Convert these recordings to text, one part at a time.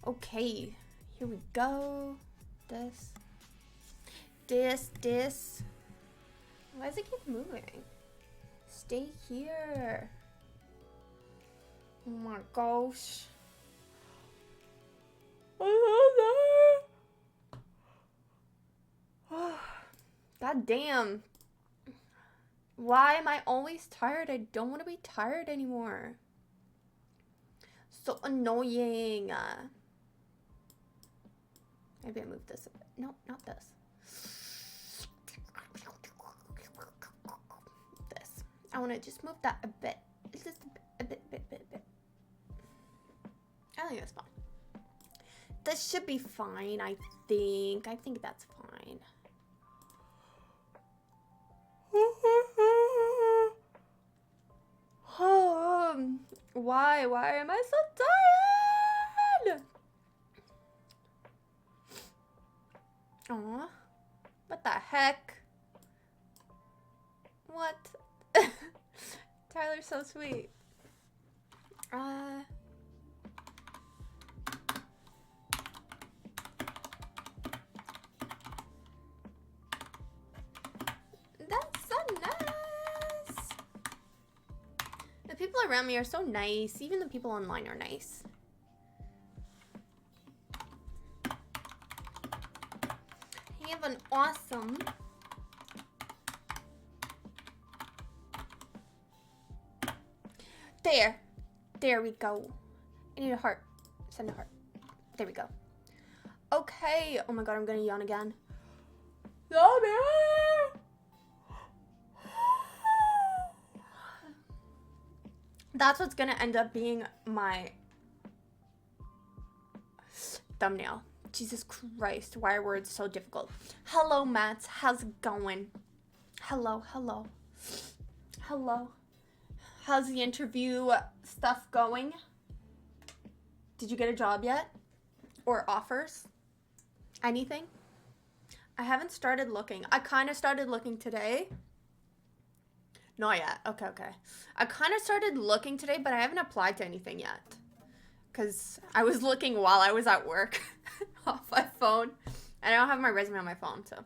Okay, here we go. This. Why does it keep moving? Stay here. Oh my gosh. God damn. Why am I always tired? I don't want to be tired anymore. So annoying. Maybe I move this a bit. No, not this. This. I want to just move that a bit. Just a bit. I think that's fine. This should be fine, I think. I think that's fine. Why? Why am I so tired? Aw. What the heck? What? Tyler's so sweet. That's so nice. The people around me are so nice. Even the people online are nice. Have an awesome there we go. I need a heart. Send a heart. There we go. Okay. Oh my god, I'm gonna yawn again. That's what's gonna end up being my thumbnail. Jesus Christ, why are words so difficult? Hello, Matt. How's it going? Hello. How's the interview stuff going? Did you get a job yet? Or offers? Anything? I haven't started looking. I kind of started looking today. Not yet. Okay. I kind of started looking today, but I haven't applied to anything yet. Because I was looking while I was at work off my phone. And I don't have my resume on my phone, so.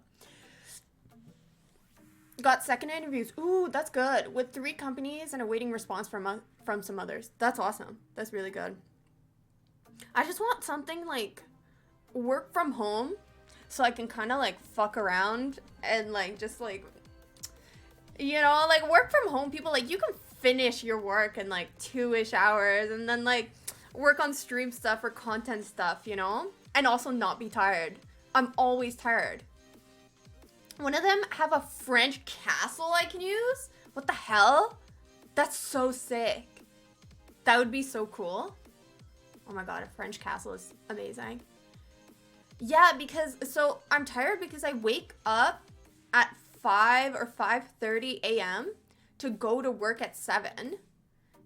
Got second interviews. Ooh, that's good. With 3 companies and awaiting response from some others. That's awesome. That's really good. I just want something like work from home so I can kind of like fuck around and like just like, you know, like work from home. People like, you can finish your work in like 2-ish hours and then like work on stream stuff or content stuff, you know, and also not be tired. I'm always tired. One of them have a French castle I can use. What the hell? That's so sick. That would be so cool. Oh my god, a French castle is amazing. Yeah, because, so I'm tired because I wake up at 5 or 5:30 a.m. to go to work at 7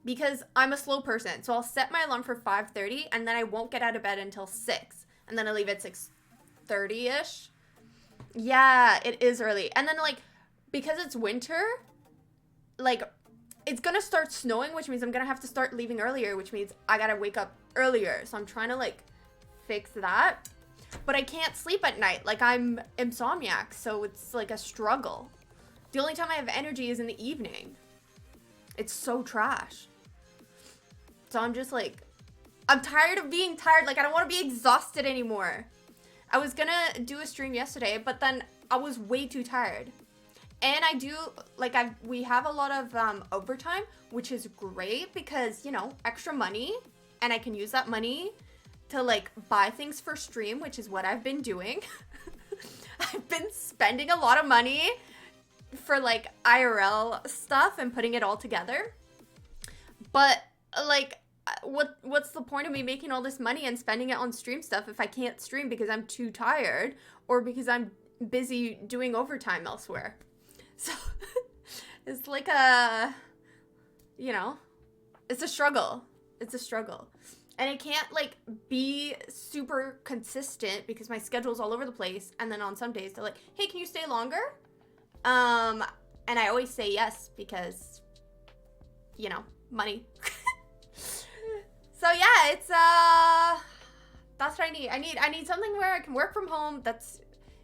because I'm a slow person. So I'll set my alarm for 5:30 and then I won't get out of bed until 6. And then I leave at 6:30-ish. Yeah, it is early. And then like, because it's winter, like it's gonna start snowing, which means I'm gonna have to start leaving earlier, which means I gotta wake up earlier. So I'm trying to like fix that. But I can't sleep at night. Like I'm insomniac, so it's like a struggle. The only time I have energy is in the evening. It's so trash. So I'm just like, I'm tired of being tired. Like I don't want to be exhausted anymore. I was gonna do a stream yesterday, but then I was way too tired. And I do, like, we have a lot of overtime, which is great because, you know, extra money. And I can use that money to, like, buy things for stream, which is what I've been doing. I've been spending a lot of money for, like, IRL stuff and putting it all together. But, like, what's the point of me making all this money and spending it on stream stuff if I can't stream because I'm too tired or because I'm busy doing overtime elsewhere? So it's like a, you know, it's a struggle. It's a struggle. And I can't like be super consistent because my schedule's all over the place. And then on some days they're like, hey, can you stay longer? And I always say yes because, you know, money. So yeah, it's That's what I need. I need something where I can work from home that's,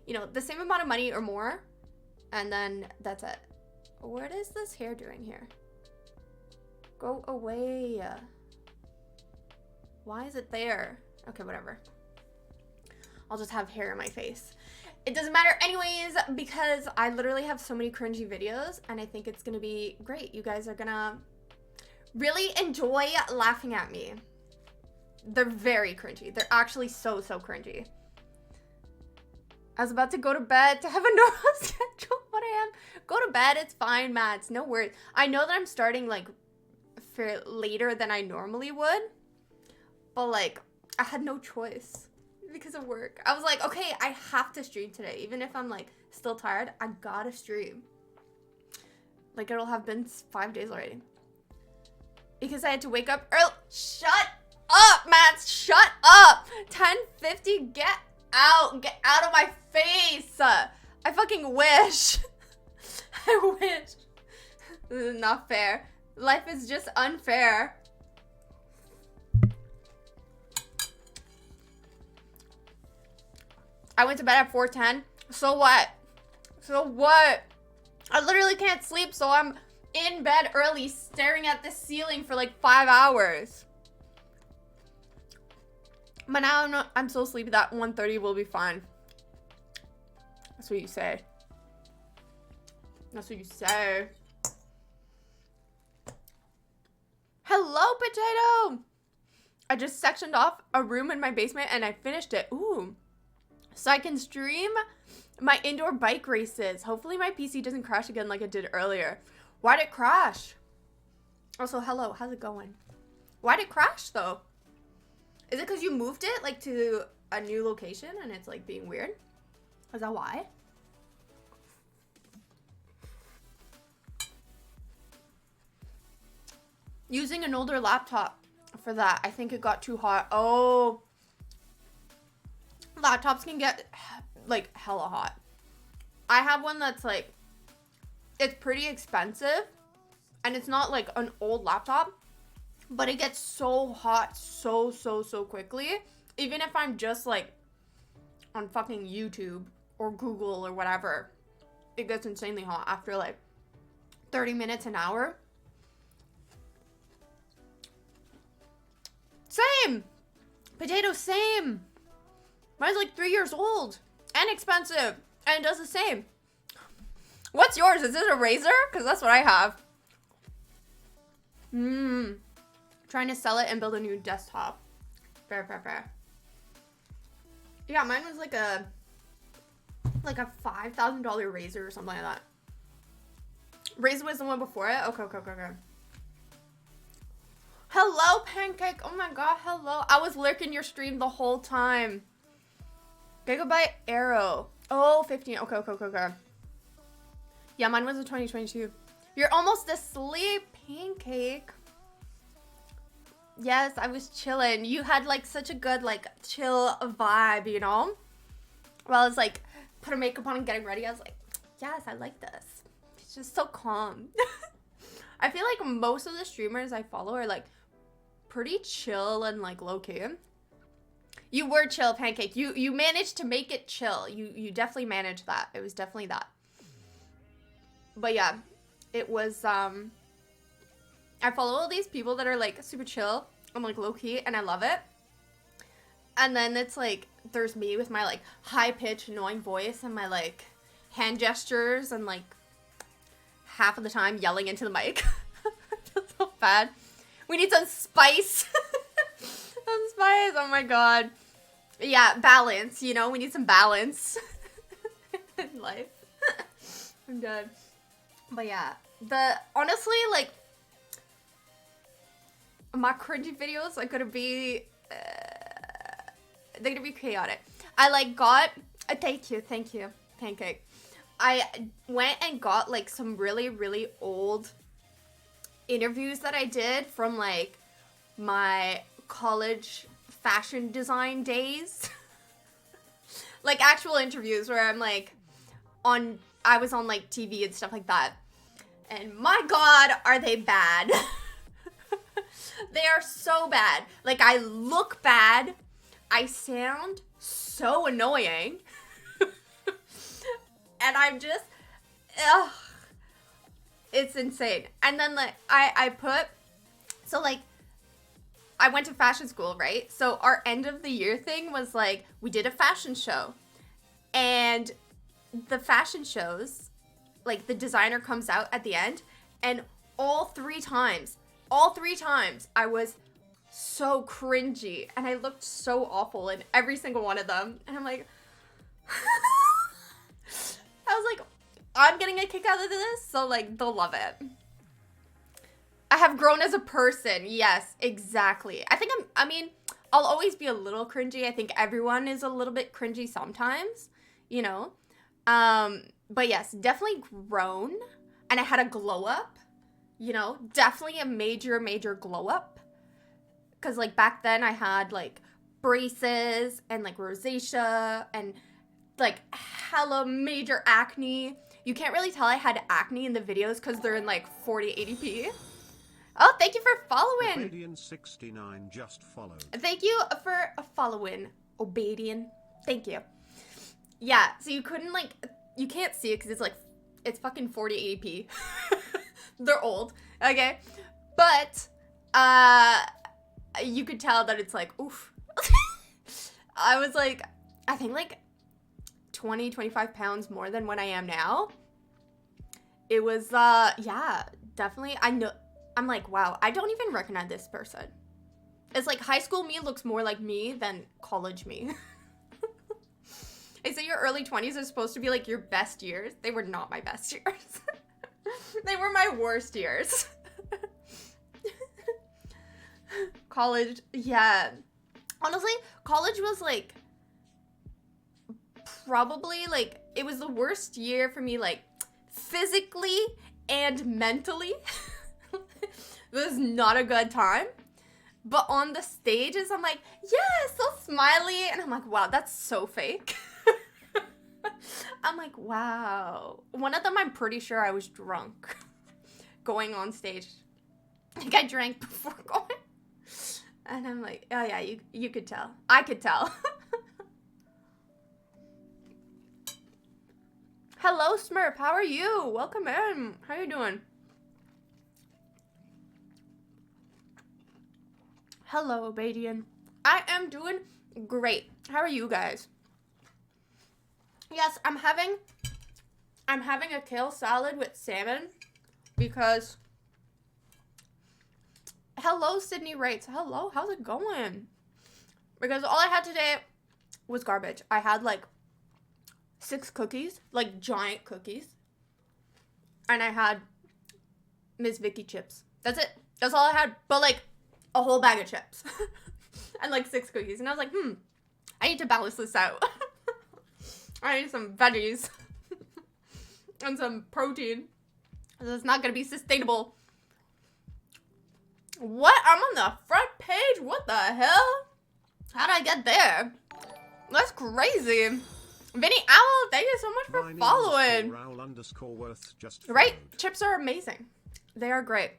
you know, the same amount of money or more. And then that's it. What is this hair doing here? Go away. Why is it there? Okay, whatever. I'll just have hair in my face. It doesn't matter anyways, because I literally have so many cringy videos and I think it's gonna be great. You guys are gonna really enjoy laughing at me. They're very cringy. They're actually so cringy. I was about to go to bed to have a normal schedule, but I am. Go to bed, it's fine, Mads. No worries. I know that I'm starting like for later than I normally would, but like I had no choice because of work. I was like, okay, I have to stream today. Even if I'm like still tired, I gotta stream. Like it'll have been 5 days already. Because I had to wake up early. Shut up, Matt. Shut up. 10:50. Get out. Get out of my face. I fucking wish. I wish. This is not fair. Life is just unfair. I went to bed at 4:10. So what? So what? I literally can't sleep, so I'm in bed early staring at the ceiling for like 5 hours. But now I'm so sleepy that 1:30 will be fine. That's what you say. That's what you say. Hello, Potato! I just sectioned off a room in my basement and I finished it. Ooh. So I can stream my indoor bike races. Hopefully my PC doesn't crash again like it did earlier. Why'd it crash? Also, hello, how's it going? Why'd it crash though? Is it because you moved it like to a new location and it's like being weird? Is that why? Using an older laptop for that. I think it got too hot. Oh. Laptops can get like hella hot. I have one that's like, it's pretty expensive and it's not like an old laptop, but it gets so hot so quickly. Even if I'm just like on fucking YouTube or Google or whatever, it gets insanely hot after like 30 minutes, an hour. Same! Potato, same! Mine's like 3 years old and expensive and it does the same. What's yours? Is it a Razer? Because that's what I have. Trying to sell it and build a new desktop. Fair. Yeah, mine was like a $5,000 Razer or something like that. Razer was the one before it? Okay. Hello, Pancake. Oh my god, hello. I was lurking your stream the whole time. Gigabyte Arrow. Oh, 15. Okay. Yeah, mine was in 2022. You're almost asleep, Pancake. Yes, I was chilling. You had like such a good like chill vibe, you know? Well, I was like putting makeup on and getting ready. I was like, yes, I like this. It's just so calm. I feel like most of the streamers I follow are like pretty chill and like low key. You were chill, Pancake. You managed to make it chill. You definitely managed that. It was definitely that. But yeah, it was I follow all these people that are like super chill and like low key and I love it. And then it's like there's me with my like high pitched annoying voice and my like hand gestures and like half of the time yelling into the mic. I feel so bad. We need some spice. Some spice. Oh my god. Yeah, balance, you know, we need some balance in life. I'm dead. But yeah, honestly, like, my cringy videos are gonna be, they're gonna be chaotic. I like got, thank you, Pancake. I went and got like some really old interviews that I did from like my college fashion design days. Like actual interviews where I'm like I was on like TV and stuff like that. And my god, are they bad. They are so bad. Like I look bad. I sound so annoying. And I'm just, ugh. It's insane. And then like I went to fashion school, right? So our end of the year thing was like, we did a fashion show. And the fashion shows, like the designer comes out at the end, and all three times, I was so cringy. And I looked so awful in every single one of them. And I'm like, I was like, I'm getting a kick out of this, so like, they'll love it. I have grown as a person. Yes, exactly. I mean, I'll always be a little cringy. I think everyone is a little bit cringy sometimes, you know? But yes, definitely grown. And I had a glow up, you know? Definitely a major, major glow up. Because like back then I had like braces and like rosacea and like hella major acne. You can't really tell I had acne in the videos because they're in like 4080p. Oh, thank you for following. Obadian69 just followed. Thank you for following, Obadian. Thank you. Yeah, so you couldn't like, you can't see it because it's like, it's fucking 4080p. They're old, okay? But, you could tell that it's like, oof. I was like, I think like 20, 25 pounds more than when I am now. It was, yeah, definitely. I know, I'm like, wow, I don't even recognize this person. It's like high school me looks more like me than college me. They say your early 20s are supposed to be like your best years. They were not my best years. They were my worst years. College, yeah. Honestly, college was like, probably like, it was the worst year for me, like, physically and mentally. It was not a good time. But on the stages, I'm like, yeah, so smiley. And I'm like, wow, that's so fake. I'm like, wow. One of them, I'm pretty sure I was drunk going on stage. Like, I drank before going. And I'm like, oh yeah, you could tell. I could tell. Hello, Smurf. How are you? Welcome in. How you doing? Hello, Obadian. I am doing great. How are you guys? Yes, I'm having a kale salad with salmon because hello, Sydney Wrights. Hello, how's it going? Because all I had today was garbage. I had like 6 cookies, like giant cookies. And I had Miss Vicky chips. That's it. That's all I had. But like a whole bag of chips. And like 6 cookies. And I was like, I need to balance this out. I need some veggies. And some protein. It's not going to be sustainable. What? I'm on the front page? What the hell? How'd I get there? That's crazy. Vinny Owl, thank you so much for following. Worth just right? Chips are amazing. They are great.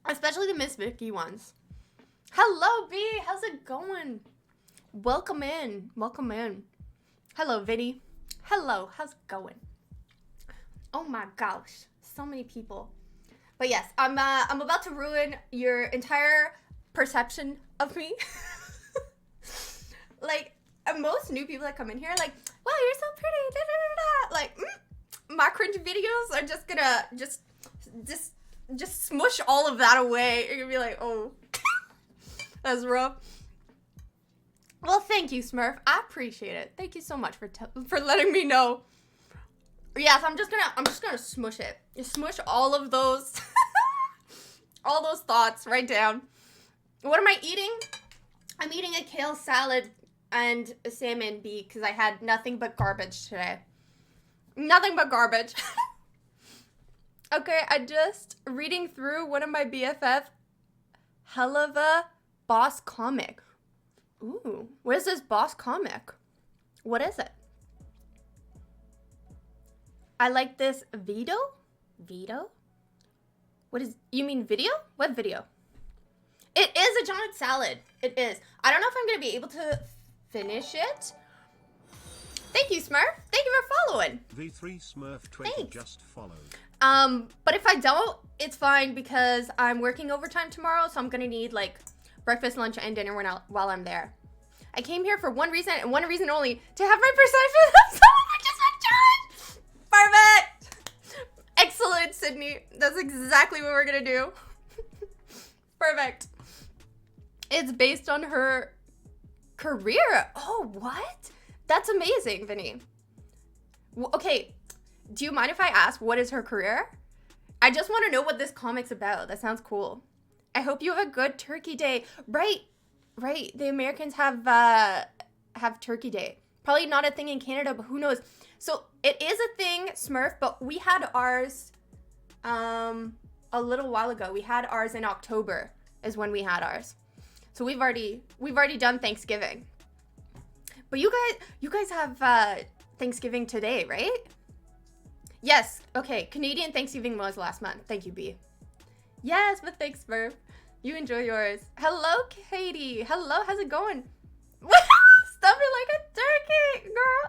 Especially the Miss Vicky ones. Hello, B. How's it going? Welcome in. Welcome in. Hello, Vinny. Hello. How's it going? Oh my gosh. So many people. But yes, I'm about to ruin your entire perception of me. Like, most new people that come in here are like, wow, you're so pretty. Da, da, da, da. Like, my cringe videos are just gonna just smush all of that away. You're gonna be like, oh, that's rough. Well, thank you, Smurf. I appreciate it. Thank you so much for letting me know. Yes, I'm just gonna smush it. Just smush all of those, all those thoughts right down. What am I eating? I'm eating a kale salad and a salmon beak because I had nothing but garbage today. Nothing but garbage. Okay, I just reading through one of my BFF Helga-vods comic. Ooh, what is this boss comic? What is it? I like this Vito? Vito? What is, you mean video? What video? It is a giant salad. It is. I don't know if I'm going to be able to finish it. Thank you, Smurf. Thank you for following. V3 Smurf 20 Thanks. just followed. But if I don't, it's fine because I'm working overtime tomorrow, so I'm gonna need like breakfast, lunch, and dinner while I'm there. I came here for one reason and one reason only, to have my perception of someone I just met. Perfect. Excellent, Sydney. That's exactly what we're gonna do. Perfect. It's based on her career. Oh, what? That's amazing, Vinny. Okay, do you mind if I ask what is her career? I just want to know what this comic's about. That sounds cool. I hope you have a good Turkey Day. Right. The Americans have Turkey Day. Probably not a thing in Canada, but who knows? So it is a thing, Smurf, but we had ours a little while ago. We had ours in October is when we had ours. So we've already done Thanksgiving. But you guys have Thanksgiving today, right? Yes. Okay. Canadian Thanksgiving was last month. Thank you, B. Yes, but thanks, Smurf. You enjoy yours. Hello, Katie. Hello. How's it going? Stuff it like a turkey, girl.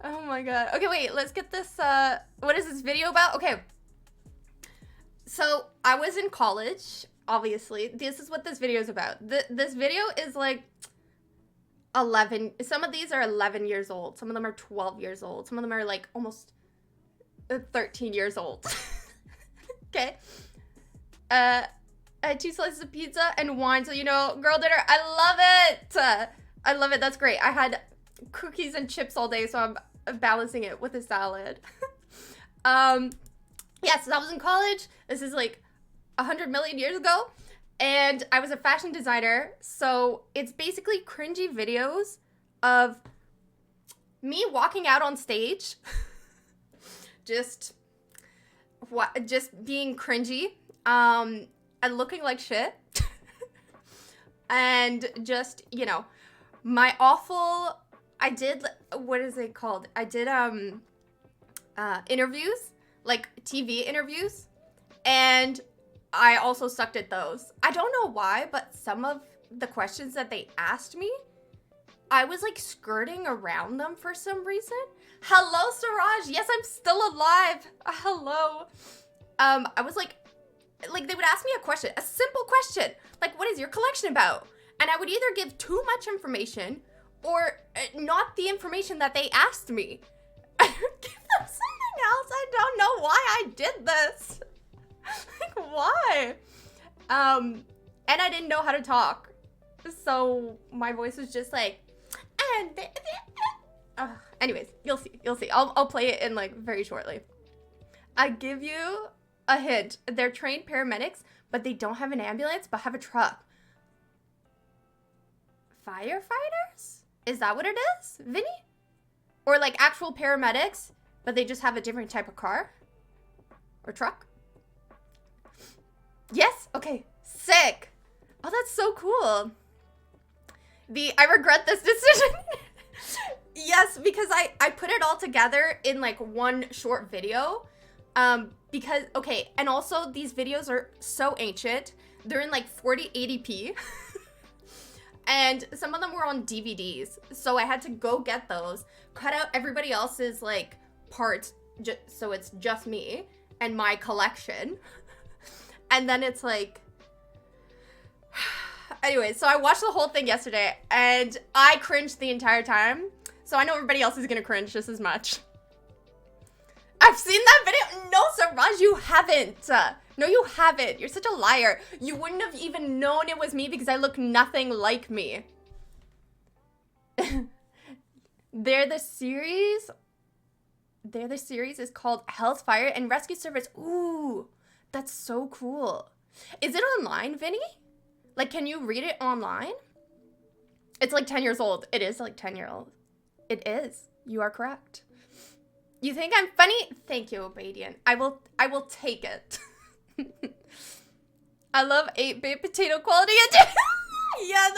Oh my god. Okay, wait. Let's get this. What is this video about? Okay. So I was in college. Obviously, this is what this video is about. This video is like 11. Some of these are 11 years old. Some of them are 12 years old. Some of them are like almost 13 years old. Okay. 2 slices of pizza and wine. So, you know, girl dinner. I love it. I love it. That's great. I had cookies and chips all day, so I'm balancing it with a salad. Yes, I was in college. This is like 100 million years ago, and I was a fashion designer, so it's basically cringy videos of me walking out on stage, just being cringy, and looking like shit, and just, you know, my awful, I did, what is it called? I did, interviews, like TV interviews, and I also sucked at those. I don't know why, but some of the questions that they asked me, I was like skirting around them for some reason. Hello, Siraj. Yes, I'm still alive. Hello. I was like they would ask me a question, a simple question, like, what is your collection about? And I would either give too much information or not the information that they asked me. I would give them something else. I don't know why I did this. Like, why? And I didn't know how to talk. So my voice was just like, anyways, you'll see. I'll play it in like very shortly. I give you a hint. They're trained paramedics, but they don't have an ambulance, but have a truck. Firefighters? Is that what it is, Vinny? Or like actual paramedics, but they just have a different type of car? Or truck? Yes? Okay. Sick. Oh, that's so cool. I regret this decision. Yes, because I put it all together in like one short video. Because, okay, and also these videos are so ancient. They're in like 4080p. And some of them were on DVDs. So I had to go get those, cut out everybody else's like parts, so it's just me and my collection. And then it's like, anyway, so I watched the whole thing yesterday and I cringed the entire time. So I know everybody else is gonna cringe just as much. I've seen that video. No, Siraj, you haven't. No, you haven't. You're such a liar. You wouldn't have even known it was me because I look nothing like me. The series is called Hell's Fire and Rescue Service. Ooh, that's so cool. Is it online, Vinny? Like, can you read it online? It's like 10 years old. It is like 10-year-old. It is. You are correct. You think I'm funny? Thank you, Obadian. I will take it. I love 8-bit potato quality. Yeah,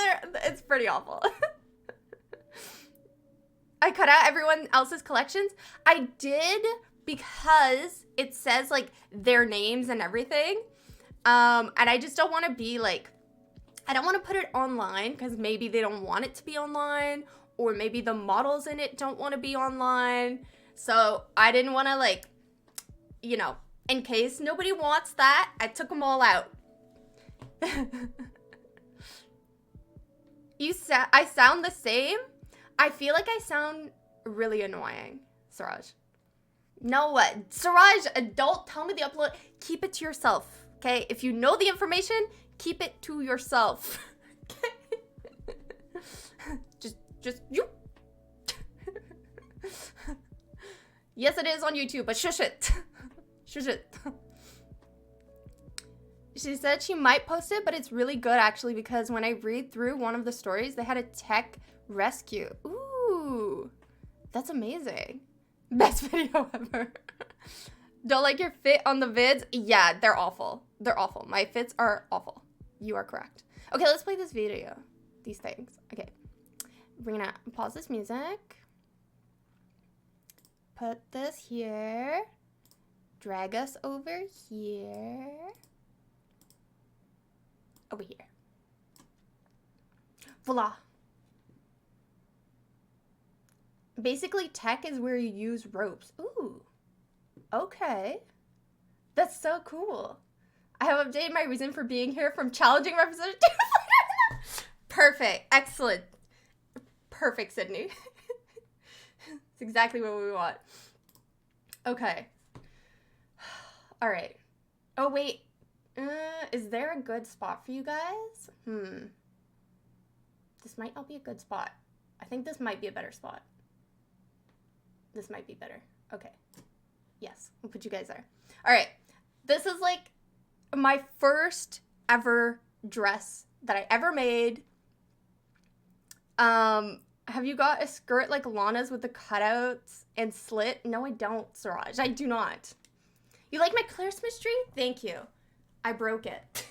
it's pretty awful. I cut out everyone else's collections. I did because it says like their names and everything. And I just don't want to be like I don't want to put it online because maybe they don't want it to be online, or maybe the models in it don't want to be online. So I didn't want to, like, you know, in case nobody wants that, I took them all out. I sound the same? I feel like I sound really annoying, Siraj. No, what? Siraj, don't tell me the upload. Keep it to yourself, okay? If you know the information, keep it to yourself. Okay? just you. Yes, it is on YouTube, but shush it. Shush it. She said she might post it, but it's really good actually because when I read through one of the stories, they had a tech rescue. Ooh, that's amazing. Best video ever. Don't like your fit on the vids? Yeah, they're awful. They're awful. My fits are awful. You are correct. Okay, let's play this video. These things. Okay. We're gonna pause this music. Put this here. Drag us over here. Over here. Voila. Basically, tech is where you use ropes. Ooh. Okay. That's so cool. I have updated my reason for being here from challenging representative. Perfect. Excellent. Perfect, Sydney. It's exactly what we want. Okay. All right. Oh, wait. Is there a good spot for you guys? This might not be a good spot. I think this might be a better spot. This might be better. Okay. Yes, we'll put you guys there. All right. This is like my first ever dress that I ever made. Have you got a skirt like Lana's with the cutouts and slit? No, I don't, Siraj. I do not. You like my Claire's tree? Thank you. I broke it.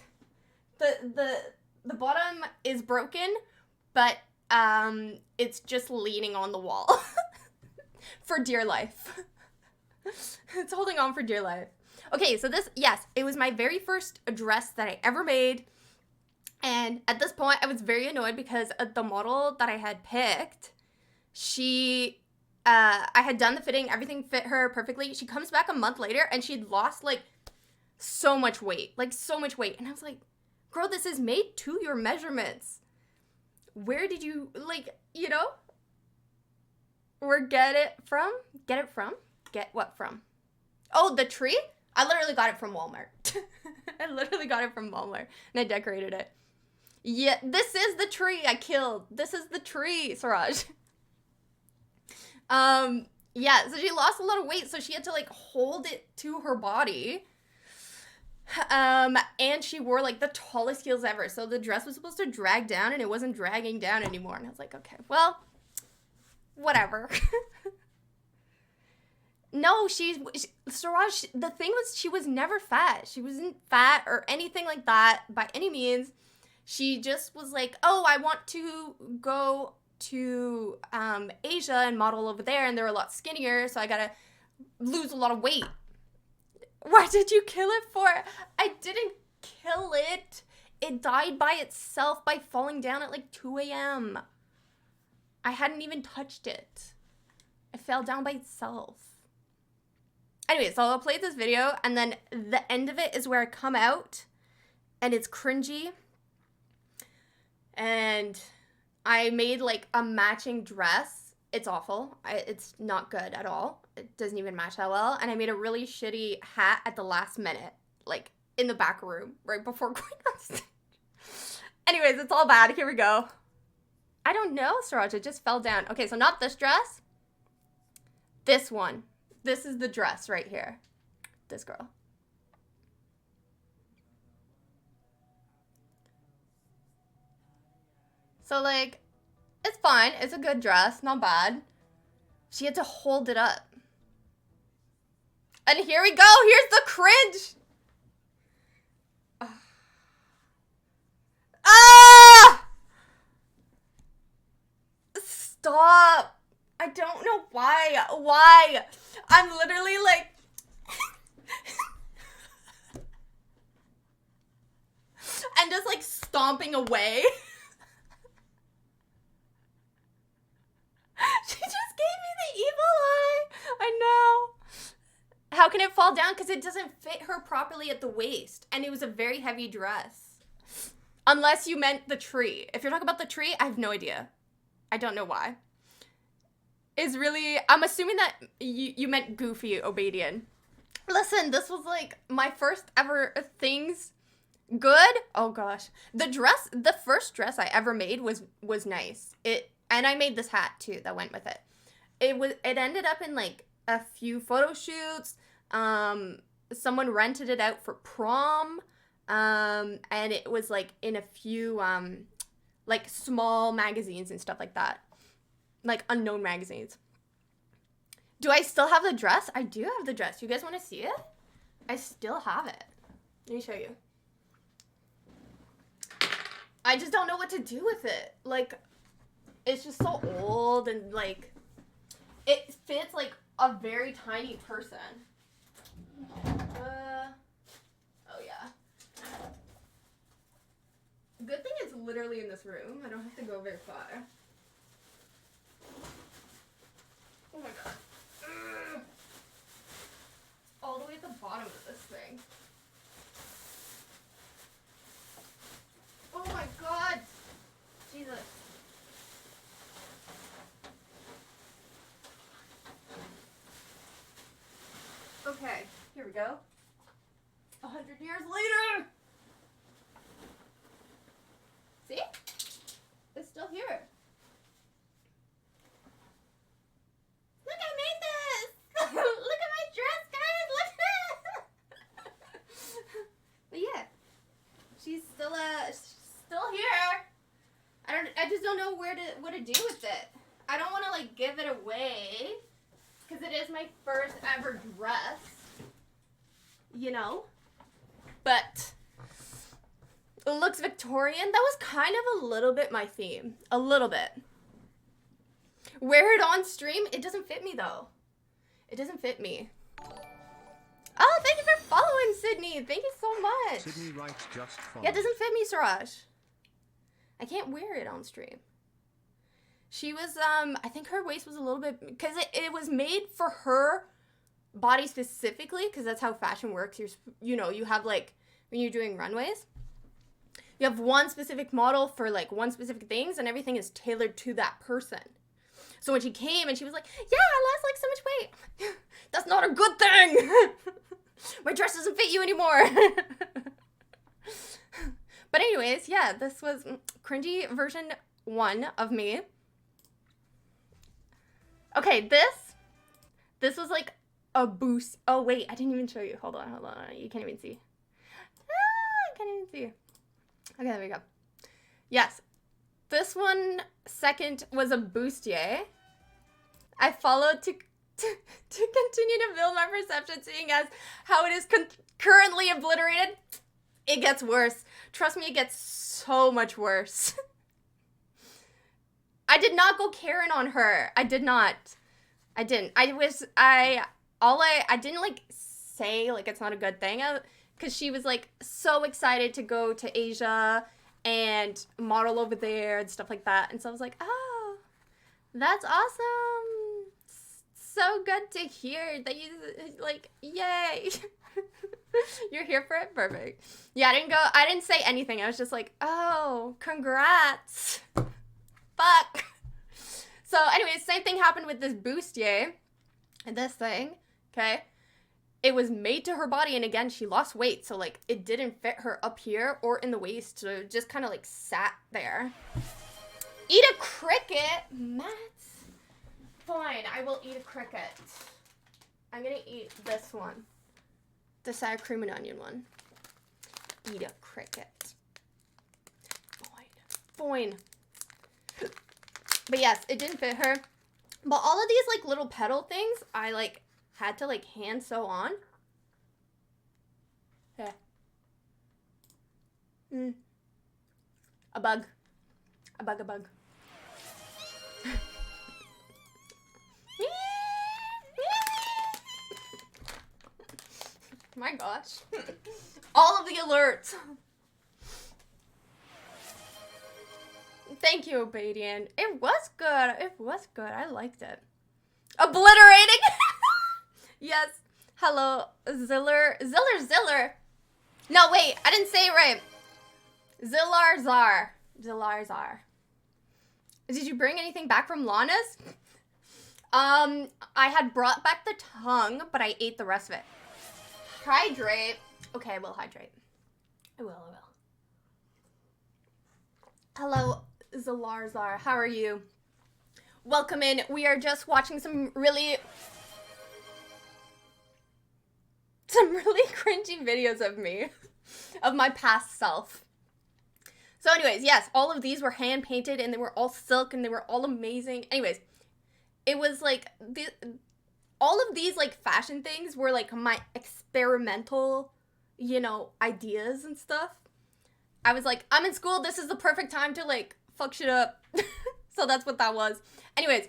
The bottom is broken, but it's just leaning on the wall for dear life. It's holding on for dear life. Okay, so this, yes, it was my very first dress that I ever made. And at this point, I was very annoyed because the model that I had picked, I had done the fitting, everything fit her perfectly. She comes back a month later and she'd lost like so much weight. And I was like, girl, this is made to your measurements. Where did you, like, you know? Where get it from? Get it from? Get what from? Oh, the tree? I literally got it from Walmart. I literally got it from Walmart and I decorated it. Yeah, this is the tree I killed. This is the tree, Siraj. Yeah, so she lost a lot of weight, so she had to like hold it to her body. And she wore like the tallest heels ever. So the dress was supposed to drag down and it wasn't dragging down anymore. And I was like, okay, well, whatever. No, Siraj, the thing was she was never fat. She wasn't fat or anything like that by any means. She just was like, oh, I want to go to Asia and model over there, and they're a lot skinnier, so I gotta lose a lot of weight. What did you kill it for? I didn't kill it. It died by itself by falling down at like 2 a.m. I hadn't even touched it. It fell down by itself. Anyway, so I'll play this video, and then the end of it is where I come out, and it's cringy. And I made like a matching dress. It's awful. It's not good at all. It doesn't even match that well. And I made a really shitty hat at the last minute, like in the back room, right before going on stage. Anyways, it's all bad. Here we go. I don't know, Siraj. It just fell down. Okay, so not this dress. This one. This is the dress right here. This girl. So, like, it's fine. It's a good dress. Not bad. She had to hold it up. And here we go. Here's the cringe. Ah! Stop. I don't know why. Why? I'm literally like... and just like stomping away. She just gave me the evil eye. I know. How can it fall down? Because it doesn't fit her properly at the waist. And it was a very heavy dress. Unless you meant the tree. If you're talking about the tree, I have no idea. I don't know why. Is really, I'm assuming that you meant Goofy Obadian. Listen, this was like my first ever things good. Oh gosh. The first dress I ever made was nice. And I made this hat too that went with it. It ended up in like a few photo shoots. Someone rented it out for prom. And it was like in a few like small magazines and stuff like that. Like unknown magazines. Do I still have the dress? I do have the dress. You guys want to see it? I still have it. Let me show you. I just don't know what to do with it. Like, it's just so old and like, it fits like a very tiny person. Oh yeah. Good thing it's literally in this room. I don't have to go very far. Oh my god. Ugh. All the way at the bottom of this thing. Oh my god. Jesus. Okay, here we go. 100 years later. See? It's still here. Look, I made this! Look at my dress, guys! Look at it! But yeah, she's still here. I just don't know what to do with it. I don't want to like give it away because it is my first ever dress, you know. But it looks Victorian. That was kind of a little bit my theme, a little bit. Wear it on stream. It doesn't fit me though. It doesn't fit me. Oh, thank you for following, Sydney. Thank you so much. Sydney writes just follow. Yeah, it doesn't fit me, Suraj. I can't wear it on stream. She was, I think her waist was a little bit, because it was made for her body specifically, because that's how fashion works. You have like, when you're doing runways, you have one specific model for like one specific things, and everything is tailored to that person. So when she came and she was like, yeah, I lost like so much weight. That's not a good thing. My dress doesn't fit you anymore. But anyways, yeah, this was cringy version 1 of me. Okay, this was like a boost. Oh wait, I didn't even show you. Hold on. You can't even see. I can't even see. Okay, there we go. Yes. This one second was a bustier. I followed to continue to build my perception, seeing as how it is currently obliterated. It gets worse. Trust me, it gets so much worse. I did not go Karen on her. I didn't. I didn't like say like it's not a good thing because she was like so excited to go to Asia and model over there and stuff like that. And so I was like, oh, that's awesome. So good to hear that you like, yay. You're here for it? Perfect. Yeah, I didn't say anything. I was just like, oh, congrats. Fuck. So anyways, same thing happened with this bustier and this thing, okay? It was made to her body, and again, she lost weight, so like it didn't fit her up here or in the waist, so it just kind of like sat there. Eat a cricket, Matt. Fine, I will eat a cricket. I'm gonna eat this one, the sour cream and onion one. Eat a cricket. Fine. But yes, it didn't fit her. But all of these like little petal things, I like had to like hand sew on. Yeah. A bug. My gosh. All of the alerts. Thank you, Obadian. It was good. It was good. I liked it. Obliterating. Yes. Hello, Ziller. No, wait. I didn't say it right. Zillarzar. Did you bring anything back from Lana's? I had brought back the tongue, but I ate the rest of it. Hydrate. Okay, I will hydrate. I will. Hello, Zillarzar. How are you? Welcome in. We are just watching some really cringy videos of me, of my past self. So anyways, yes, all of these were hand painted and they were all silk and they were all amazing. Anyways, it was like all of these like fashion things were like my experimental, ideas and stuff. I was like, I'm in school, this is the perfect time to like fuck shit up. So that's what that was. Anyways,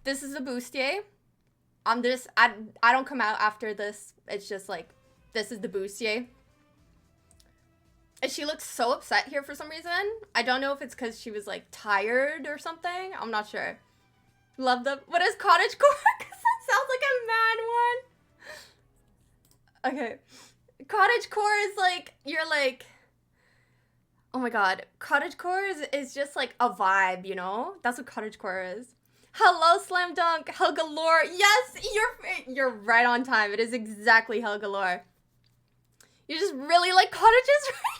this is a bustier. I don't come out after this. It's just like, this is the bustier. And she looks so upset here for some reason. I don't know if it's because she was like tired or something. I'm not sure. Love the, what is cottagecore? Because that sounds like a mad one. Okay. Cottagecore is like, you're like, oh my god. Cottagecore is just like a vibe, That's what cottagecore is. Hello, Slam Dunk. Helga lore. Yes, you're right on time. It is exactly Helga lore. You just really like cottages, right?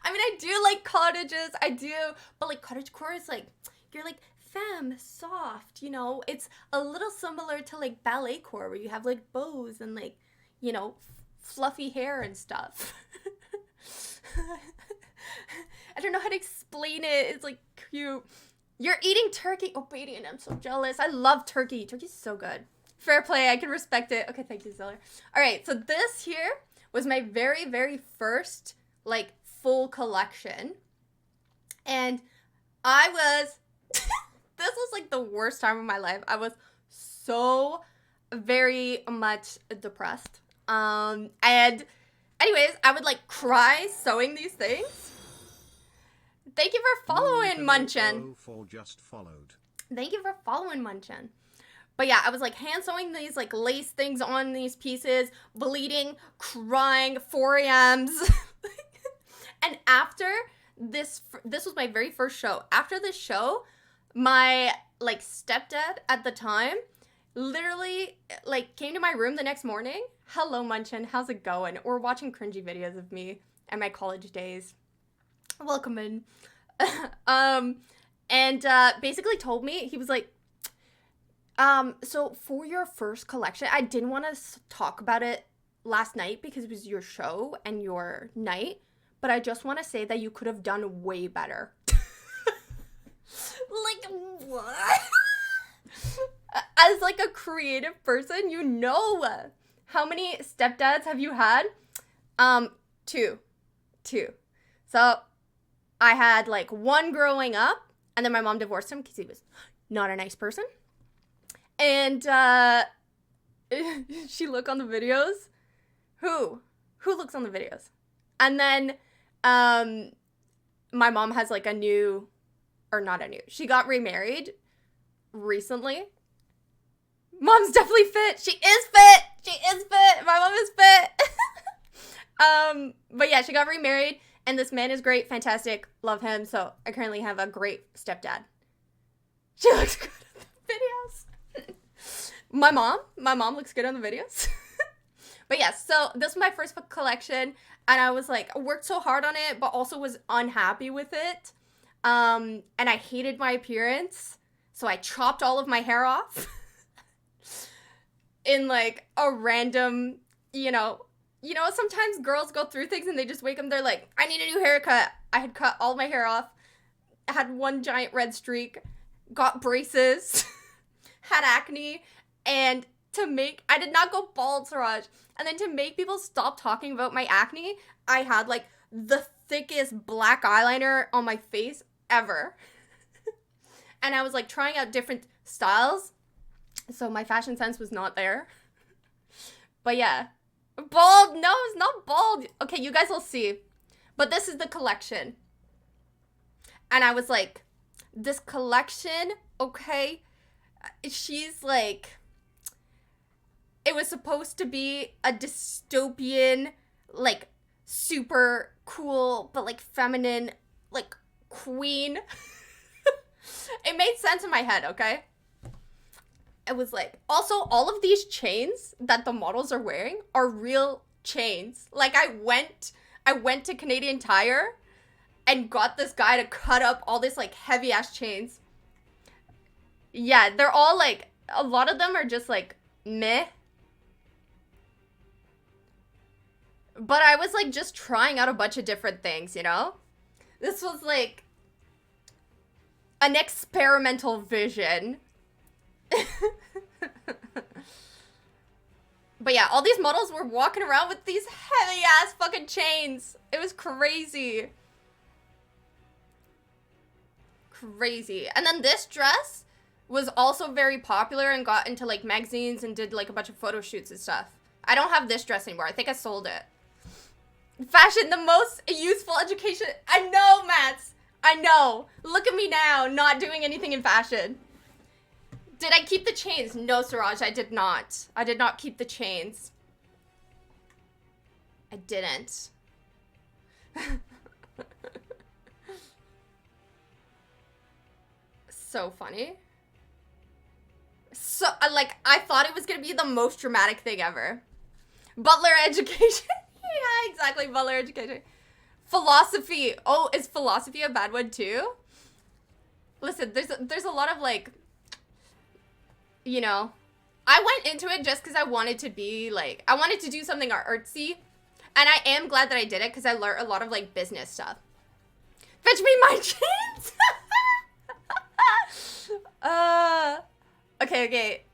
I mean, I do like cottages. I do. But like cottagecore is like, you're like femme, soft, It's a little similar to like balletcore where you have like bows and like, fluffy hair and stuff. I don't know how to explain it. It's like cute. You're eating turkey. Obadian, I'm so jealous. I love turkey. Turkey's so good. Fair play. I can respect it. Okay, thank you, Zeller. All right, so this here was my very, very first, like, full collection. And I was... this was, like, the worst time of my life. I was so very much depressed. And anyways, I would, like, cry sewing these things. Thank you for following, Munchin. Thank you for following, Munchin. But yeah, I was like hand sewing these like lace things on these pieces, bleeding, crying, 4 a.m.s. And after this was my very first show. After this show, my like stepdad at the time literally like came to my room the next morning. Hello, Munchin. How's it going? We're watching cringy videos of me and my college days. Welcome in. And basically told me, he was like, so for your first collection, I didn't want to talk about it last night because it was your show and your night, but I just want to say that you could have done way better. Like, what? As like a creative person, how many stepdads have you had? Two. So I had like one growing up, and then my mom divorced him because he was not a nice person. And she looked on the videos. Who looks on the videos? And then my mom has like she got remarried recently. Mom's definitely fit. She is fit. My mom is fit. But yeah, she got remarried. And this man is great, fantastic, love him. So I currently have a great stepdad. She looks good in the videos. My mom looks good on the videos. But yes, so this was my first book collection. And I was like, I worked so hard on it, but also was unhappy with it. And I hated my appearance. So I chopped all of my hair off. In like a random, sometimes girls go through things and they just wake up, they're like, I need a new haircut. I had cut all my hair off, had one giant red streak, got braces, had acne, and I did not go bald, Siraj. And then to make people stop talking about my acne, I had like the thickest black eyeliner on my face ever. And I was like trying out different styles. So my fashion sense was not there. But yeah. Bald? No, it's not bald. Okay, you guys will see. But this is the collection. And I was like, this collection, okay? She's like, it was supposed to be a dystopian, like, super cool, but like feminine, like, queen. It made sense in my head, okay? It was like, also, all of these chains that the models are wearing are real chains. Like, I went to Canadian Tire and got this guy to cut up all this, like, heavy-ass chains. Yeah, they're all, like, a lot of them are just, like, meh. But I was, like, just trying out a bunch of different things, you know? This was, like, an experimental vision. But yeah, all these models were walking around with these heavy-ass fucking chains. It was crazy. Crazy. And then this dress was also very popular and got into, like, magazines and did, like, a bunch of photo shoots and stuff. I don't have this dress anymore. I think I sold it. Fashion, the most useful education. I know, Mats. I know. Look at me now, not doing anything in fashion. Did I keep the chains? No, Siraj, I did not. I did not keep the chains. I didn't. So funny. So, like, I thought it was gonna be the most dramatic thing ever. Butler education. Yeah, exactly, Butler education. Philosophy. Oh, is philosophy a bad one too? Listen, there's a lot of, like, you know, I went into it just because I wanted to be, like, I wanted to do something artsy. And I am glad that I did it because I learned a lot of, like, business stuff. Fetch me my chains! Okay.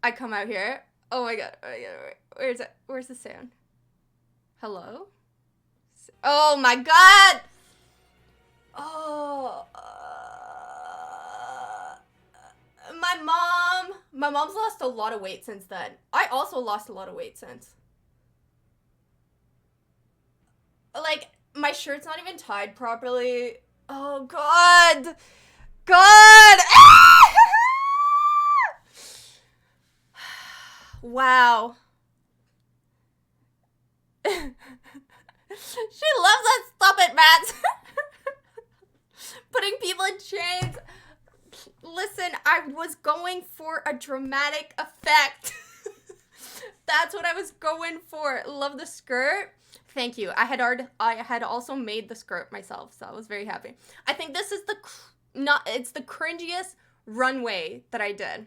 I come out here. Oh my god. Where's it? Where's the sound? Hello? Oh my god! Oh. My mom's lost a lot of weight since then. I also lost a lot of weight since. Like, my shirt's not even tied properly. Oh god! God! Wow. She loves that. Stop it, Matt. Putting people in chains. Listen, I was going for a dramatic effect. That's what I was going for. Love the skirt. Thank you. I had also made the skirt myself, so I was very happy. I think this is it's the cringiest runway that I did.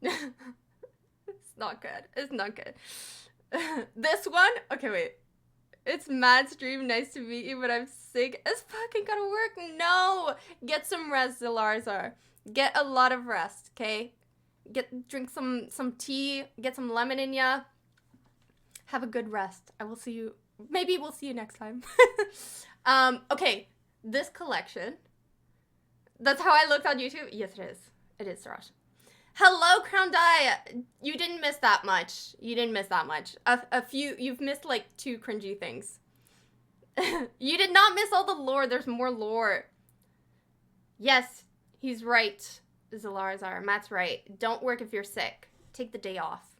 It's not good. It's not good. This one? Okay, wait. It's Matt's dream. Nice to meet you, but I'm sick. It's fucking gonna work. No! Get some rest, Zalarzar. Get a lot of rest, okay? Drink some tea. Get some lemon in ya. Have a good rest. I will see you. Maybe we'll see you next time. Okay. This collection. That's how I looked on YouTube? Yes, it is. It is, Siraj. Hello, Crown Dye. You didn't miss that much. You didn't miss that much. A few, you've missed like 2 cringy things. You did not miss all the lore. There's more lore. Yes, he's right, Zalarzar. Matt's right. Don't work if you're sick. Take the day off.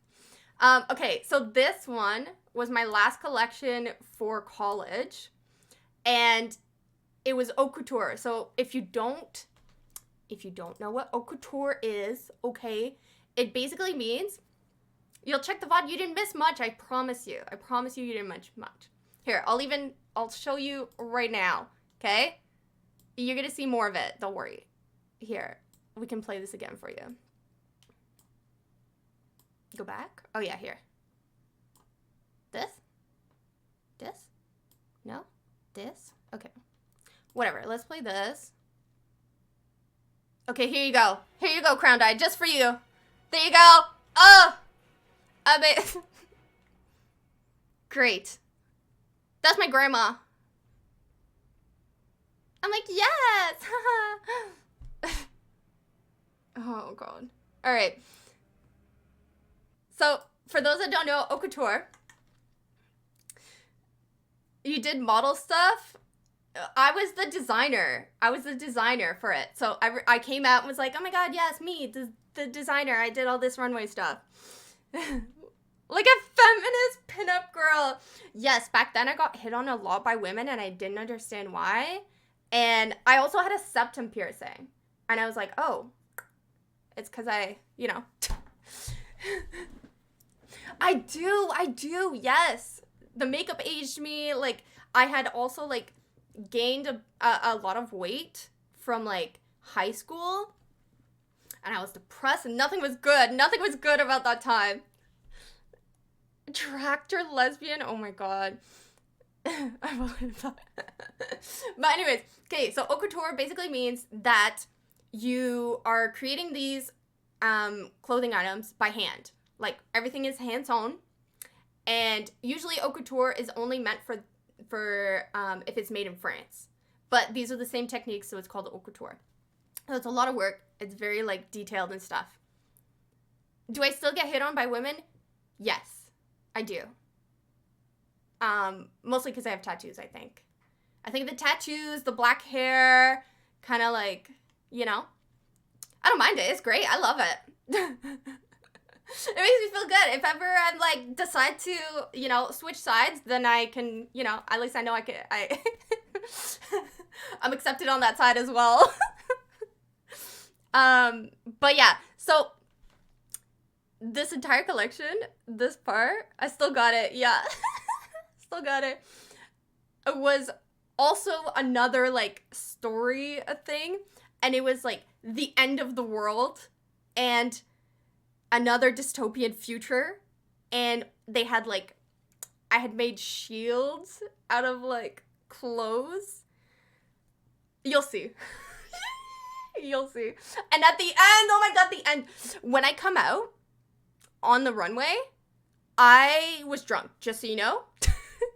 Okay, so this one was my last collection for college. And it was haute couture. So if you don't know what haute couture is, okay, it basically means you'll check the VOD. You didn't miss much. I promise you. I promise you didn't miss much. Here, I'll show you right now, okay? You're gonna see more of it. Don't worry. Here, we can play this again for you. Go back. Oh, yeah, here. This? No? This? Okay. Whatever. Let's play this. Okay, here you go. Here you go, Crown Dye. Just for you. There you go. Oh! Great. That's my grandma. I'm like, yes! Oh, God. All right. So, for those that don't know, haute couture, you did model stuff, I was the designer. I was the designer for it. So I came out and was like, oh my god, yes, me, the designer. I did all this runway stuff. Like a feminist pinup girl. Yes, back then I got hit on a lot by women and I didn't understand why. And I also had a septum piercing. And I was like, oh, it's because I do, yes. The makeup aged me. Like, I had also, like, gained a lot of weight from, like, high school. And I was depressed and nothing was good. Nothing was good about that time. Tractor lesbian? Oh my god. I believe that. But anyways, okay, so haute couture basically means that you are creating these clothing items by hand. Like, everything is hand-sewn. And usually haute couture is only meant for if it's made in France. But these are the same techniques, so it's called haute couture. So it's a lot of work. It's very, like, detailed and stuff. Do I still get hit on by women? Yes, I do. Mostly because I have tattoos, I think. I think the tattoos, the black hair, kind of like, you know. I don't mind it. It's great. I love it. It makes me feel good. If ever I, like, decide to, you know, switch sides, then I can, you know, at least I know I'm accepted on that side as well. But yeah, so this entire collection, this part, I still got it. Yeah. Still got it. It was also another, like, story thing, and it was, like, the end of the world and another dystopian future, and they had, like, I had made shields out of, like, clothes. You'll see. You'll see. And at the end, oh my god, the end, when I come out on the runway, I was drunk, just so you know.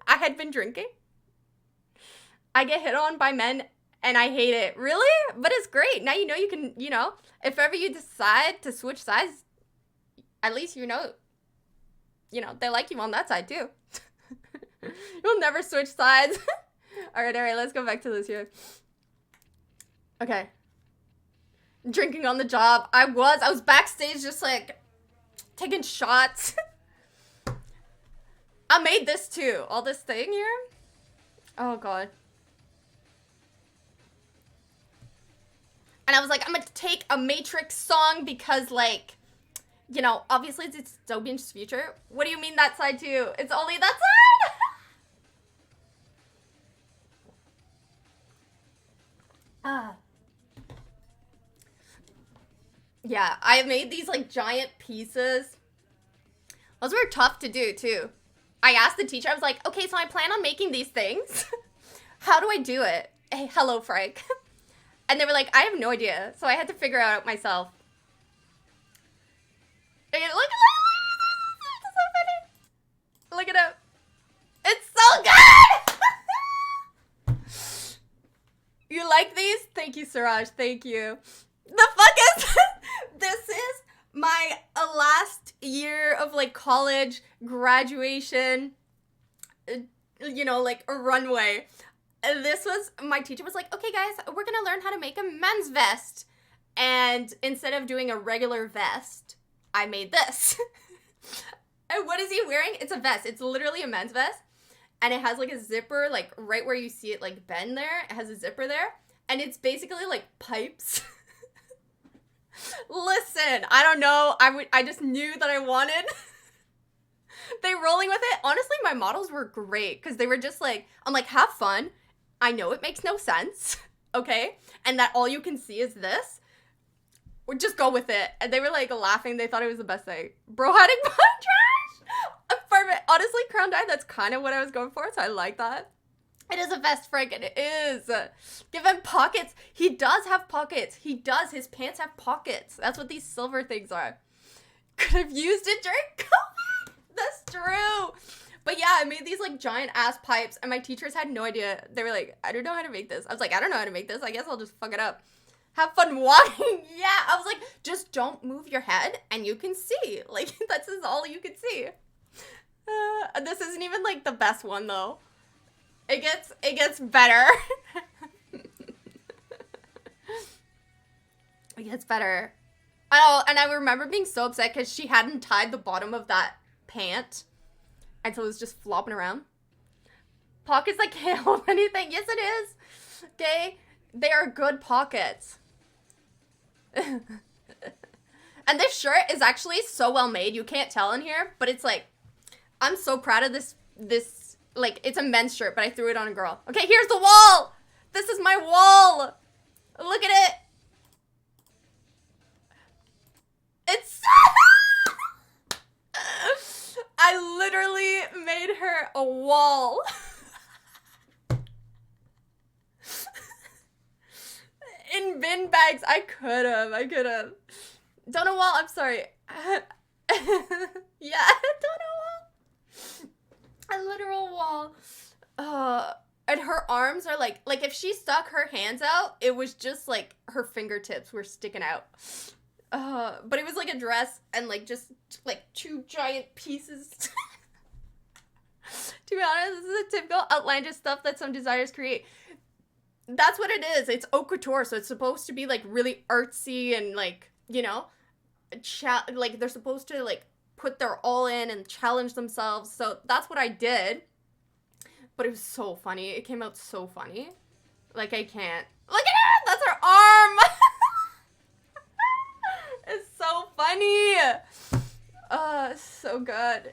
I had been drinking. I get hit on by men, and I hate it. Really? But it's great. Now you know you can, you know, if ever you decide to switch sides, at least you know, they like you on that side, too. You'll never switch sides. All right, let's go back to this here. Okay. Drinking on the job. I was backstage just, like, taking shots. I made this, too. All this thing here. Oh, God. And I was like, I'm gonna take a Matrix song because, like, you know, obviously it's dystopian future. What do you mean that side, too? It's only that side? Yeah, I made these, like, giant pieces. Those were tough to do, too. I asked the teacher, I was like, okay, so I plan on making these things. How do I do it? Hey, hello, Frank. And they were like, I have no idea. So I had to figure it out myself. Look at it's so funny. Look it up. It's so good! You like these? Thank you, Suraj. Thank you. The fuck is this is my last year of, like, college, graduation, you know, like, a runway. This was, my teacher was like, okay, guys, we're gonna learn how to make a men's vest. And instead of doing a regular vest, I made this. And what is he wearing? It's a vest. It's literally a men's vest. And it has, like, a zipper, like, right where you see it, like, bend there. It has a zipper there. And it's basically, like, pipes. Listen, I don't know. I just knew that I wanted. They rolling with it. Honestly, my models were great because they were just like, I'm like, have fun. I know it makes no sense, okay? And that all you can see is this. Or just go with it. And they were, like, laughing. They thought it was the best thing. Bro hiding behind trash. Perfect. Honestly, crown dye, that's kind of what I was going for, so I like that. It is a vest, Frank, and it is. Give him pockets. He does have pockets. He does. His pants have pockets. That's what these silver things are. Could have used it during COVID. That's true. But yeah, I made these, like, giant ass pipes, and my teachers had no idea. They were like, I don't know how to make this. I was like, I don't know how to make this. I guess I'll just fuck it up. Have fun walking. Yeah, I was like, just don't move your head, and you can see. Like, that's just all you can see. This isn't even, like, the best one, though. It gets better. It gets better. Oh, and I remember being so upset because she hadn't tied the bottom of that pant. And so it was just flopping around. Pockets that can't hold anything. Yes, it is. Okay? They are good pockets. And this shirt is actually so well made. You can't tell in here, but it's like, I'm so proud of this, like, it's a men's shirt, but I threw it on a girl. Okay, here's the wall. This is my wall. Look at it. It's I literally made her a wall. In bin bags. I could have. Donut wall, I'm sorry. Yeah, donut wall. A literal wall. And her arms are like if she stuck her hands out, it was just like her fingertips were sticking out. But it was like a dress and like just like two giant pieces. To be honest, this is a typical outlandish stuff that some designers create. That's what it is. It's haute couture, so it's supposed to be like really artsy and like, you know, like they're supposed to like put their all in and challenge themselves. So that's what I did. But it was so funny. It came out so funny. Like, I can't. Look at her! That's her arm! It's so funny! So good.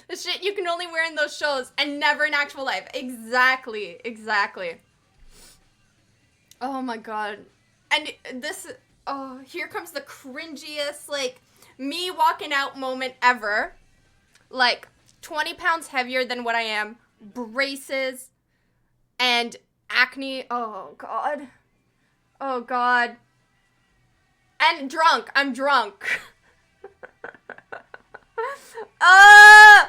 The shit you can only wear in those shows and never in actual life. Exactly. Oh my god. And this, here comes the cringiest, like, me walking out moment ever. Like, 20 pounds heavier than what I am. Braces. And acne. Oh god. And drunk. I'm drunk. No.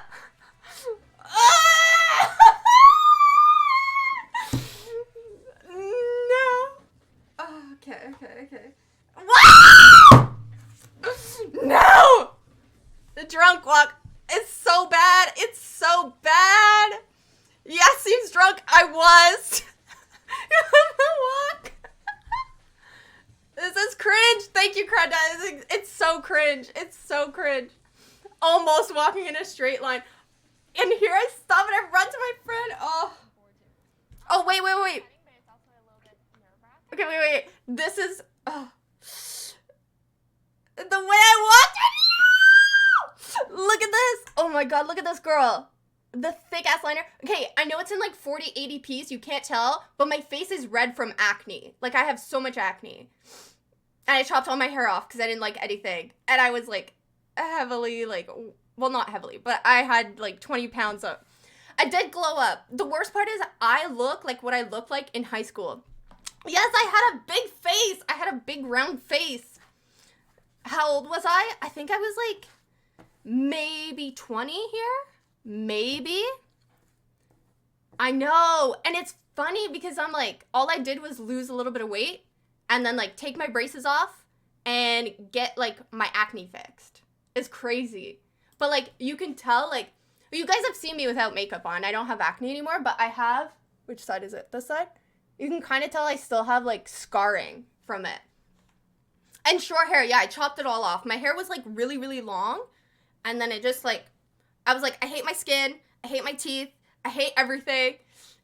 Okay. What? No! The drunk walk. It's so bad. Yes, seems drunk. I was. The walk. This is cringe. Thank you, Creda. It's so cringe. Almost walking in a straight line. And here I stop and I run to my friend. Oh, wait. Okay, wait. This is... the way I walked. Look at this. Oh my god, look at this girl. The thick ass liner. Okay, I know it's in like 40-80 you can't tell, but my face is red from acne. Like, I have so much acne. And I chopped all my hair off because I didn't like anything. And I was like heavily like, well, not heavily, but I had like 20 pounds up. I did glow up. The worst part is I look like what I looked like in high school. Yes, I had a big face. I had a big round face. How old was I? I think I was like maybe 20 here. Maybe. I know. And it's funny because I'm like, all I did was lose a little bit of weight and then like take my braces off and get like my acne fixed. It's crazy. But like you can tell, like, you guys have seen me without makeup on. I don't have acne anymore, but I have, which side is it? This side? You can kind of tell I still have like scarring from it. And short hair, yeah, I chopped it all off. My hair was like really, really long. And then it just like, I was like, I hate my skin. I hate my teeth. I hate everything.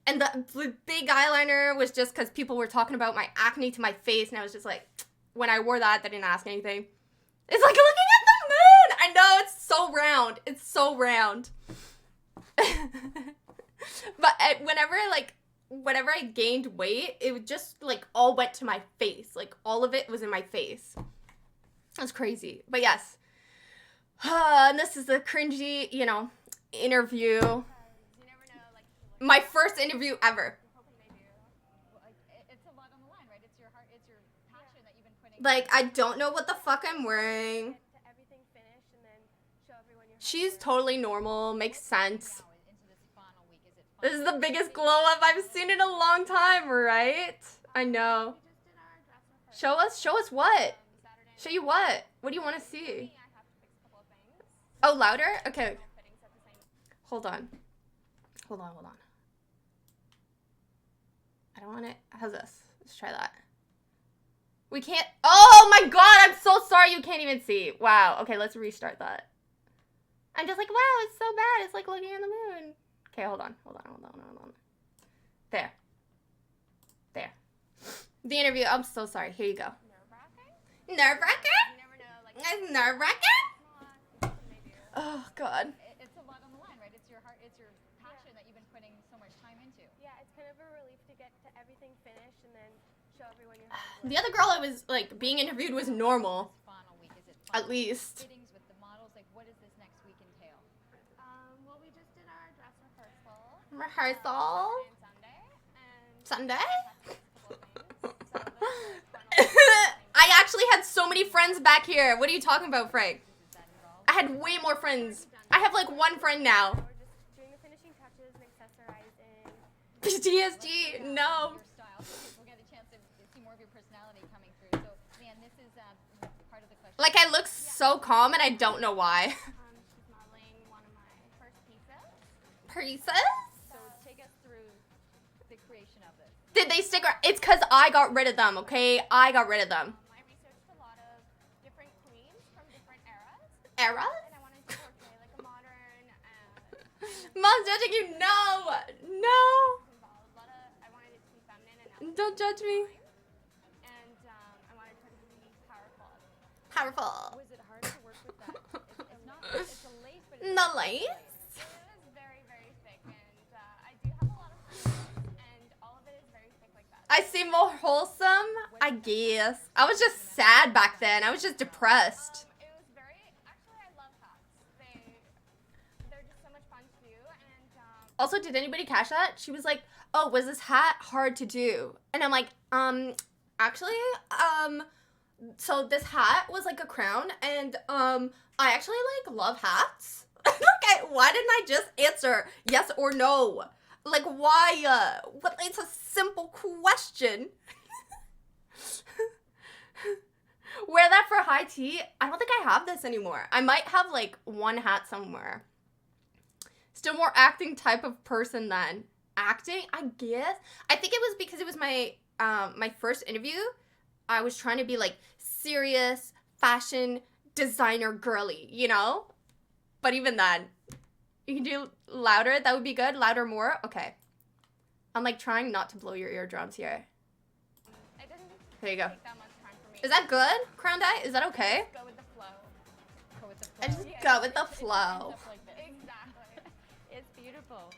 And the big eyeliner was just because people were talking about my acne to my face. And I was just like, when I wore that, they didn't ask anything. It's like looking at the moon. I know, it's so round. It's so round. But whenever I gained weight, it would just like all went to my face. Like all of it was in my face. That's crazy. But yes. And this is the cringy, you know, interview. My first interview ever. Like, I don't know what the fuck I'm wearing. She's totally normal. Makes sense. This is the biggest glow up I've seen in a long time, right? I know. Show us what? Show you what? What do you want to see? Oh, louder? Okay. Hold on. I don't want it. How's this? Let's try that. We can't. Oh my god, I'm so sorry you can't even see. Wow. Okay, let's restart that. I'm just like, wow, it's so bad. It's like looking at the moon. Okay, hold on. There. The interview. I'm so sorry. Here you go. Nerve-wracking? You never know, like, It's nerve-wracking? come on. They do. Oh god. It's a lot on the line, right? It's your heart, it's your passion that you've been putting so much time into. Yeah, it's kind of a relief to get to everything finished and then show everyone your hard work. The other girl I was like being interviewed was normal. This final week, is it At least. fittings with the models? Like, what does this next week entail? Well, we just did our dress rehearsal. Rehearsal? On Sunday. And Sunday? so this is final I actually had so many friends back here. What are you talking about, Frank? Is that involved? I had way more friends. I have like one friend now. we're just doing the finishing touches and accessorizing. PTSD, no. Your style, so we'll get a chance to see more of your personality coming through. So, Leanne, this is part of the question. Like I look so calm and I don't know why. She's modeling one of my first pieces. Pieces? So take us through the creation of this. Did they stick around? It's because I got rid of them, okay? I got rid of them. I researched a lot of different queens from different eras. Era? And I wanted to portray like a modern Mom's judging you. No. No. involved. I wanted it to be feminine and Don't judge me. and I wanted her to be powerful. Powerful. Was it hard to work with that? It's not, it's a lace, but it's The lace? It was very, very thick, and I do have a lot of friends, and all of it is very thick like that. I seem more wholesome, I guess. I was just sad back then. I was just depressed. It was very. Actually, I love hats. They're just so much fun to do, and Also, did anybody catch that? She was like, "Oh, was this hat hard to do?" And I'm like, actually, so this hat was like a crown, and I actually like love hats." Okay, why didn't I just answer yes or no? Like, why? But it's a simple question. Wear that for high tea. I don't think I have this anymore. I might have like one hat somewhere. Still more acting type of person than acting, I guess. I think it was because it was my my first interview. I was trying to be like serious fashion designer girly, you know? But even then, you can do louder. That would be good. Louder more. Okay. I'm like trying not to blow your eardrums here. it didn't There you go. take that much time for me. Is that good, Crown Dye? Is that okay? Go with the flow. Go with the I flow. just Yeah, go with the It flow. ends up like this. Exactly. It's beautiful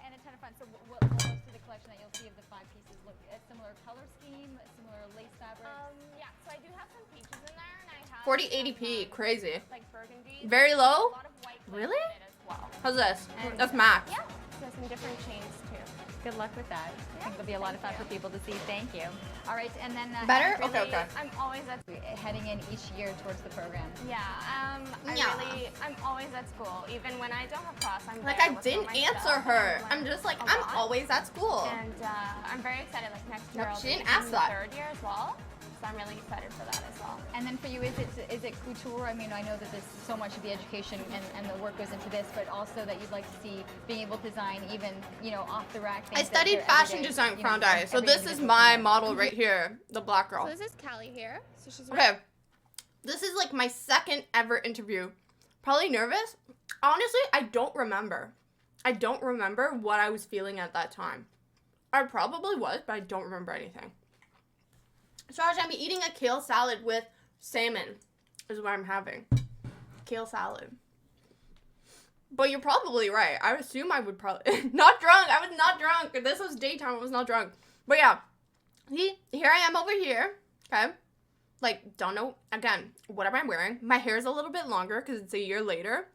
and a ton of fun. So what most of the collection that you'll see of the 5 pieces look a similar color scheme, a similar lace fabric. Yeah. So I do have some peaches in there, and I have 4080p, crazy. like burgundy. Very A low? lot of white lace Really? in it as well. How's this? And- That's max. Yeah. So some different chains too. Good luck with that. I think it'll be a lot of fun for people to see. Thank you. All right, and then Better? really, Okay, okay. I'm always at. Heading in each year towards the program. Yeah. Yeah. I'm always at school, even when I don't have class. I'm Like there I with all didn't my answer stuff, her. and I I'm learn just like, a I'm lot. always at school. And I'm very excited. Like next year, Nope, I'll she be didn't ask in that. third year as well. So I'm really excited for that as well. And then for you, is it couture? I mean, I know that there's so much of the education and the work goes into this, but also that you'd like to see being able to design even, off the rack things. I that studied are fashion everyday, design, Crown Dye. So every this is individual my can- model right here, the black girl. So this is Callie here. So she's Okay, this is like my second ever interview. Probably nervous. Honestly, I don't remember. I don't remember what I was feeling at that time. I probably was, but I don't remember anything. So I'm eating a kale salad with salmon is what I'm having. Kale salad. But you're probably right. I assume I would probably... Not drunk. I was not drunk. This was daytime. I was not drunk. But yeah. See, here I am over here. Okay. Like, don't know. Again, what am I wearing? My hair is a little bit longer because it's a year later.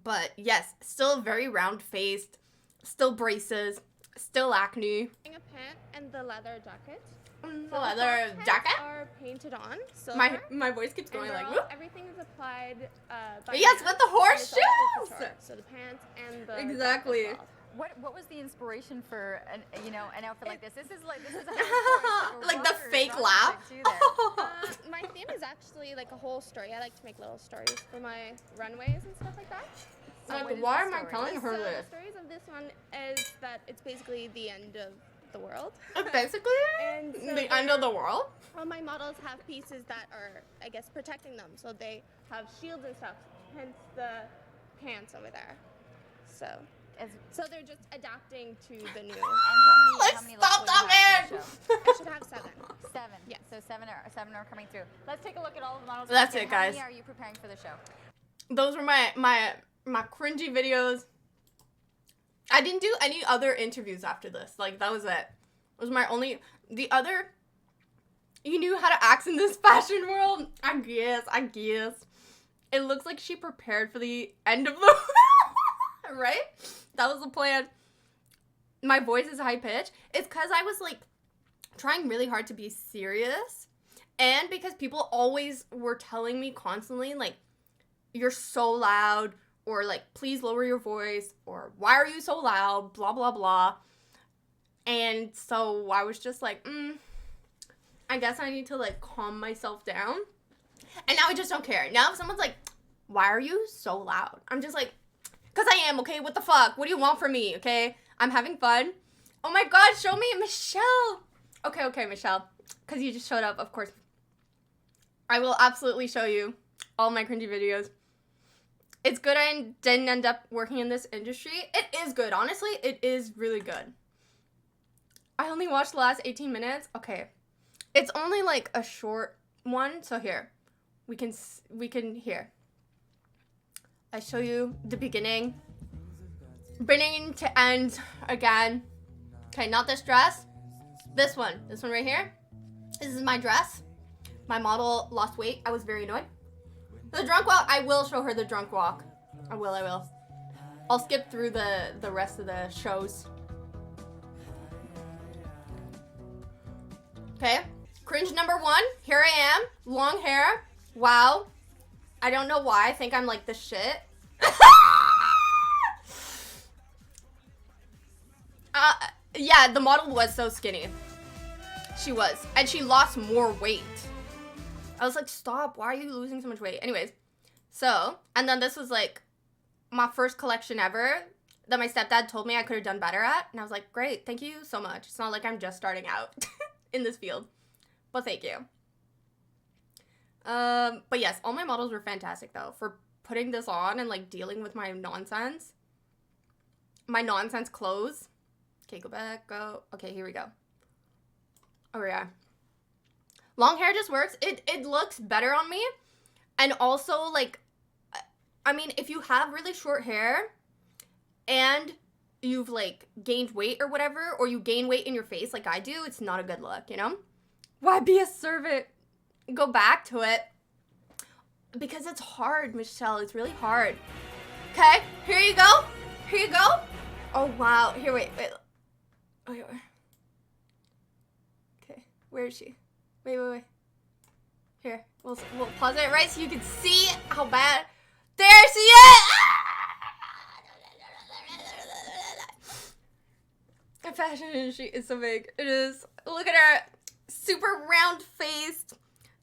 But yes, still very round-faced. Still braces. Still acne. a pant and the leather jacket. The leather jacket. Are painted on. Silver. My voice keeps going And like, all- whoop. everything is applied by Yes, hand, with the and it's all horseshoes! haute couture. So the pants and the jacket Exactly. as well. What was the inspiration for an outfit like this? This is Like the fake laugh. My theme is actually like a whole story. I like to make little stories for my runways and stuff like that. what Like, is why the am I story? telling her So this? the stories of this one is that it's basically the end of the world. Basically, And so the end of the world. all my models have pieces that are, I guess, protecting them. So they have shields and stuff, hence the pants over there. So they're just adapting to the new. And how many Stop looks will you have for the show? I should have 7. 7. Yes. So seven are coming through. Let's take a look at all of the models. That's again. it, guys. How many are you preparing for the show? Those were my cringy videos. I didn't do any other interviews after this. Like, that was it. It was my only... The other... You knew how to act in this fashion world? I guess. It looks like she prepared for the end of the world. Right? That was the plan. My voice is high pitched. It's because I was, like, trying really hard to be serious. And because people always were telling me constantly, like, you're so loud, or like, please lower your voice, or why are you so loud, blah, blah, blah. And so I was just like, I guess I need to like calm myself down. And now I just don't care. Now if someone's like, why are you so loud? I'm just like, because I am, okay? What the fuck? What do you want from me, okay? I'm having fun. Oh my God, show me Michelle. Okay, Michelle. Because you just showed up, of course. I will absolutely show you all my cringy videos. It's good I didn't end up working in this industry. It is good. Honestly, it is really good. I only watched the last 18 minutes. Okay. It's only like a short one. So here. We can here. I show you the beginning. Beginning to end again. Okay, not this dress. This one. This one right here. This is my dress. My model lost weight. I was very annoyed. The drunk walk, I will show her the drunk walk. I will. I'll skip through the rest of the shows. Okay. Cringe number 1. Here I am. Long hair. Wow. I don't know why. I think I'm like the shit. Yeah, the model was so skinny. She was. And she lost more weight. I was like, stop, why are you losing so much weight? Anyways, so, and then this was like my first collection ever that my stepdad told me I could have done better at. And I was like, great, thank you so much. It's not like I'm just starting out in this field. But thank you. But yes, all my models were fantastic though for putting this on and like dealing with my nonsense. My nonsense clothes. Okay, go back, go. Okay, here we go. Oh yeah. Long hair just works. It looks better on me. And also, like, I mean, if you have really short hair and you've, like, gained weight or whatever, or you gain weight in your face like I do, it's not a good look, you know? Why be a servant? Go back to it. Because it's hard, Michelle. It's really hard. Okay, here you go. Here you go. Oh, wow. Here, wait. Okay, where is she? Wait. Here, we'll pause it right so you can see how bad. There she is! The fashion industry is so big. It is. Look at her. Super round-faced,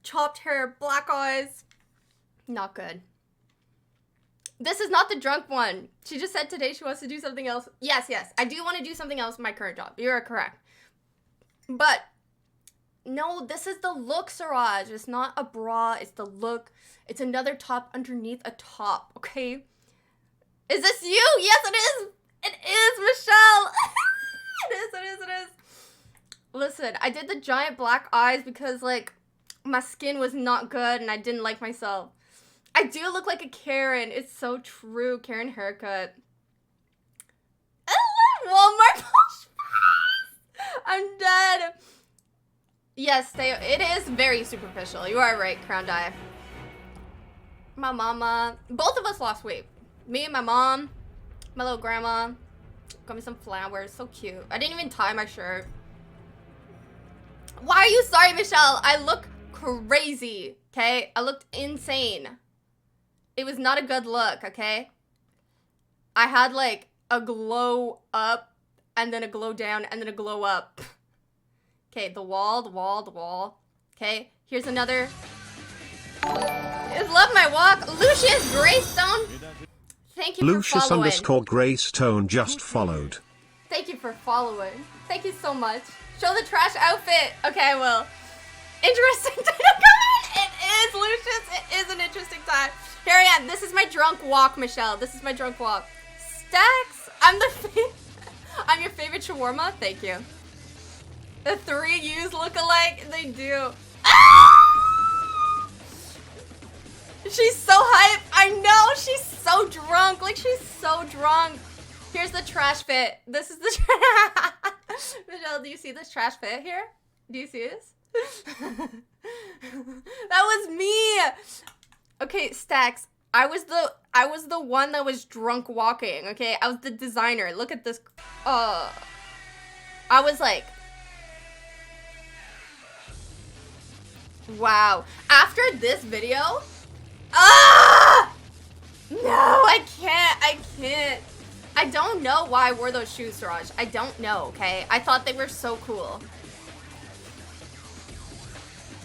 chopped hair, black eyes. Not good. This is not the drunk one. She just said today she wants to do something else. Yes. I do want to do something else in my current job. You're correct. But no, this is the look, Siraj. It's not a bra. It's the look. It's another top underneath a top, okay? Is this you? Yes, it is. It is, Michelle. It is. Listen, I did the giant black eyes because, like, my skin was not good and I didn't like myself. I do look like a Karen. It's so true. Karen haircut. I love Walmart push price. I'm dead. Yes, it is very superficial. You are right, Crown Dye. My mama. Both of us lost weight. Me and my mom. My little grandma. Got me some flowers. So cute. I didn't even tie my shirt. Why are you sorry, Michelle? I look crazy, okay? I looked insane. It was not a good look, okay? I had like a glow up and then a glow down and then a glow up. Okay, the wall. Okay, here's another. Love my walk. Lucius Greystone. Thank you Lucius for following. _Greystone just followed. Thank you for following. Thank you so much. Show the trash outfit. Okay, I will. Interesting time to come in. It is, Lucius. It is an interesting time. Here I am. This is my drunk walk, Michelle. This is my drunk walk. Stacks. I'm your favorite shawarma. Thank you. The three U's look alike. They do. Ah! She's so hype. I know. She's so drunk. Like, she's so drunk. Here's the trash fit. This is the Michelle, do you see this trash fit here? Do you see this? That was me. Okay, Stacks. I was the one that was drunk walking, okay? I was the designer. Look at this. I was like, wow. After this video, no, I can't. I don't know why I wore those shoes, Suraj. I don't know, okay? I thought they were so cool.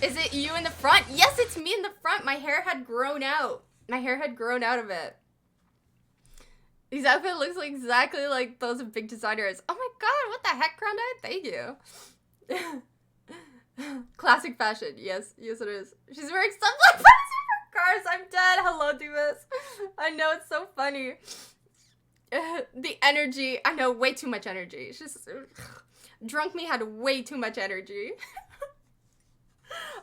Is it you in the front? Yes, it's me in the front. My hair had grown out. My hair had grown out of it. These outfit looks like exactly like those of big designers. Oh my god, what the heck, Crown Eye? Thank you. Classic fashion. Yes, yes it is. She's wearing sunglasses for cars. I'm dead. Hello, Divas. I know, it's so funny. The energy. I know, way too much energy. It's just... Drunk me had way too much energy.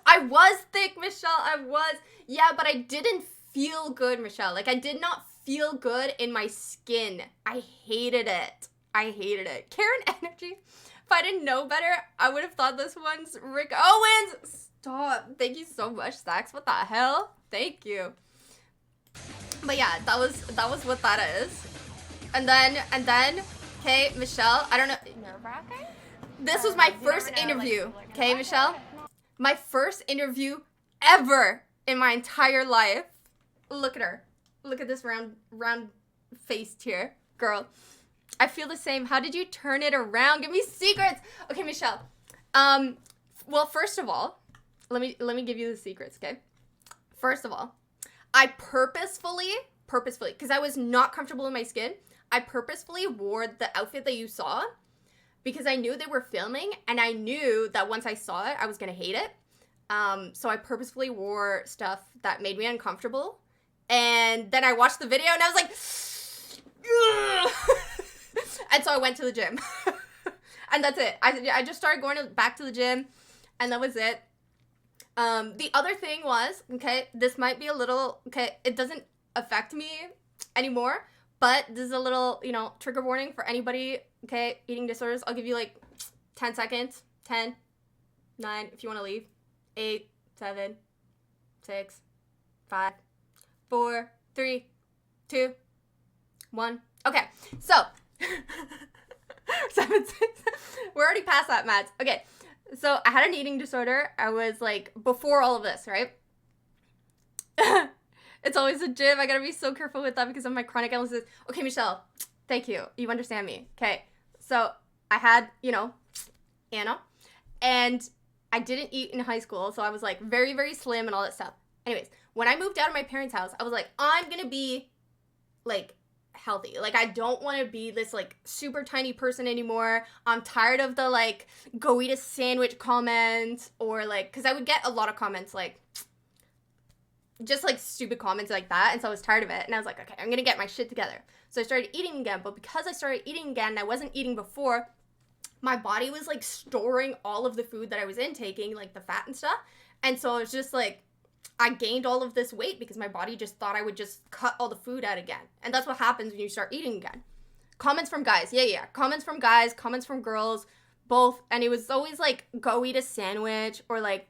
I was thick, Michelle. I was. Yeah, but I didn't feel good, Michelle. Like, I did not feel good in my skin. I hated it. I hated it. Karen energy. If I didn't know better, I would have thought this one's Rick Owens. Stop. Thank you so much, Stacks. What the hell? Thank you. But yeah, that was what that is. And then, okay, Michelle, I don't know. Nerve-wracking? This was my first interview. Okay, Michelle? My first interview ever in my entire life. Look at her. Look at this round faced here. Girl. I feel the same. How did you turn it around? Give me secrets. Okay, Michelle. Well, first of all, let me give you the secrets, okay? First of all, I purposefully, because I was not comfortable in my skin, I purposefully wore the outfit that you saw because I knew they were filming and I knew that once I saw it, I was going to hate it. So I purposefully wore stuff that made me uncomfortable. And then I watched the video and I was like, and so I went to the gym. And that's it. I just started going back to the gym and that was it. The other thing was, okay, this might be a little, okay, it doesn't affect me anymore, but this is a little, you know, trigger warning for anybody, okay, eating disorders. I'll give you like 10 seconds. 10, 9, if you want to leave. 8, 7, 6, 5, 4, 3, 2, 1. Okay, so 7, 6. We're already past that, Mads. Okay, so I had an eating disorder. I was like, before all of this, right? It's always a gym. I gotta be so careful with that because of my chronic illnesses. Okay, Michelle, thank you. You understand me. Okay, so I had, you know, Anna, and I didn't eat in high school, so I was like very, very slim and all that stuff. Anyways, when I moved out of my parents' house, I was like, I'm gonna be like healthy. Like, I don't want to be this like super tiny person anymore. I'm tired of the like go eat a sandwich comments, or like, because I would get a lot of comments like just like stupid comments like that, and so I was tired of it and I was like, okay, I'm gonna get my shit together. So I started eating again, but because I started eating again and I wasn't eating before, my body was like storing all of the food that I was intaking, like the fat and stuff, and so it was just like I gained all of this weight because my body just thought I would just cut all the food out again. And that's what happens when you start eating again. Comments from guys. Yeah. Comments from guys, comments from girls, both. And it was always like, go eat a sandwich, or like,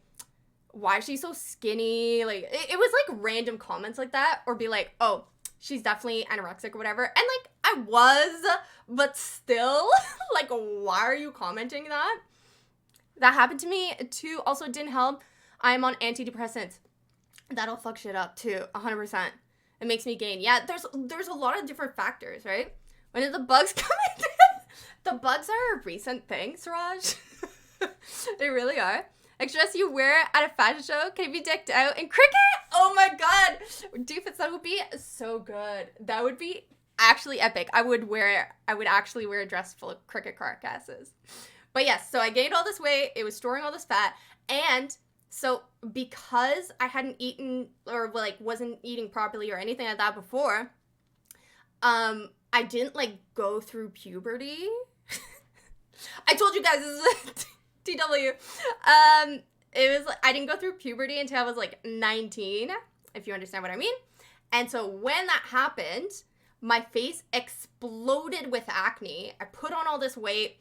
why is she so skinny? Like, it was like random comments like that, or be like, oh, she's definitely anorexic or whatever. And like, I was, but still, like, why are you commenting that? That happened to me too. Also, it didn't help. I'm on antidepressants. That'll fuck shit up too, 100%. It makes me gain. Yeah, there's a lot of different factors, right? When did the bugs come in? The bugs are a recent thing, Suraj. They really are. Like, dress you wear at a fashion show can be decked out in cricket. Oh my god, Doofus, that would be so good. That would be actually epic. I would actually wear a dress full of cricket carcasses. But yes, so I gained all this weight. It was storing all this fat. And so because I hadn't eaten or like wasn't eating properly or anything like that before, I didn't like go through puberty. I told you guys this is a TW. It was like I didn't go through puberty until I was like 19, if you understand what I mean. And so when that happened, my face exploded with acne. I put on all this weight,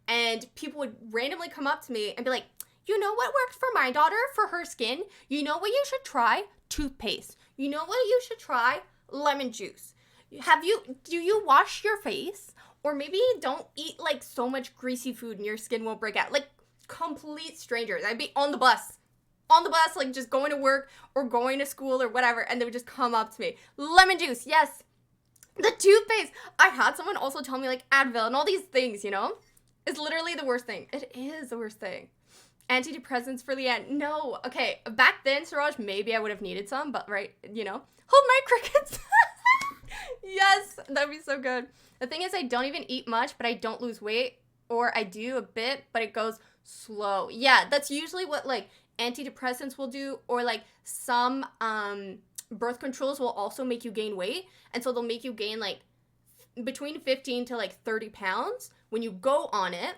and people would randomly come up to me and be like, you know what worked for my daughter for her skin? You know what you should try? Toothpaste. You know what you should try? Lemon juice. Do you wash your face? Or maybe don't eat like so much greasy food and your skin won't break out. Like complete strangers. I'd be on the bus, like just going to work or going to school or whatever, and they would just come up to me. Lemon juice, yes. The toothpaste. I had someone also tell me like Advil and all these things, you know? It's literally the worst thing. It is the worst thing. Antidepressants for Leanne. No. Okay, back then, Suraj, maybe I would have needed some, but right, you know. Hold my crickets. Yes, that'd be so good. The thing is, I don't even eat much, but I don't lose weight. Or I do a bit, but it goes slow. Yeah, that's usually what like antidepressants will do, or like some birth controls will also make you gain weight. And so they'll make you gain like between 15 to like 30 pounds when you go on it.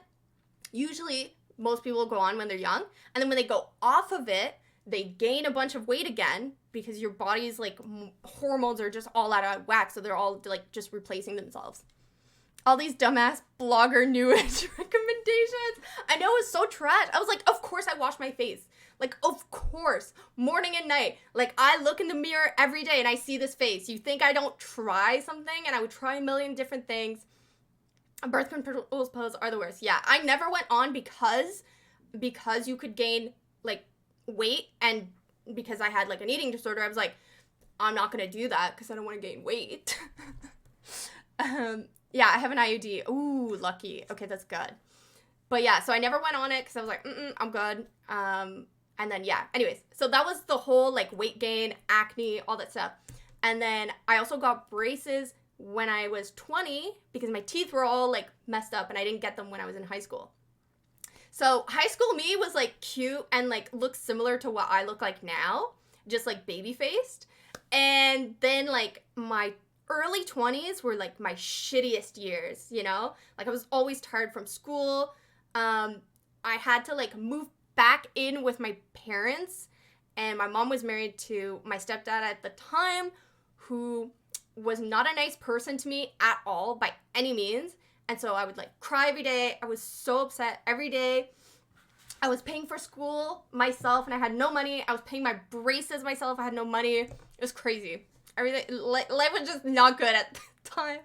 Usually most people go on when they're young, and then when they go off of it, they gain a bunch of weight again because your body's like hormones are just all out of whack, so they're all like just replacing themselves. All these dumbass blogger new age recommendations. I know, it's so trash. I was like, of course I wash my face. Like, of course. Morning and night. Like, I look in the mirror every day and I see this face. You think I don't try something? And I would try a million different things. Birth control pills are the worst. Yeah, I never went on because you could gain, like, weight, and because I had, like, an eating disorder, I was like, I'm not going to do that because I don't want to gain weight. Yeah, I have an IUD. Ooh, lucky. Okay, that's good. But yeah, so I never went on it because I was like, I'm good. And then, yeah, anyways, so that was the whole, like, weight gain, acne, all that stuff. And then I also got braces when I was 20 because my teeth were all, like, messed up and I didn't get them when I was in high school. So high school me was, like, cute and, like, looks similar to what I look like now, just, like, baby-faced. And then, like, my early 20s were, like, my shittiest years, you know? Like, I was always tired from school. I had to, like, move back in with my parents, and my mom was married to my stepdad at the time, who was not a nice person to me at all by any means. And so I would like cry every day. I was so upset every day. I was paying for school myself and I had no money. I was paying my braces myself. I had no money. It was crazy. Everything, life was just not good at the time.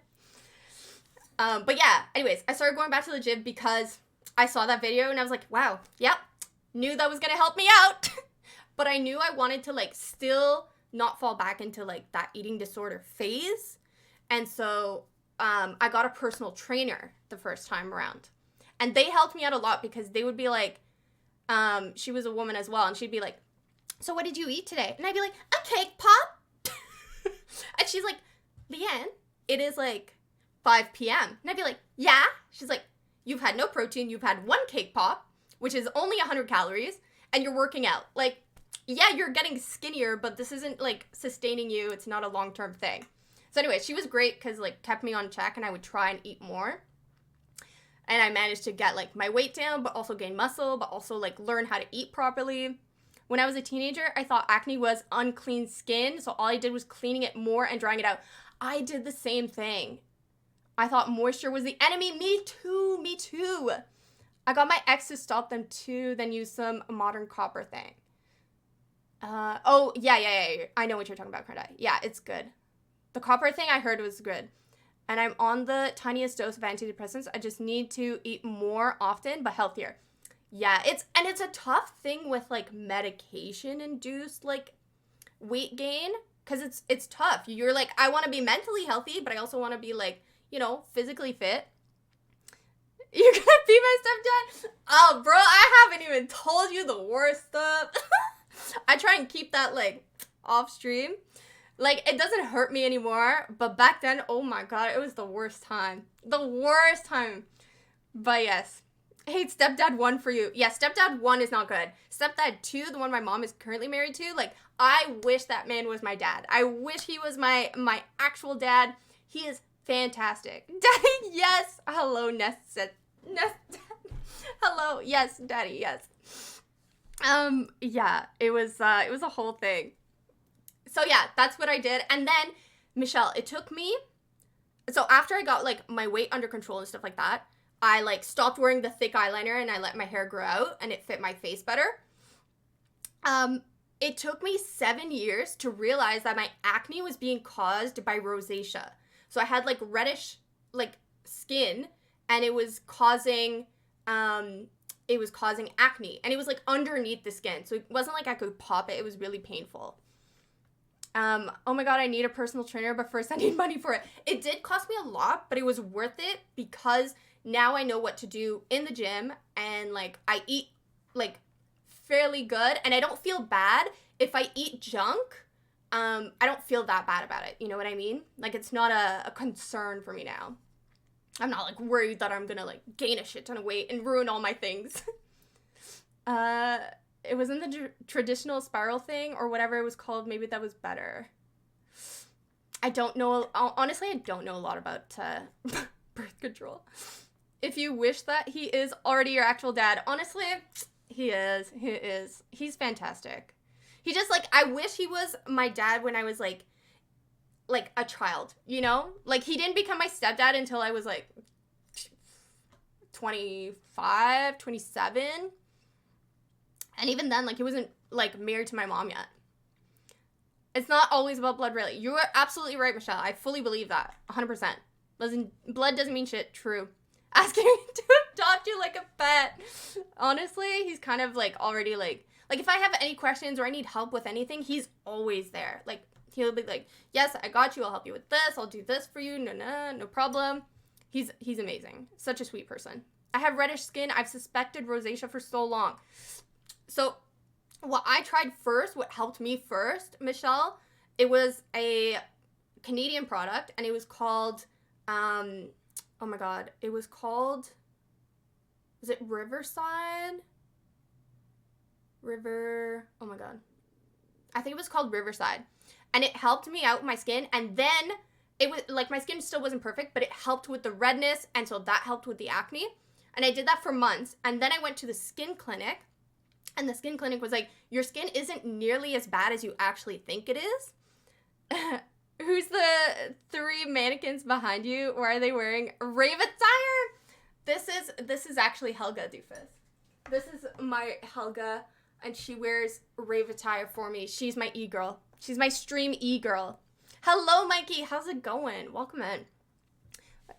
But yeah, anyways, I started going back to the gym because I saw that video and I was like, wow, yep, knew that was gonna help me out. But I knew I wanted to like still not fall back into like that eating disorder phase. And so I got a personal trainer the first time around. And they helped me out a lot because they would be like, she was a woman as well, and she'd be like, so what did you eat today? And I'd be like, a cake pop. And she's like, Leanne, it is like 5 p.m. And I'd be like, yeah. She's like, you've had no protein, you've had one cake pop, which is only 100 calories, and you're working out. Like, yeah, you're getting skinnier, but this isn't like sustaining you. It's not a long-term thing. So anyway, she was great because like kept me on check, and I would try and eat more. And I managed to get like my weight down, but also gain muscle, but also like learn how to eat properly. When I was a teenager, I thought acne was unclean skin, so all I did was cleaning it more and drying it out. I did the same thing. I thought moisture was the enemy. Me too. I got my ex to stop them too, then use some modern copper thing. Oh, yeah. I know what you're talking about, Krenda. Yeah, it's good. The copper thing I heard was good. And I'm on the tiniest dose of antidepressants. I just need to eat more often, but healthier. Yeah, it's a tough thing with like medication-induced like weight gain, because it's tough. You're like, I want to be mentally healthy, but I also want to be like, you know, physically fit. You're gonna be my stepdad? Oh, bro, I haven't even told you the worst stuff. I try and keep that like off stream. Like, it doesn't hurt me anymore, but back then, oh my god, it was the worst time. The worst time. But yes. Hey, Stepdad 1 for you. Yeah, Stepdad 1 is not good. Stepdad 2, the one my mom is currently married to, like, I wish that man was my dad. I wish he was my actual dad. He is fantastic. Daddy, yes. Hello, Nest. Hello, yes, Daddy, yes. Yeah, it was a whole thing. So yeah, that's what I did. And then, Michelle, it took me, so after I got like my weight under control and stuff like that, I like stopped wearing the thick eyeliner and I let my hair grow out and it fit my face better. It took me 7 years to realize that my acne was being caused by rosacea. So I had like reddish like skin and it was causing acne, and it was like underneath the skin. So it wasn't like I could pop it. It was really painful. Oh my god, I need a personal trainer, but first I need money for it. It did cost me a lot, but it was worth it because now I know what to do in the gym and like I eat like fairly good and I don't feel bad if I eat junk. I don't feel that bad about it. You know what I mean? Like it's not a concern for me now. I'm not like worried that I'm gonna like gain a shit ton of weight and ruin all my things. It was in the traditional spiral thing or whatever it was called. Maybe that was better. I don't know. Honestly, I don't know a lot about birth control. If you wish that he is already your actual dad, honestly, he is. He is. He's fantastic. He just like, I wish he was my dad when I was like a child, you know? Like he didn't become my stepdad until I was like 25, 27. And even then, like, he wasn't, like, married to my mom yet. It's not always about blood, really. You are absolutely right, Michelle. I fully believe that. 100%. Blood doesn't mean shit. True. Asking me to adopt you like a pet. Honestly, he's kind of, like, already, like, if I have any questions or I need help with anything, he's always there. Like, he'll be like, yes, I got you. I'll help you with this. I'll do this for you. No problem. He's amazing. Such a sweet person. I have reddish skin. I've suspected rosacea for so long. So what I tried first, what helped me first, Michelle, it was a Canadian product and it was called, oh my god, it was called, was it Riverside? Oh my god. I think it was called Riverside. And it helped me out with my skin. And then it was like my skin still wasn't perfect, but it helped with the redness. And so that helped with the acne. And I did that for months. And then I went to the skin clinic. And the skin clinic was like, your skin isn't nearly as bad as you actually think it is. Who's the 3 mannequins behind you? Why are they wearing rave attire? This is actually Helga, doofus. This is my Helga, and she wears rave attire for me. She's my e-girl. She's my stream e-girl. Hello, Mikey. How's it going? Welcome in.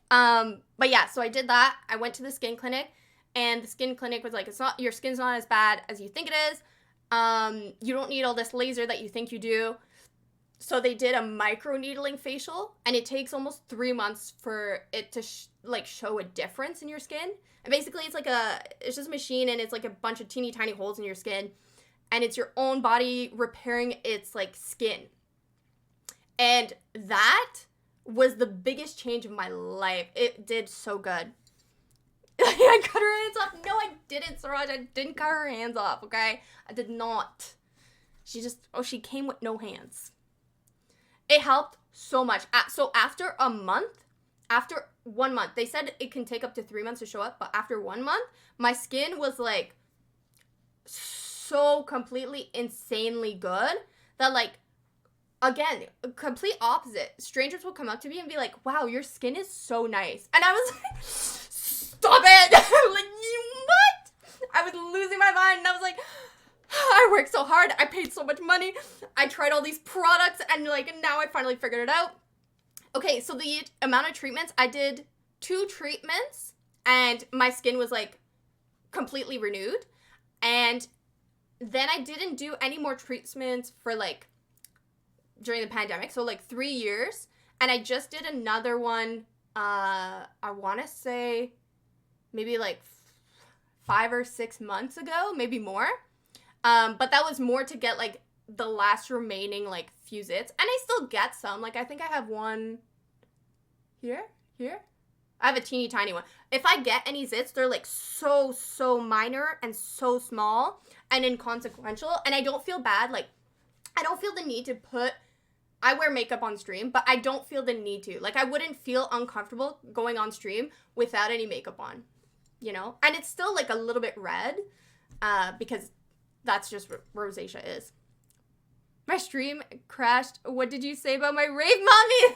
But yeah, so I did that. I went to the skin clinic. And the skin clinic was like, your skin's not as bad as you think it is. You don't need all this laser that you think you do. So they did a microneedling facial, and it takes almost 3 months for it to show a difference in your skin. And basically it's just a machine, and it's like a bunch of teeny tiny holes in your skin, and it's your own body repairing its like skin. And that was the biggest change of my life. It did so good. I cut her hands off. No, I didn't, Siraj. I didn't cut her hands off, okay? I did not. She came with no hands. It helped so much. So after 1 month, they said it can take up to 3 months to show up, but after 1 month, my skin was like so completely insanely good that like, again, complete opposite. Strangers will come up to me and be like, wow, your skin is so nice. And I was like, stop it! Like, what? I was losing my mind, and I was like, I worked so hard, I paid so much money, I tried all these products, and like, now I finally figured it out. Okay, so the amount of treatments, I did 2 treatments, and my skin was like completely renewed. And then I didn't do any more treatments for like during the pandemic, so like 3 years. And I just did another one, I want to say maybe like 5 or 6 months ago, maybe more. But that was more to get like the last remaining, like, few zits. And I still get some. Like, I think I have one here. I have a teeny tiny one. If I get any zits, they're, like, so minor and so small and inconsequential. And I don't feel bad. Like, I don't feel the need to I wear makeup on stream, but I don't feel the need to. Like, I wouldn't feel uncomfortable going on stream without any makeup on, you know? And it's still, like, a little bit red, because that's just what rosacea is. My stream crashed. What did you say about my rave mommy?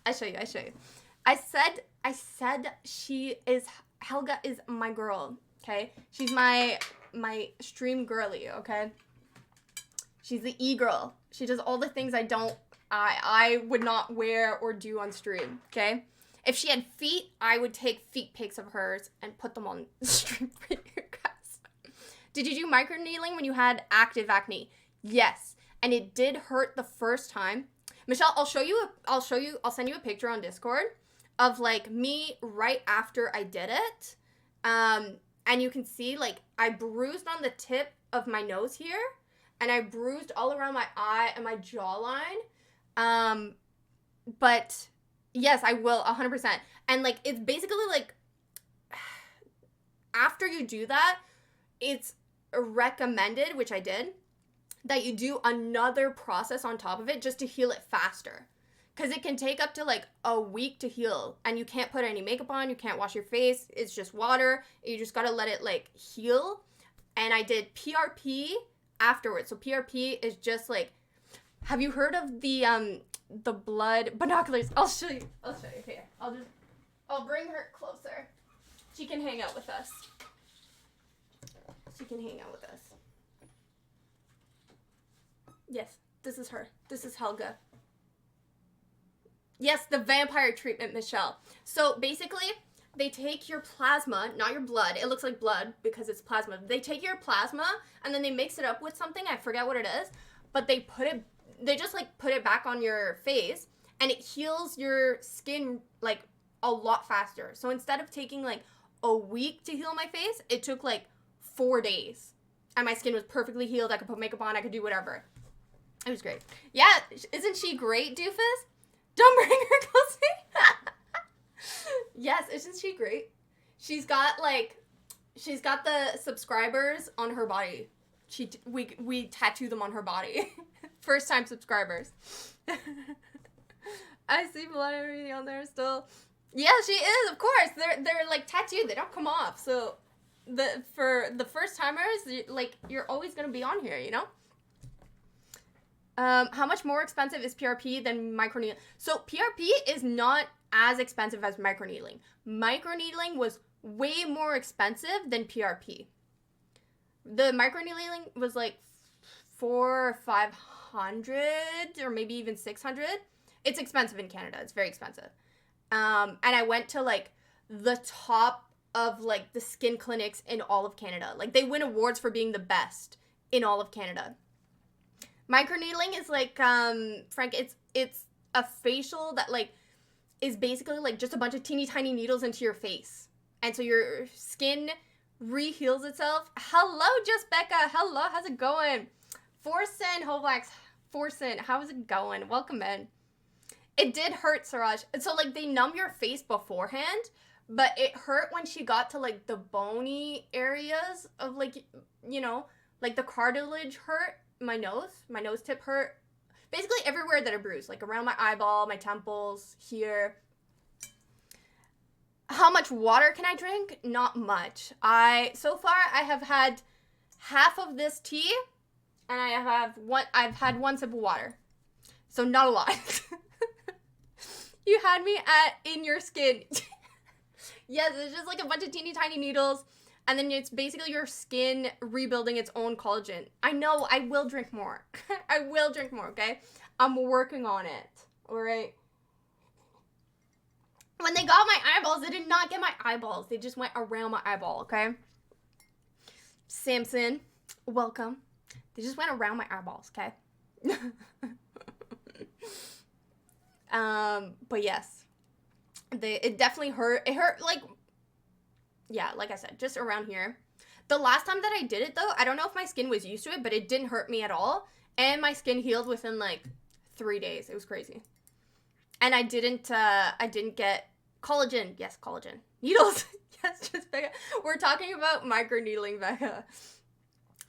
I show you. I said Helga is my girl, okay? She's my stream girly, okay? She's the e-girl. She does all the things I would not wear or do on stream, okay? If she had feet, I would take feet pics of hers and put them on stream for you guys. Did you do microneedling when you had active acne? Yes. And it did hurt the first time. Michelle, I'll send you a picture on Discord of, like, me right after I did it. And you can see, like, I bruised on the tip of my nose here. And I bruised all around my eye and my jawline. But yes, I will 100%. And, like, it's basically, like, after you do that, it's recommended, which I did, that you do another process on top of it just to heal it faster. Because it can take up to, like, a week to heal. And you can't put any makeup on. You can't wash your face. It's just water. You just got to let it, like, heal. And I did PRP afterwards. So PRP is just, like, have you heard of the blood binoculars? I'll show you here. I'll bring her closer. She can hang out with us. Yes, this is her. This is Helga. Yes, the vampire treatment, Michelle. So basically, they take your plasma, not your blood. It looks like blood because it's plasma. They take your plasma and then they mix it up with something. I forget what it is. But they just, like, put it back on your face and it heals your skin, like, a lot faster. So instead of taking, like, a week to heal my face, it took, like, 4 days. And my skin was perfectly healed. I could put makeup on. I could do whatever. It was great. Yeah, isn't she great, doofus? Don't bring her close to me. Yes, isn't she great? She's got the subscribers on her body. We tattoo them on her body. First time subscribers. I see blood and everything on there still. Yeah, she is, of course. They're like tattooed. They don't come off. So for the first timers, you're always gonna be on here, you know? How much more expensive is PRP than microneedling? So PRP is not as expensive as microneedling. Microneedling was way more expensive than PRP. The microneedling was like $400 or $500 or maybe even $600. It's expensive in Canada. It's very expensive. And I went to, like, the top of, like, the skin clinics in all of Canada. Like, they win awards for being the best in all of Canada. Microneedling is, like, Frank, it's a facial that, like, is basically, like, just a bunch of teeny tiny needles into your face. And so your skin re-heals itself. Hello, Just Becca. Hello, how's it going? Forsen, Hovlax, Forsen, how's it going? Welcome in. It did hurt, Suraj. So, like, they numb your face beforehand, but it hurt when she got to, like, the bony areas of, like, you know, like, the cartilage hurt. My nose tip hurt. Basically everywhere that I bruised, like around my eyeball, my temples, here. How much water can I drink? Not much. So far I have had half of this tea and I've had one sip of water. So not a lot. You had me in your skin. Yes, it's just like a bunch of teeny tiny needles. And then it's basically your skin rebuilding its own collagen. I know, I will drink more. I will drink more, okay? I'm working on it, all right? When they got my eyeballs, they did not get my eyeballs. They just went around my eyeball, okay? Samson, welcome. They just went around my eyeballs, okay? But yes. It definitely hurt. It hurt, like... Yeah, like I said, just around here. The last time that I did it, though, I don't know if my skin was used to it, but it didn't hurt me at all. And my skin healed within like 3 days. It was crazy. And I didn't get collagen. Yes, collagen. Needles. Yes, just Becca. We're talking about microneedling, Becca.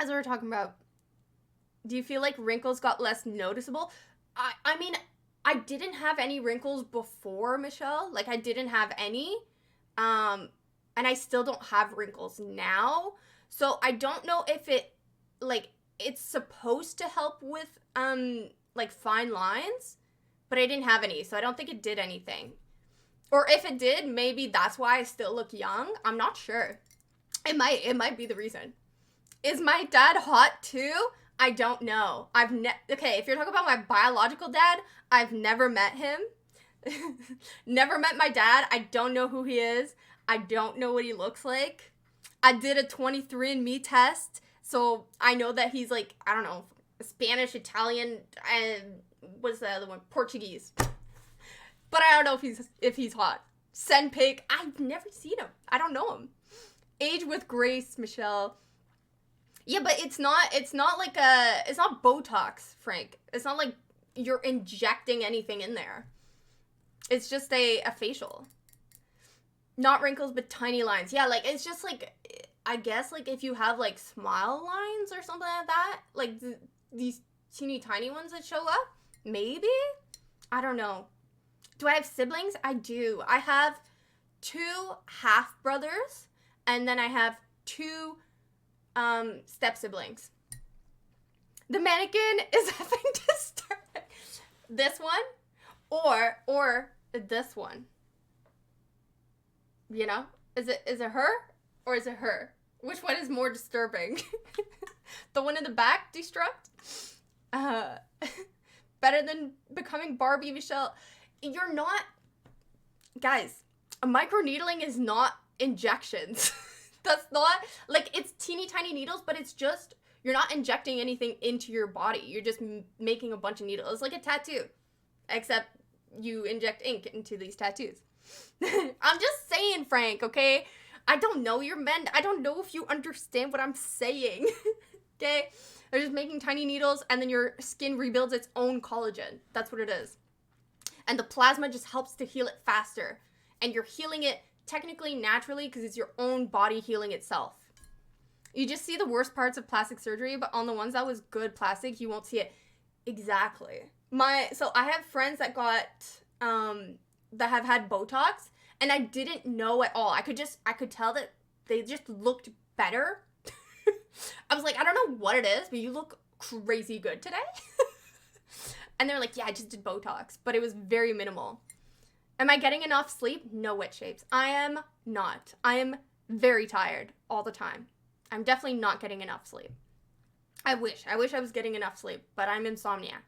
As we were talking about, do you feel like wrinkles got less noticeable? I mean, I didn't have any wrinkles before, Michelle. Like, I didn't have any. And I still don't have wrinkles now. So I don't know if it's supposed to help with, like, fine lines. But I didn't have any, so I don't think it did anything. Or if it did, maybe that's why I still look young. I'm not sure. It might be the reason. Is my dad hot too? I don't know. Okay, if you're talking about my biological dad, I've never met him. Never met my dad. I don't know who he is. I don't know what he looks like. I did a 23andMe test, so I know that he's like, I don't know, Spanish, Italian, and what's the other one? Portuguese. But I don't know if he's hot. Send pic. I've never seen him. I don't know him. Age with grace, Michelle. Yeah, but it's not Botox, Frank. It's not like you're injecting anything in there. It's just a facial. Not wrinkles, but tiny lines. Yeah, like, it's just like, I guess, like, if you have, like, smile lines or something like that, like, these teeny tiny ones that show up, maybe? I don't know. Do I have siblings? I do. I have 2 half-brothers, and then I have 2 step-siblings. The mannequin is having to start. This one, or this one. You know? Is it her, or is it her? Which one is more disturbing? The one in the back, destruct? Better than becoming Barbie, Michelle. You're not... Guys, microneedling is not injections. That's not... Like, it's teeny tiny needles, but it's just... You're not injecting anything into your body. You're just making a bunch of needles. It's like a tattoo. Except you inject ink into these tattoos. I'm just saying, Frank, okay? I don't know your men. I don't know if you understand what I'm saying. Okay? They're just making tiny needles, and then your skin rebuilds its own collagen. That's what it is. And the plasma just helps to heal it faster. And you're healing it technically naturally because it's your own body healing itself. You just see the worst parts of plastic surgery, but on the ones that was good plastic, you won't see it. Exactly. So I have friends that got, that have had Botox, and I didn't know at all. I could tell that they just looked better. I was like, I don't know what it is, but you look crazy good today. And they're like, yeah, I just did Botox, but it was very minimal. Am I getting enough sleep? No, wet shapes. I am not. I am very tired all the time. I'm definitely not getting enough sleep. I wish I was getting enough sleep, but I'm insomniac.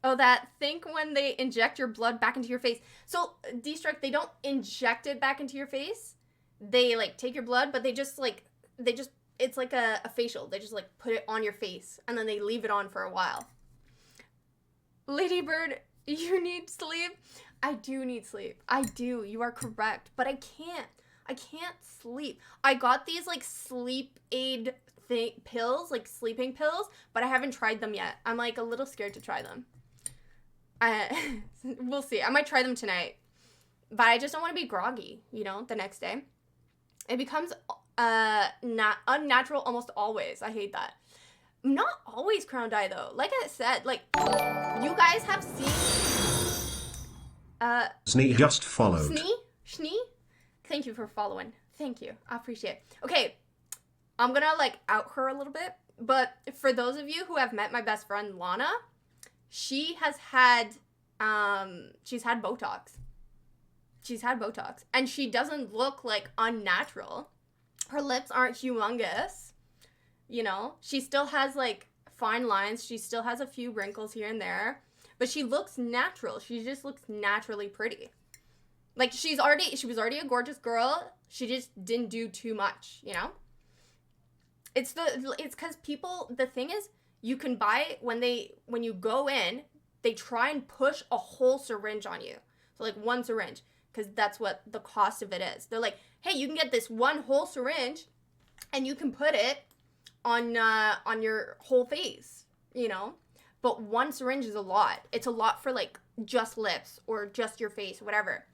Oh, that think when they inject your blood back into your face. So, Destruct, they don't inject it back into your face. They, like, take your blood, but it's like a facial. They just, like, put it on your face, and then they leave it on for a while. Ladybird, you need sleep? I do need sleep. I do. You are correct. But I can't sleep. I got these, like, sleep aid pills, like, sleeping pills, but I haven't tried them yet. I'm, like, a little scared to try them. We'll see. I might try them tonight. But I just don't want to be groggy, you know, the next day. It becomes unnatural almost always. I hate that. Not always crown dye, though. Like I said, like, you guys have seen... Snee just followed. Schnee? Thank you for following. Thank you. I appreciate it. Okay, I'm gonna, like, out her a little bit. But for those of you who have met my best friend, Lana, she has had, she's had Botox. She's had Botox. And she doesn't look, like, unnatural. Her lips aren't humongous. You know? She still has, like, fine lines. She still has a few wrinkles here and there. But she looks natural. She just looks naturally pretty. Like, she was already a gorgeous girl. She just didn't do too much, you know? It's because people, the thing is, you can buy, when you go in, they try and push a whole syringe on you. So, like, one syringe. Because that's what the cost of it is. They're like, hey, you can get this one whole syringe, and you can put it on your whole face. you know? But one syringe is a lot. It's a lot for, like, just lips or just your face, whatever.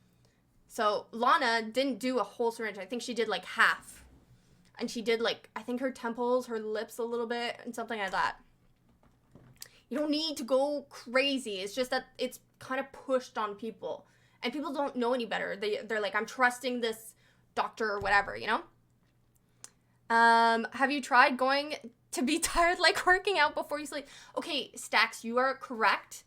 So Lana didn't do a whole syringe. I think she did, like, half. And she did, like, I think her temples, her lips a little bit, and something like that. You don't need to go crazy. It's just that it's kind of pushed on people. And people don't know any better. They're like, I'm trusting this doctor or whatever, you know? Have you tried going to be tired, like working out before you sleep? Okay, Stacks, you are correct.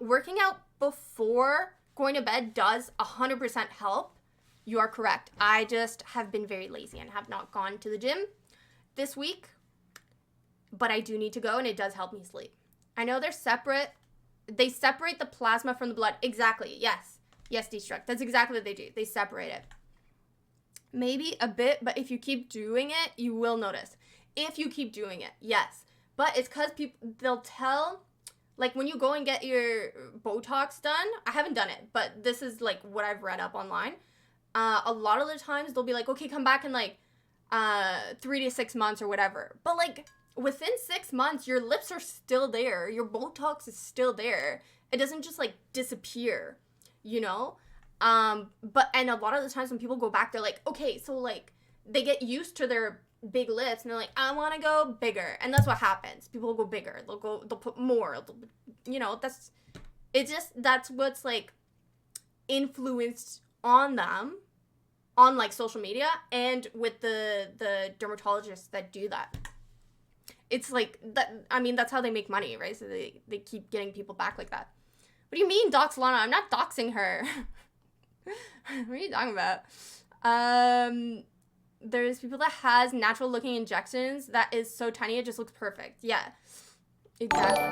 Working out before going to bed does 100% help. You are correct. I just have been very lazy and have not gone to the gym this week. But I do need to go, and it does help me sleep. I know they're separate. They separate the plasma from the blood. Exactly, yes. Yes, Destruct. That's exactly what they do. They separate it. Maybe a bit, but if you keep doing it, you will notice. If you keep doing it, yes. But it's because people, they'll tell, like when you go and get your Botox done, I haven't done it, but this is like what I've read up online. A lot of the times they'll be like, okay, come back in like 3 to 6 months or whatever. But like within 6 months, your lips are still there. Your Botox is still there. It doesn't just like disappear, you know? But, and a lot of the times when people go back, they're like, okay, so like they get used to their big lips and they're like, I want to go bigger. And that's what happens. People will go bigger. They'll put more, you know, that's what's like influenced on them on like social media and with the dermatologists that do that. It's like that. I mean, that's how they make money, right? So they keep getting people back like that. What do you mean dox Lana? I'm not doxing her. What are you talking about? There's people that has natural looking injections that is so tiny it just looks perfect. Yeah, exactly.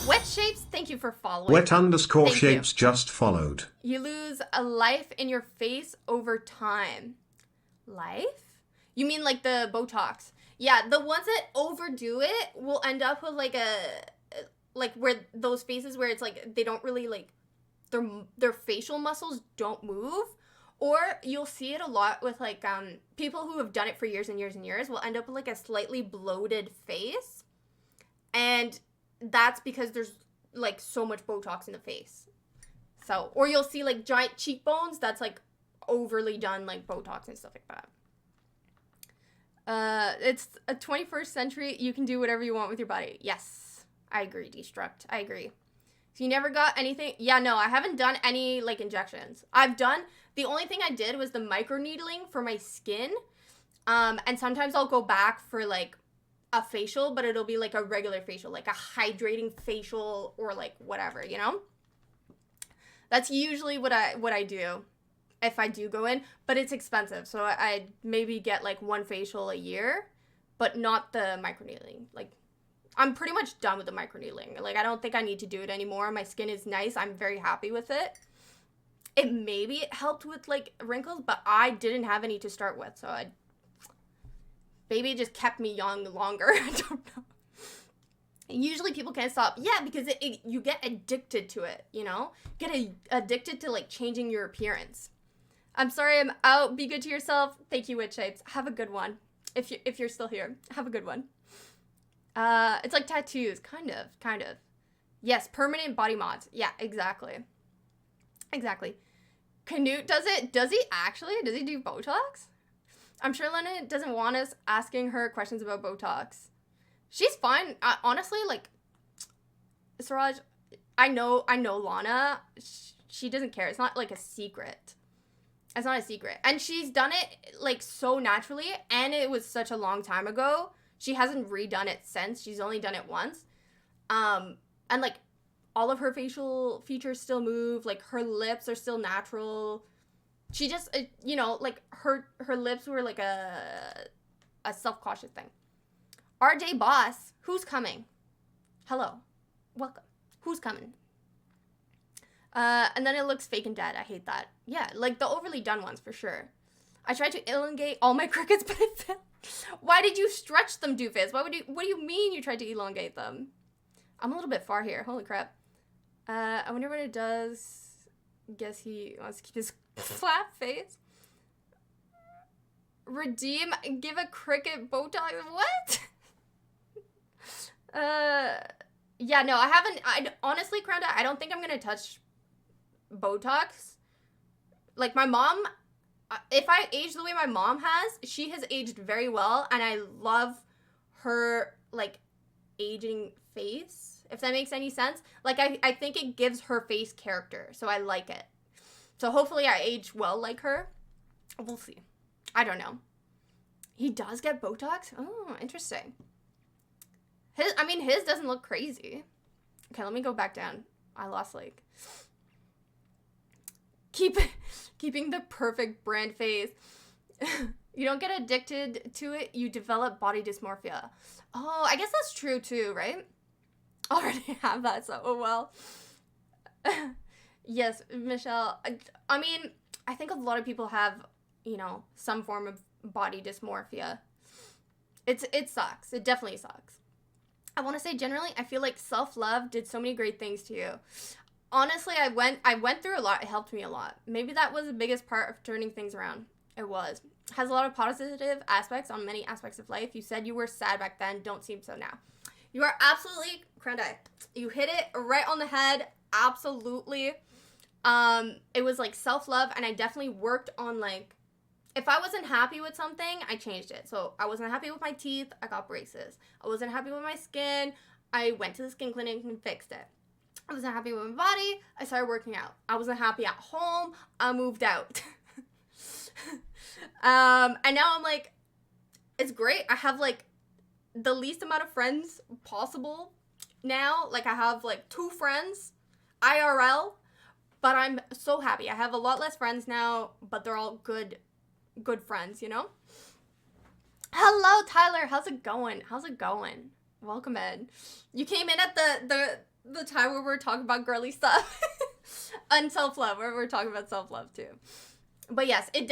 Wet Shapes, thank you for following. Wet_shapes just followed. You lose a life in your face over time. Life? You mean like the Botox? Yeah, the ones that overdo it will end up with like where those faces where it's like they don't really like their facial muscles don't move. Or you'll see it a lot with like people who have done it for years and years and years will end up with like a slightly bloated face. And that's because there's like so much Botox in the face. So, or you'll see like giant cheekbones that's like overly done like Botox and stuff like that. It's a 21st century. You can do whatever you want with your body. Yes, I agree, Destruct. I agree. So you never got anything? Yeah, no, I haven't done any like injections. The only thing I did was the microneedling for my skin. And sometimes I'll go back for like a facial, but it'll be like a regular facial, like a hydrating facial or like whatever, you know? That's usually what I do if I do go in, but it's expensive. So I maybe get like one facial a year, but not the microneedling. Like I'm pretty much done with the microneedling. Like I don't think I need to do it anymore. My skin is nice. I'm very happy with it. It helped with like wrinkles, but I didn't have any to start with. So maybe it just kept me young longer. I don't know. And usually people can't stop. Yeah, because you get addicted to it, you know? Addicted to like changing your appearance. I'm sorry I'm out. Be good to yourself. Thank you, Witch Shapes. Have a good one. If you're still here, have a good one. It's like tattoos, kind of. Yes, permanent body mods. Yeah, exactly. Canute does it. Does he actually? Does he do Botox? I'm sure Lena doesn't want us asking her questions about Botox. She's fine. Honestly, like, Siraj, I know Lana. She doesn't care. It's not like a secret. It's not a secret. And she's done it like so naturally, and it was such a long time ago. She hasn't redone it since. She's only done it once. And like all of her facial features still move. Like her lips are still natural. She just, you know, like her lips were like a self-cautious thing. RJ Boss, who's coming? Hello. Welcome. Who's coming? And then it looks fake and dead. I hate that. Yeah, like the overly done ones for sure. I tried to elongate all my crickets, but it failed. Why did you stretch them, doofus? What do you mean you tried to elongate them? I'm a little bit far here. Holy crap. I wonder what it does. Guess he wants to keep his flat face. Redeem, give a cricket Botox. What? Yeah, no, I haven't. Honestly, Kranda, I don't think I'm gonna touch Botox. Like my mom, if I age the way my mom has, she has aged very well, and I love her like aging face. If that makes any sense. Like I think it gives her face character, so I like it. So hopefully I age well like her. We'll see. I don't know. He does get Botox? Oh, interesting. His doesn't look crazy. Okay, let me go back down. I lost like keeping the perfect brand face. You don't get addicted to it, you develop body dysmorphia. Oh, I guess that's true too, right? Already have that, so oh well. Yes, Michelle. I mean, I think a lot of people have, some form of body dysmorphia. It sucks. It definitely sucks. I want to say generally, I feel like self-love did so many great things to you. Honestly, I went through a lot. It helped me a lot. Maybe that was the biggest part of turning things around. It was. Has a lot of positive aspects on many aspects of life. You said you were sad back then. Don't seem so now. You are absolutely, Krenda, you hit it right on the head. Absolutely. It was like self-love, and I definitely worked on like, if I wasn't happy with something, I changed it. So I wasn't happy with my teeth, I got braces. I wasn't happy with my skin, I went to the skin clinic and fixed it. I wasn't happy with my body, I started working out. I wasn't happy at home, I moved out. And now I'm like, it's great. I have like the least amount of friends possible now. Like I have like 2 friends, IRL, but I'm so happy. I have a lot less friends now, but they're all good friends, Hello, Tyler. How's it going? Welcome in. You came in at the time where we're talking about girly stuff and self-love, where we're talking about self-love too. But yes, it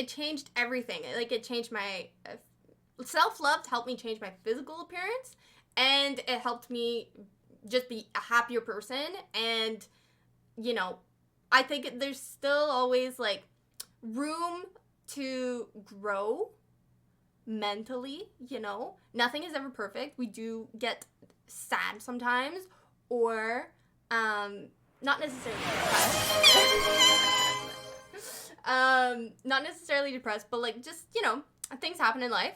changed everything. Like it changed my self-love, helped me change my physical appearance, and it helped me just be a happier person. And I think there's still always like room to grow mentally. Nothing is ever perfect. We do get sad sometimes, or not necessarily depressed. Not necessarily depressed, but like just things happen in life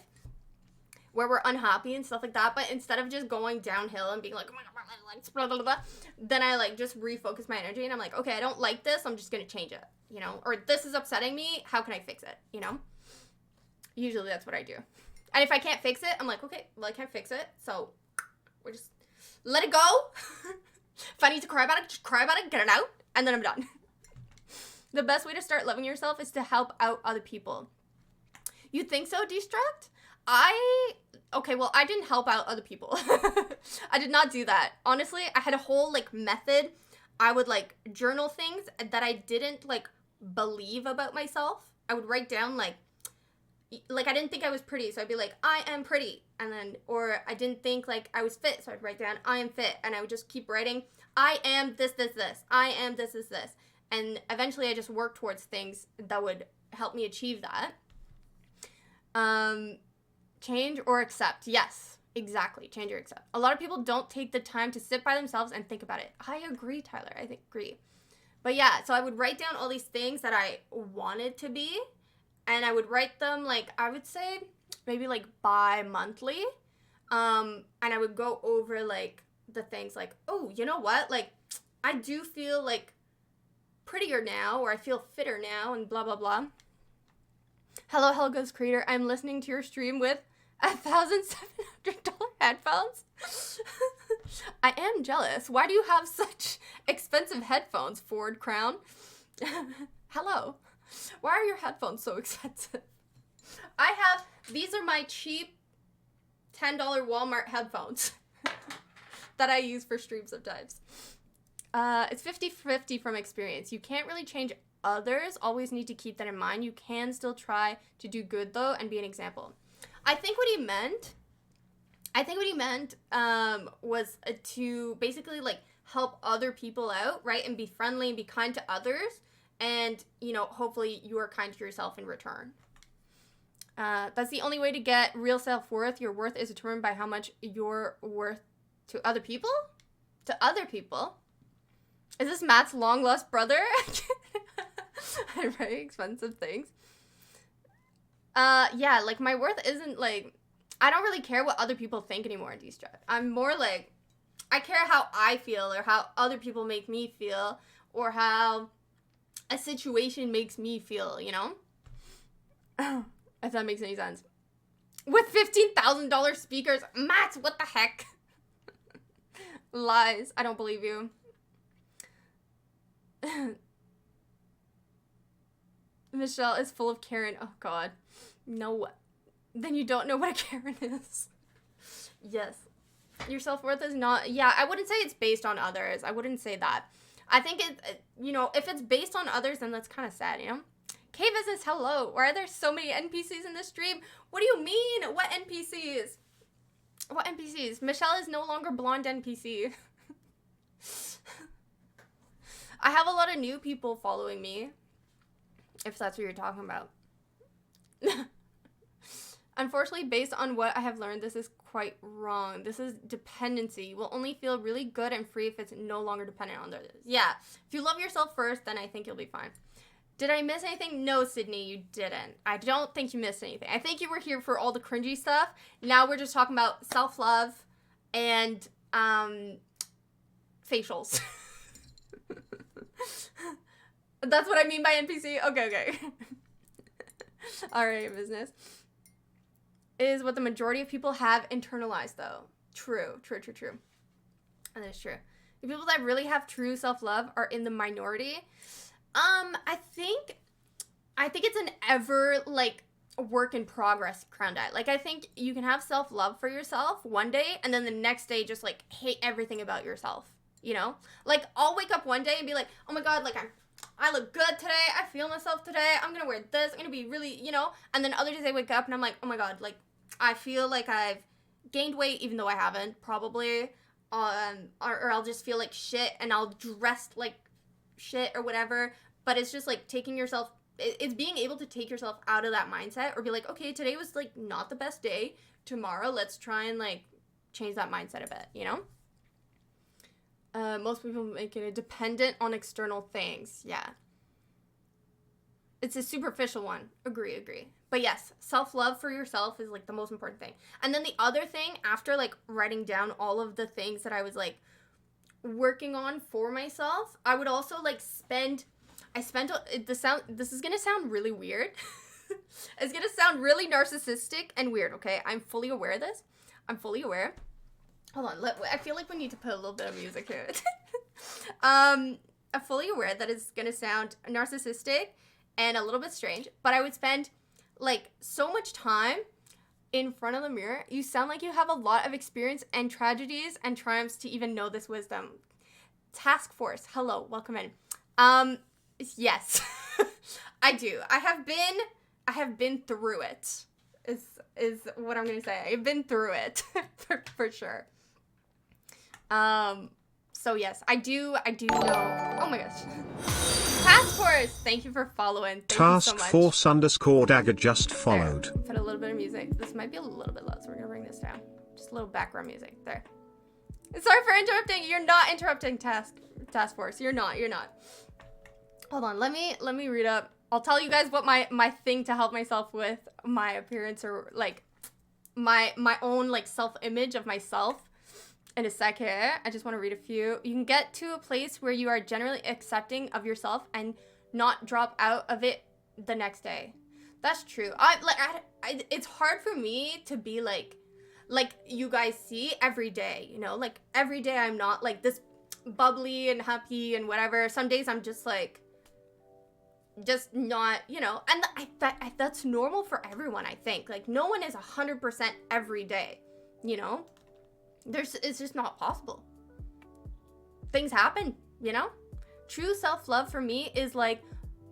where we're unhappy and stuff like that. But instead of just going downhill and being like, oh my god, blah, blah, blah, then I like just refocus my energy, and I'm like, okay, I don't like this, I'm just gonna change it, or this is upsetting me, how can I fix it? Usually that's what I do. And if I can't fix it, I'm like, okay, well, I can't fix it, so we're just let it go. If I need to cry about it, just cry about it, get it out, and then I'm done. The best way to start loving yourself is to help out other people. You think so, Destruct? I didn't help out other people. I did not do that. Honestly, I had a whole like method. I would like journal things that I didn't like believe about myself. I would write down like I didn't think I was pretty, so I'd be like, I am pretty. And then, or I didn't think like I was fit, so I'd write down, I am fit. And I would just keep writing, I am this. I am this. And eventually I just worked towards things that would help me achieve that. Change or accept. Yes, exactly. Change or accept. A lot of people don't take the time to sit by themselves and think about it. I agree, Tyler. I agree. But yeah, so I would write down all these things that I wanted to be, and I would write them like, I would say maybe like bi-monthly. And I would go over like the things like, oh, you know what? Like I do feel like prettier now, or I feel fitter now, and blah, blah, blah. Hello, Helga's creator. I'm listening to your stream with $1,700 headphones. I am jealous. Why do you have such expensive headphones, Ford Crown? Hello. Why are your headphones so expensive? These are my cheap $10 Walmart headphones that I use for streams sometimes. It's 50-50 from experience. You can't really change others. Always need to keep that in mind. You can still try to do good though and be an example. I think what he meant was to basically like help other people out, right? And be friendly and be kind to others, and hopefully you are kind to yourself in return. That's the only way to get real self-worth. Your worth is determined by how much you're worth to other people? To other people? Is this Matt's long-lost brother? Very expensive things. Yeah, like, my worth isn't, like... I don't really care what other people think anymore, D-Strap. I'm more, like... I care how I feel, or how other people make me feel, or how a situation makes me feel, you know? If that makes any sense. With $15,000 speakers, Matt, what the heck? Lies. I don't believe you. Michelle is full of Karen. Oh, God. No. Then you don't know what a Karen is. Yes. Your self-worth is not... Yeah, I wouldn't say it's based on others. I wouldn't say that. I think it, you know, if it's based on others, then that's kind of sad, you know? K-Business, hello. Why are there so many NPCs in this stream? What do you mean? What NPCs? What NPCs? Michelle is no longer blonde NPC. I have a lot of new people following me. If that's what you're talking about. Unfortunately, based on what I have learned, this is quite wrong. This is dependency. You will only feel really good and free if it's no longer dependent on others. Yeah. If you love yourself first, then I think you'll be fine. Did I miss anything? No, Sydney, you didn't. I don't think you missed anything. I think you were here for all the cringy stuff. Now we're just talking about self-love and facials. That's what I mean by NPC? Okay. Alright, business. Is what the majority of people have internalized, though. True. That is true. The people that really have true self-love are in the minority. I think it's an ever, like, work in progress, Crown Dye. Like, I think you can have self-love for yourself one day, and then the next day just, like, hate everything about yourself, you know? Like, I'll wake up one day and be like, oh my God, like, I look good today, I feel myself today, I'm gonna wear this, I'm gonna be really, you know? And then other days I wake up and I'm like, oh my God, like, I feel like I've gained weight, even though I haven't, probably, or I'll just feel like shit, and I'll dress like shit or whatever. But it's just like taking yourself, it's being able to take yourself out of that mindset, or be like, okay, today was like not the best day, tomorrow let's try and like change that mindset a bit, you know? Most people make it dependent on external things. Yeah, it's a superficial one. Agree. But yes, self-love for yourself is like the most important thing. And then the other thing, after like writing down all of the things that I was like working on for myself, I would also like this is gonna sound really weird. It's gonna sound really narcissistic and weird, okay? I'm fully aware of this. I'm fully aware. Hold on, I feel like we need to put a little bit of music here. I'm fully aware that it's gonna sound narcissistic and a little bit strange, but I would spend like so much time in front of the mirror. You sound like you have a lot of experience and tragedies and triumphs to even know this wisdom. Task Force, hello, welcome in. Yes, I do. I have been through it, is what I'm gonna say. I've been through it, for sure. So yes, I do know. Oh my gosh. Task Force, thank you for following. Thank you so much. Task Force _ Dagger just followed. There. Put a little bit of music. This might be a little bit loud, so we're gonna bring this down. Just a little background music. There. Sorry for interrupting. You're not interrupting Task Force. You're not. Hold on. Let me read up. I'll tell you guys what my thing to help myself with my appearance, or like my own like self-image of myself in a second. I just want to read a few. You can get to a place where you are generally accepting of yourself and not drop out of it the next day. That's true. It's hard for me to be like you guys see every day, you know? Like every day I'm not like this bubbly and happy and whatever. Some days I'm just like just not, you know, and that's normal for everyone, I think. Like no one is 100% every day, you know? It's just not possible. Things happen, you know? True self-love for me is like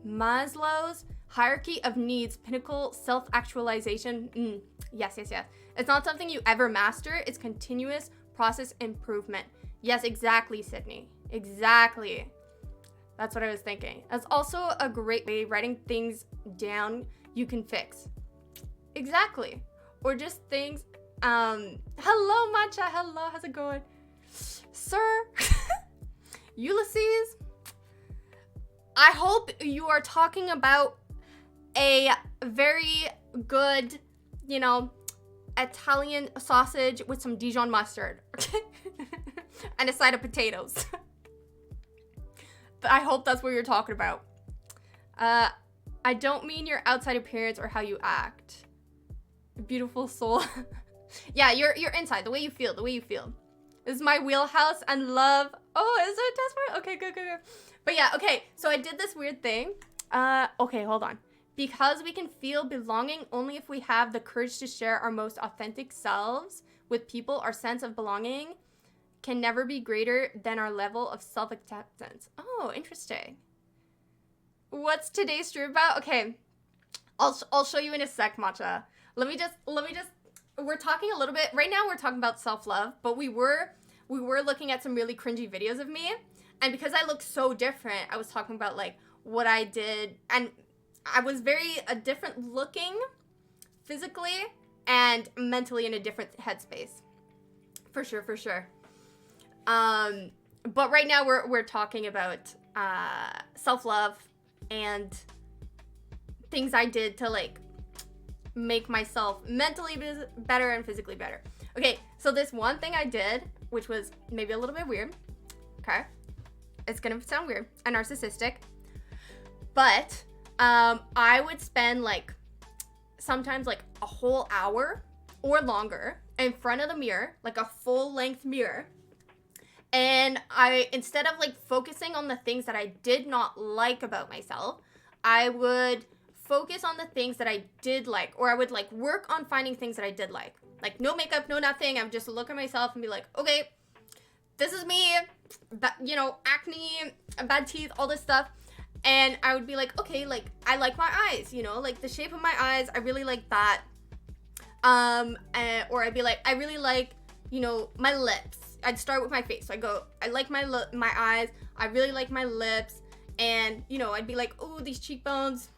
Maslow's hierarchy of needs, pinnacle self-actualization. Yes. It's not something you ever master. It's continuous process improvement. Yes, exactly, Sydney. Exactly. That's what I was thinking. That's also a great way, writing things down you can fix. Exactly. Or just things, hello Matcha, hello, how's it going? Sir, Ulysses, I hope you are talking about a very good, you know, Italian sausage with some Dijon mustard, okay? And a side of potatoes. I hope that's what you're talking about. I don't mean your outside appearance or how you act. Beautiful soul. Yeah, your inside, the way you feel, This is my wheelhouse and love. Oh, is it desperate? Okay, good. But yeah, okay, so I did this weird thing. Okay, hold on. Because we can feel belonging only if we have the courage to share our most authentic selves with people, our sense of belonging can never be greater than our level of self-acceptance. Oh, interesting. What's today's stream about? Okay, I'll show you in a sec, Matcha. Let me just, we're talking a little bit, right now we're talking about self-love, but we were looking at some really cringy videos of me, and because I look so different, I was talking about like what I did, and I was very different looking physically and mentally in a different headspace. For sure. But right now we're talking about self-love and things I did to like make myself mentally better and physically better. Okay, so this one thing I did, which was maybe a little bit weird, okay? It's gonna sound weird and narcissistic, but I would spend like sometimes like a whole hour or longer in front of the mirror, like a full-length mirror, and instead of like focusing on the things that I did not like about myself, I would focus on the things that I did like, or I would like work on finding things that I did like no makeup, no nothing. I would just look at myself and be like, okay, this is me, you know, acne, bad teeth, all this stuff. And I would be like, okay, like I like my eyes, you know, like the shape of my eyes, I really like that. Or I'd be like, I really like, you know, my lips. I'd start with my face. So I go, I like my eyes, I really like my lips, and you know, I'd be like, oh, these cheekbones,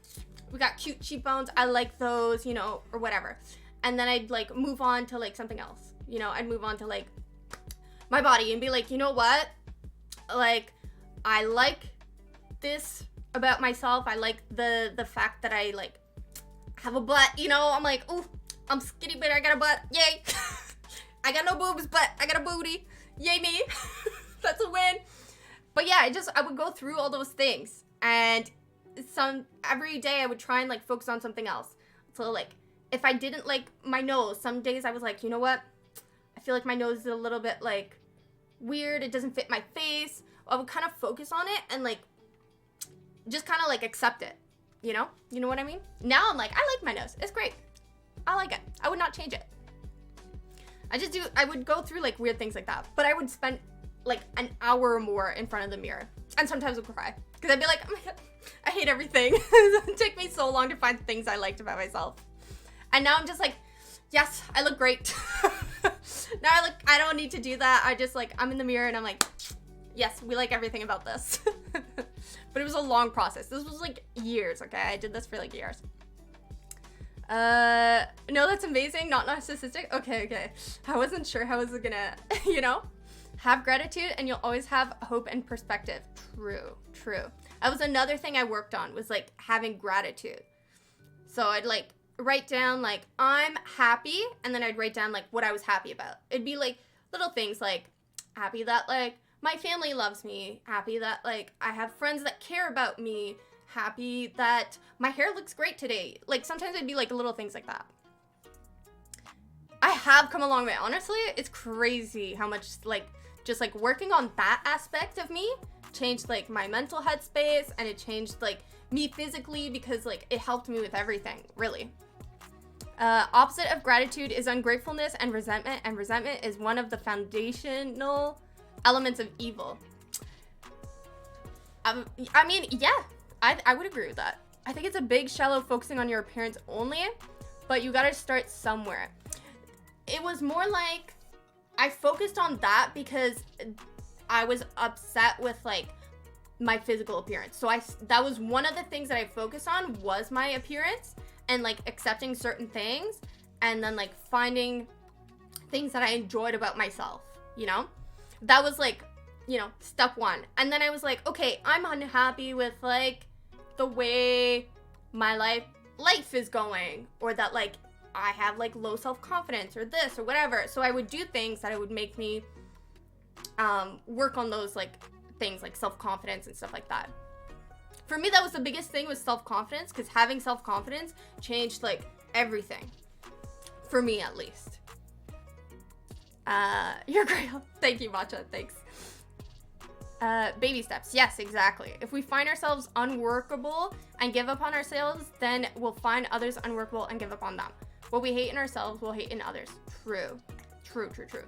we got cute cheekbones, I like those, you know, or whatever. And then I'd like move on to like something else, you know, I'd move on to like my body and be like, you know what, like I like this about myself. I like the fact that I like have a butt, you know. I'm like, ooh, I'm skinny but I got a butt, yay. I got no boobs but I got a booty, yay me. That's a win. But yeah, I would go through all those things, and every day I would try and like focus on something else. So like if I didn't like my nose, some days I was like, you know what, I feel like my nose is a little bit like weird, it doesn't fit my face. I would kind of focus on it and like just kind of like accept it, you know what I mean? Now I'm like, I like my nose, it's great, I like it, I would not change it. I would go through like weird things like that, but I would spend like an hour or more in front of the mirror, and sometimes I would cry because I'd be like, oh my god, I hate everything. It took me so long to find things I liked about myself, and now I'm just like, yes, I look great. Now I don't need to do that. I just like, I'm in the mirror and I'm like, yes, we like everything about this. But it was a long process. This was like years, okay? I did this for like years. No, that's amazing. Not narcissistic. Okay. I wasn't sure how I was gonna, you know? Have gratitude and you'll always have hope and perspective. True. That was another thing I worked on, was like having gratitude. So I'd like write down like, I'm happy, and then I'd write down like what I was happy about. It'd be like little things like happy that like my family loves me, happy that like I have friends that care about me, happy that my hair looks great today. Like sometimes it'd be like little things like that. I have come a long way. Honestly, it's crazy how much like just like working on that aspect of me changed like my mental headspace, and it changed like me physically, because like it helped me with everything, really. Opposite of gratitude is ungratefulness and resentment is one of the foundational elements of evil. I mean, yeah, I would agree with that. I think it's a big shallow focusing on your appearance only, but you gotta start somewhere. It was more like I focused on that because I was upset with like my physical appearance. So that was one of the things that I focused on, was my appearance. and like accepting certain things, and then like finding things that I enjoyed about myself, you know? That was like, you know, step one. And then I was like, okay, I'm unhappy with like the way my life is going, or that like I have like low self-confidence or this or whatever. So I would do things that it would make me work on those like things like self-confidence and stuff like that. For me, that was the biggest thing, was self-confidence, because having self-confidence changed like everything. For me, at least. You're great. Thank you, Matcha. Thanks. Baby steps. Yes, exactly. If we find ourselves unworkable and give up on ourselves, then we'll find others unworkable and give up on them. What we hate in ourselves, we'll hate in others. True. True, true, true.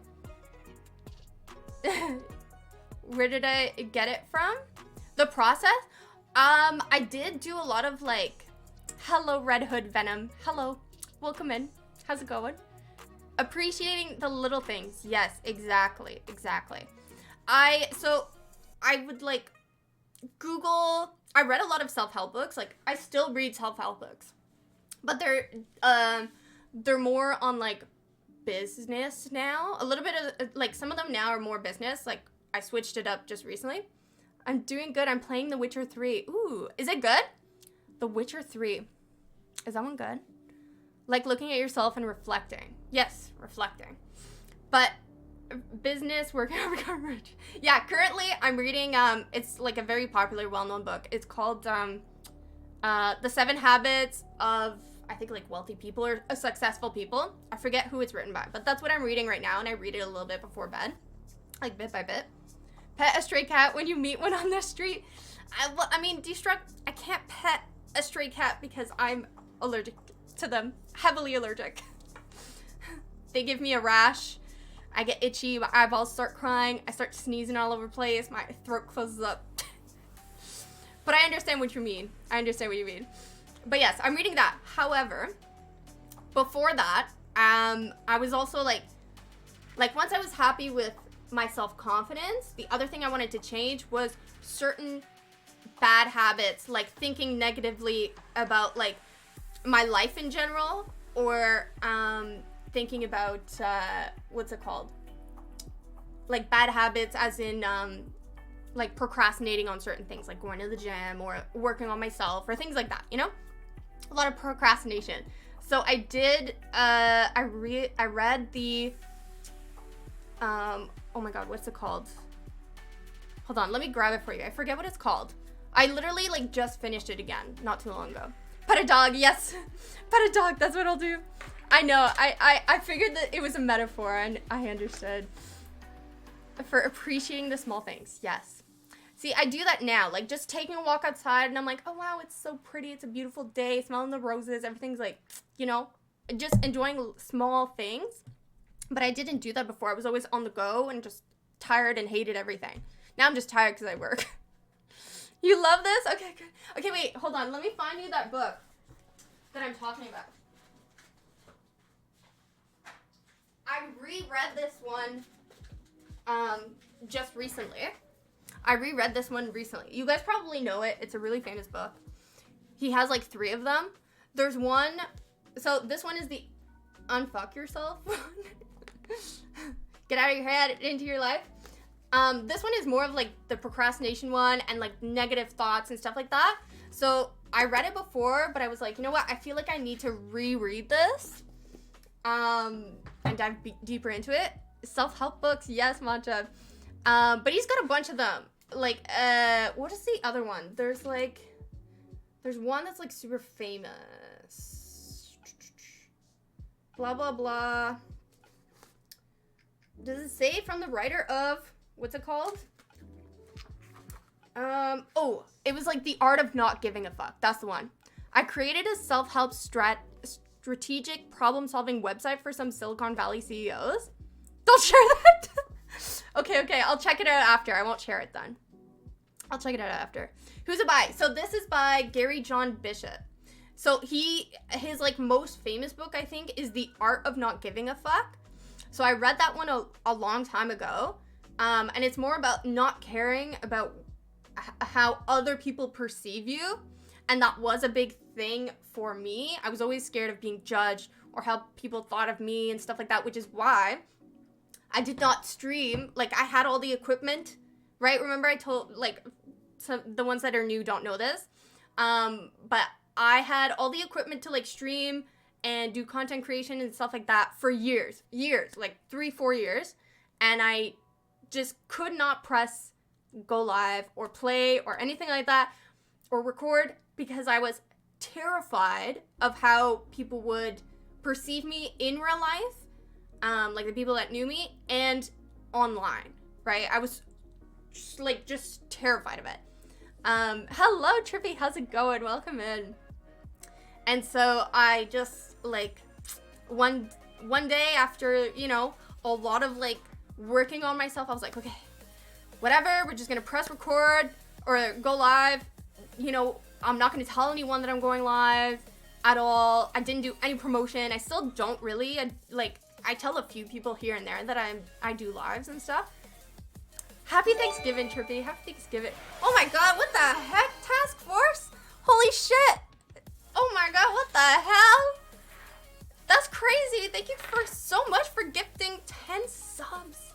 Where did I get it from? The process? I did do a lot of like, hello Red Hood Venom. Hello. Welcome in. How's it going? Appreciating the little things. Yes, exactly. Exactly. I would like Google. I read a lot of self-help books. Like I still read self-help books, but they're more on like business now. A little bit of like, some of them now are more business. Like I switched it up just recently. I'm doing good. I'm playing The Witcher 3. Ooh, is it good? The Witcher 3. Is that one good? Like looking at yourself and reflecting. Yes, reflecting. But business, working on becoming rich. Yeah, currently I'm reading, it's like a very popular, well-known book. It's called The 7 Habits of, I think, like wealthy people or successful people. I forget who it's written by, but that's what I'm reading right now, and I read it a little bit before bed, like bit by bit. Pet a stray cat when you meet one on the street. I mean, I can't pet a stray cat because I'm allergic to them. Heavily allergic. They give me a rash. I get itchy. My eyeballs start crying. I start sneezing all over the place. My throat closes up. But I understand what you mean. But yes, I'm reading that. However, before that, I was also like once I was happy with my self-confidence, the other thing I wanted to change was certain bad habits, like thinking negatively about like my life in general, or thinking about what's it called, like bad habits as in like procrastinating on certain things, like going to the gym or working on myself or things like that, you know? A lot of procrastination. So I did I read the oh my god, what's it called? Hold on, let me grab it for you. I forget what it's called. I literally like just finished it again not too long ago. Pet a dog, yes. Pet a dog, that's what I'll do. I know, I figured that it was a metaphor, and I understood. For appreciating the small things, yes. See, I do that now, like just taking a walk outside, and I'm like, oh wow, it's so pretty, it's a beautiful day, smelling the roses, everything's like, you know, just enjoying small things. But I didn't do that before. I was always on the go and just tired and hated everything. Now I'm just tired because I work. You love this? Okay, good. Okay, wait, hold on. Let me find you that book that I'm talking about. I reread this one just recently. You guys probably know it. It's a really famous book. He has like 3 of them. There's one, so this one is the unfuck yourself. Get out of your head, into your life. This one is more of like the procrastination one and like negative thoughts and stuff like that. So I read it before, but I was like, you know what? I feel like I need to reread this and dive deeper into it. Self-help books, yes, Matcha. But he's got a bunch of them. Like, what is the other one? There's one that's like super famous. Blah, blah, blah. Does it say from the writer of, what's it called? Oh, it was like The Art of Not Giving a Fuck. That's the one. I created a self-help strategic problem-solving website for some Silicon Valley CEOs. Don't share that. Okay, I'll check it out after. I won't share it then. I'll check it out after. Who's it by? So this is by Gary John Bishop. So his like most famous book, I think, is The Art of Not Giving a Fuck. So I read that one a long time ago, and it's more about not caring about how other people perceive you, and that was a big thing for me. I was always scared of being judged or how people thought of me and stuff like that, which is why I did not stream. Like, I had all the equipment, right? Remember I told, like, the ones that are new don't know this. But I had all the equipment to, like, stream and do content creation and stuff like that for years, like 3-4 years. And I just could not press go live or play or anything like that or record because I was terrified of how people would perceive me in real life, like the people that knew me, and online, right? I was just terrified of it. Hello Trippy, how's it going? Welcome in. And so I just, like, one day after, you know, a lot of, like, working on myself, I was like, okay, whatever, we're just gonna press record or go live. You know, I'm not gonna tell anyone that I'm going live at all. I didn't do any promotion. I still don't really. I tell a few people here and there that I do lives and stuff. Happy Thanksgiving, Trippy. Happy Thanksgiving. Oh my god, what the heck, Task Force? Holy shit. Oh my god, what the hell? That's crazy. Thank you so much for gifting 10 subs.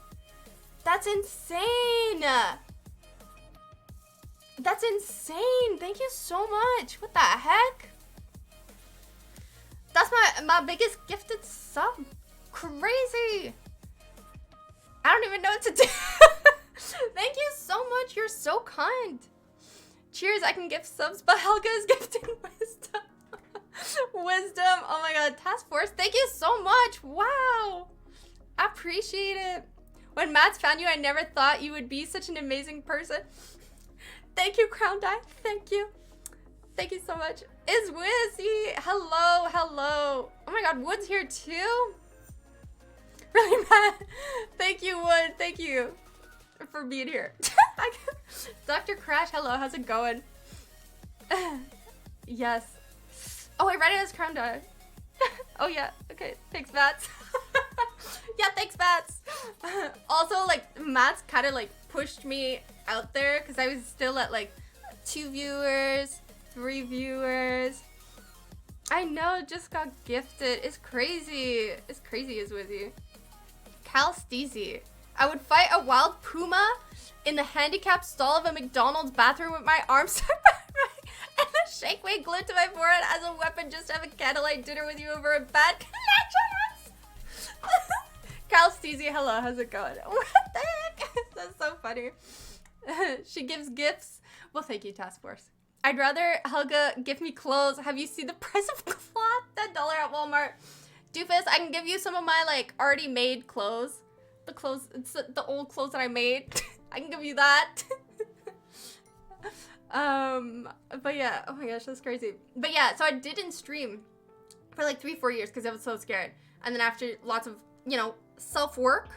That's insane. That's insane. Thank you so much. What the heck? That's my biggest gifted sub. Crazy. I don't even know what to do. Thank you so much. You're so kind. Cheers. I can gift subs, but Helga is gifting wisdom. Wisdom. Oh my god. Task Force. Thank you so much. Wow. I appreciate it. When Matt's found you, I never thought you would be such an amazing person. Thank you, Crown Die. Thank you. Thank you so much. Is Wizzy. Hello. Hello. Oh my god. Wood's here too. Really, Matt? Thank you, Wood. Thank you for being here. Dr. Crash. Hello. How's it going? Yes. Oh, I read it as Crown Die. Oh, yeah. Okay. Thanks, Mats. Yeah, thanks, Mats. Also, like, Mats kind of, like, pushed me out there because I was still at, like, 2 viewers, 3 viewers. I know, just got gifted. It's crazy. It's crazy is with you. Cal Steezy. I would fight a wild puma in the handicapped stall of a McDonald's bathroom with my arms and a shake weight glued to my forehead as a weapon just to have a candlelight dinner with you over a bad connection. Cal Steezy, hello, how's it going? What the heck? That's so funny. She gives gifts. Well, thank you, Task Force. I'd rather Helga give me clothes. Have you seen the price of cloth? $10 at Walmart. Doofus, I can give you some of my, like, already made clothes. The clothes, it's the old clothes that I made. I can give you that. But yeah, oh my gosh, that's crazy. But yeah, so I didn't stream for like 3-4 years because I was so scared. And then after lots of, you know, self-work,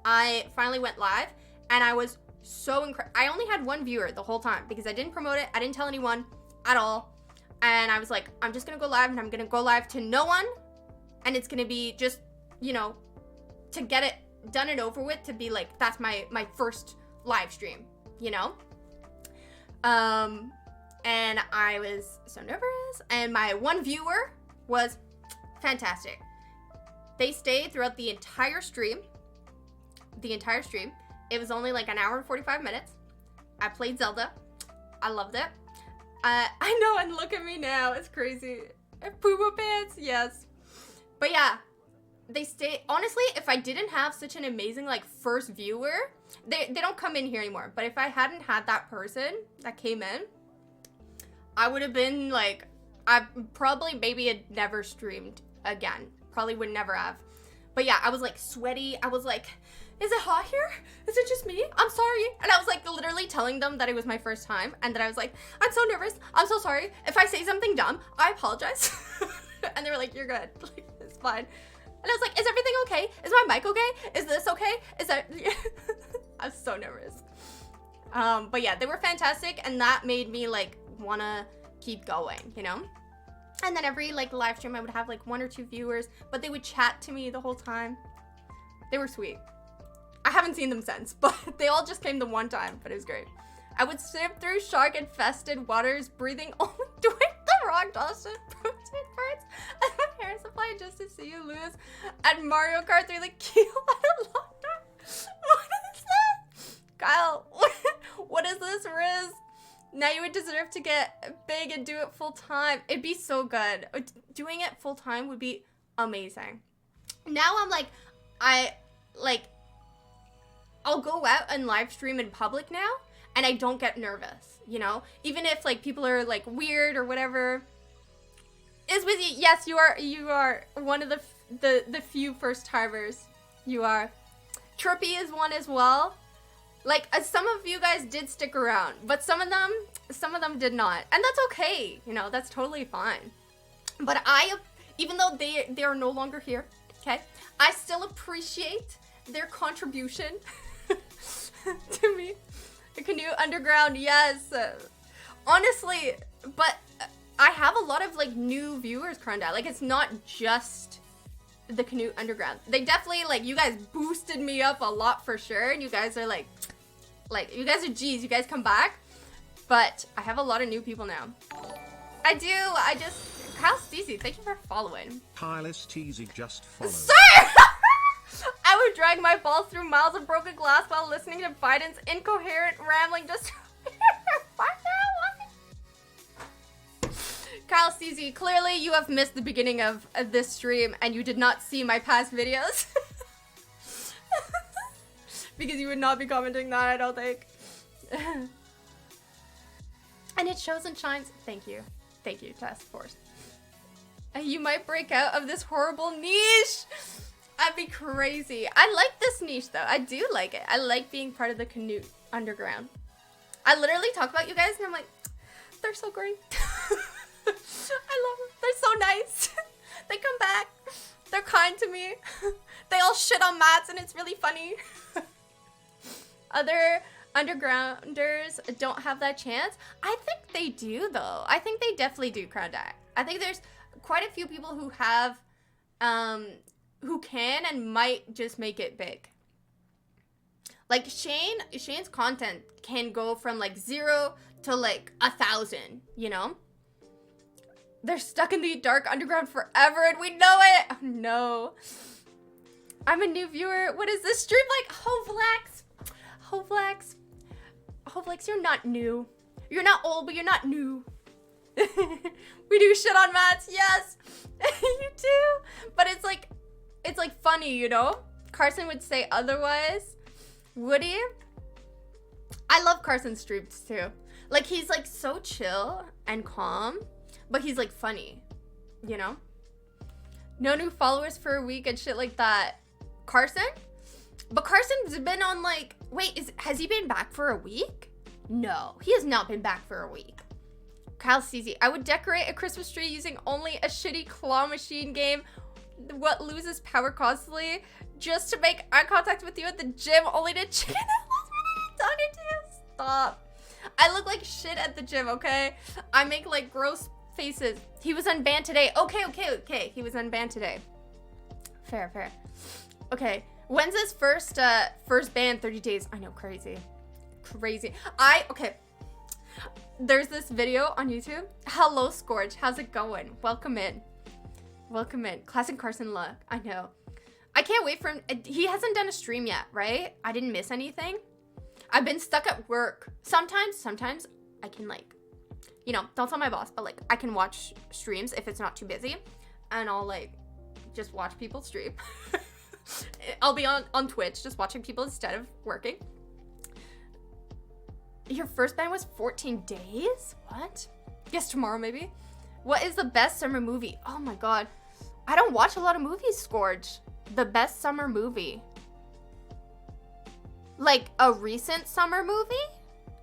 I finally went live and I was so I only had 1 viewer the whole time because I didn't promote it. I didn't tell anyone at all. And I was like, I'm just gonna go live and I'm gonna go live to no one. And it's gonna be just, you know, to get it done and over with, to be like, that's my first live stream, you know? And I was so nervous, and my 1 viewer was fantastic. They stayed throughout the entire stream. It was only like 1 hour and 45 minutes. I played Zelda. I loved it. I know, and look at me now. It's crazy. Puma pants, yes. But yeah, they stay. Honestly, if I didn't have such an amazing, like, first viewer, they don't come in here anymore. But if I hadn't had that person that came in, I would have been like, I probably maybe had never streamed again. Probably would never have. But yeah, I was like sweaty. I was like, is it hot here? Is it just me? I'm sorry. And I was like literally telling them that it was my first time and that I was like, I'm so nervous. I'm so sorry. If I say something dumb, I apologize. And they were like, you're good. Like, it's fine. And I was like, is everything okay? Is my mic okay? Is this okay? Is that... I was so nervous. But yeah, they were fantastic. And that made me like want to keep going, you know? And then every like live stream, I would have like 1 or 2 viewers, but they would chat to me the whole time. They were sweet. I haven't seen them since, but they all just came the one time, but it was great. I would swim through shark-infested waters, breathing only during the Rock Dawson protein parts and a hair supply just to see you lose at Mario Kart 3 like Keel at a lockdown. What is that? Kyle, what is this, Riz? Now you would deserve to get big and do it full time. It'd be so good. Doing it full time would be amazing. Now I'm like, I'll go out and live stream in public now, and I don't get nervous, you know? Even if, like, people are, like, weird or whatever. Is with you. Yes, you are one of the few first-timers. You are. Trippy is one as well. Like, some of you guys did stick around, but some of them did not. And that's okay, you know? That's totally fine. But even though they are no longer here, okay? I still appreciate their contribution to me. The Canoe Underground, yes. Honestly, but I have a lot of like new viewers, Crondale. Like it's not just the Canoe Underground. They definitely like you guys boosted me up a lot for sure, and you guys are like you guys are G's. You guys come back, but I have a lot of new people now. I do. Kyle Steezy, thank you for following. Kyle Steezy just followed. Sir! I would drag my balls through miles of broken glass while listening to Biden's incoherent rambling just Kyle Steezy, clearly you have missed the beginning of this stream and you did not see my past videos. Because you would not be commenting that, I don't think. And it shows and shines. Thank you. Thank you, Task Force. You might break out of this horrible niche. I'd be crazy. I like this niche though. I do like it. I like being part of the Canoe Underground. I literally talk about you guys and I'm like, they're so great. I love them. They're so nice. They come back. They're kind to me. They all shit on mats and it's really funny. Other undergrounders don't have that chance. I think they do though. I think they definitely do, Crown Dak. I think there's quite a few people who have, who can and might just make it big. Like Shane's content can go from like 0 to like 1,000, you know? They're stuck in the dark underground forever and we know it. Oh, no. I'm a new viewer. What is this stream like? Hovlax, you're not new. You're not old, but you're not new. We do shit on mats, yes. You do. But it's like funny, you know? Carson would say otherwise. Would he? I love Carson's streams too. Like he's like so chill and calm, but he's like funny, you know? No new followers for a week and shit like that. Carson? But Carson's been on like, wait, has he been back for a week? No, he has not been back for a week. Kyle Steezy, I would decorate a Christmas tree using only a shitty claw machine game. What loses power constantly just to make eye contact with you at the gym, only to chicken talking to you. Stop. I look like shit at the gym, okay? I make like gross faces. He was unbanned today. Okay. He was unbanned today. Fair. Okay. When's his first ban? 30 days. I know, crazy. Okay. There's this video on YouTube. Hello, Scourge. How's it going? Welcome in. Classic Carson luck. I know. I can't wait for him. He hasn't done a stream yet, right? I didn't miss anything. I've been stuck at work. Sometimes I can like, you know, don't tell my boss, but like I can watch streams if it's not too busy. And I'll like just watch people stream. I'll be on Twitch just watching people instead of working. Your first ban was 14 days? What? Yes, tomorrow maybe. What is the best summer movie? Oh my god. I don't watch a lot of movies, Scourge. The best summer movie. Like a recent summer movie?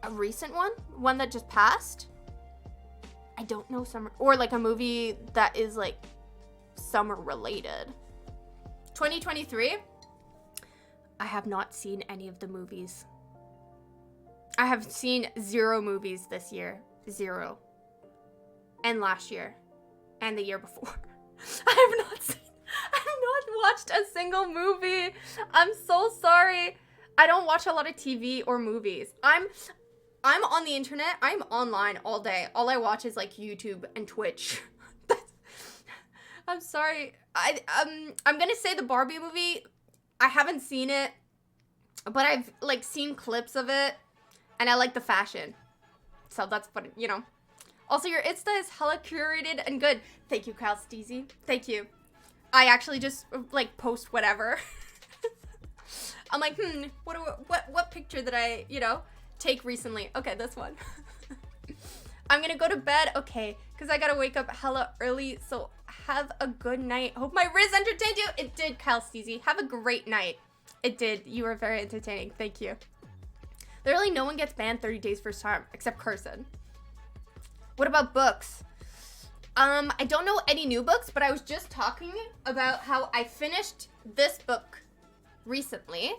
A recent one? One that just passed? I don't know summer. Or like a movie that is like summer related. 2023? I have not seen any of the movies. I have seen 0 movies this year. 0. And last year. And the year before. I have not watched a single movie. I'm so sorry. I don't watch a lot of TV or movies. I'm on the internet. I'm online all day. All I watch is like YouTube and Twitch. I'm sorry. I'm gonna say the Barbie movie. I haven't seen it, but I've like seen clips of it, and I like the fashion. So that's what, you know. Also, your Insta is hella curated and good. Thank you, Kyle Steezy. Thank you. I actually just like post whatever. I'm like, what picture did I, you know, take recently? Okay, this one. I'm gonna go to bed, okay, because I gotta wake up hella early, so have a good night. Hope my Riz entertained you. It did, Kyle Steezy. Have a great night. It did. You were very entertaining. Thank you. Literally, no one gets banned 30 days first time, except Carson. What about books? I don't know any new books, but I was just talking about how I finished this book recently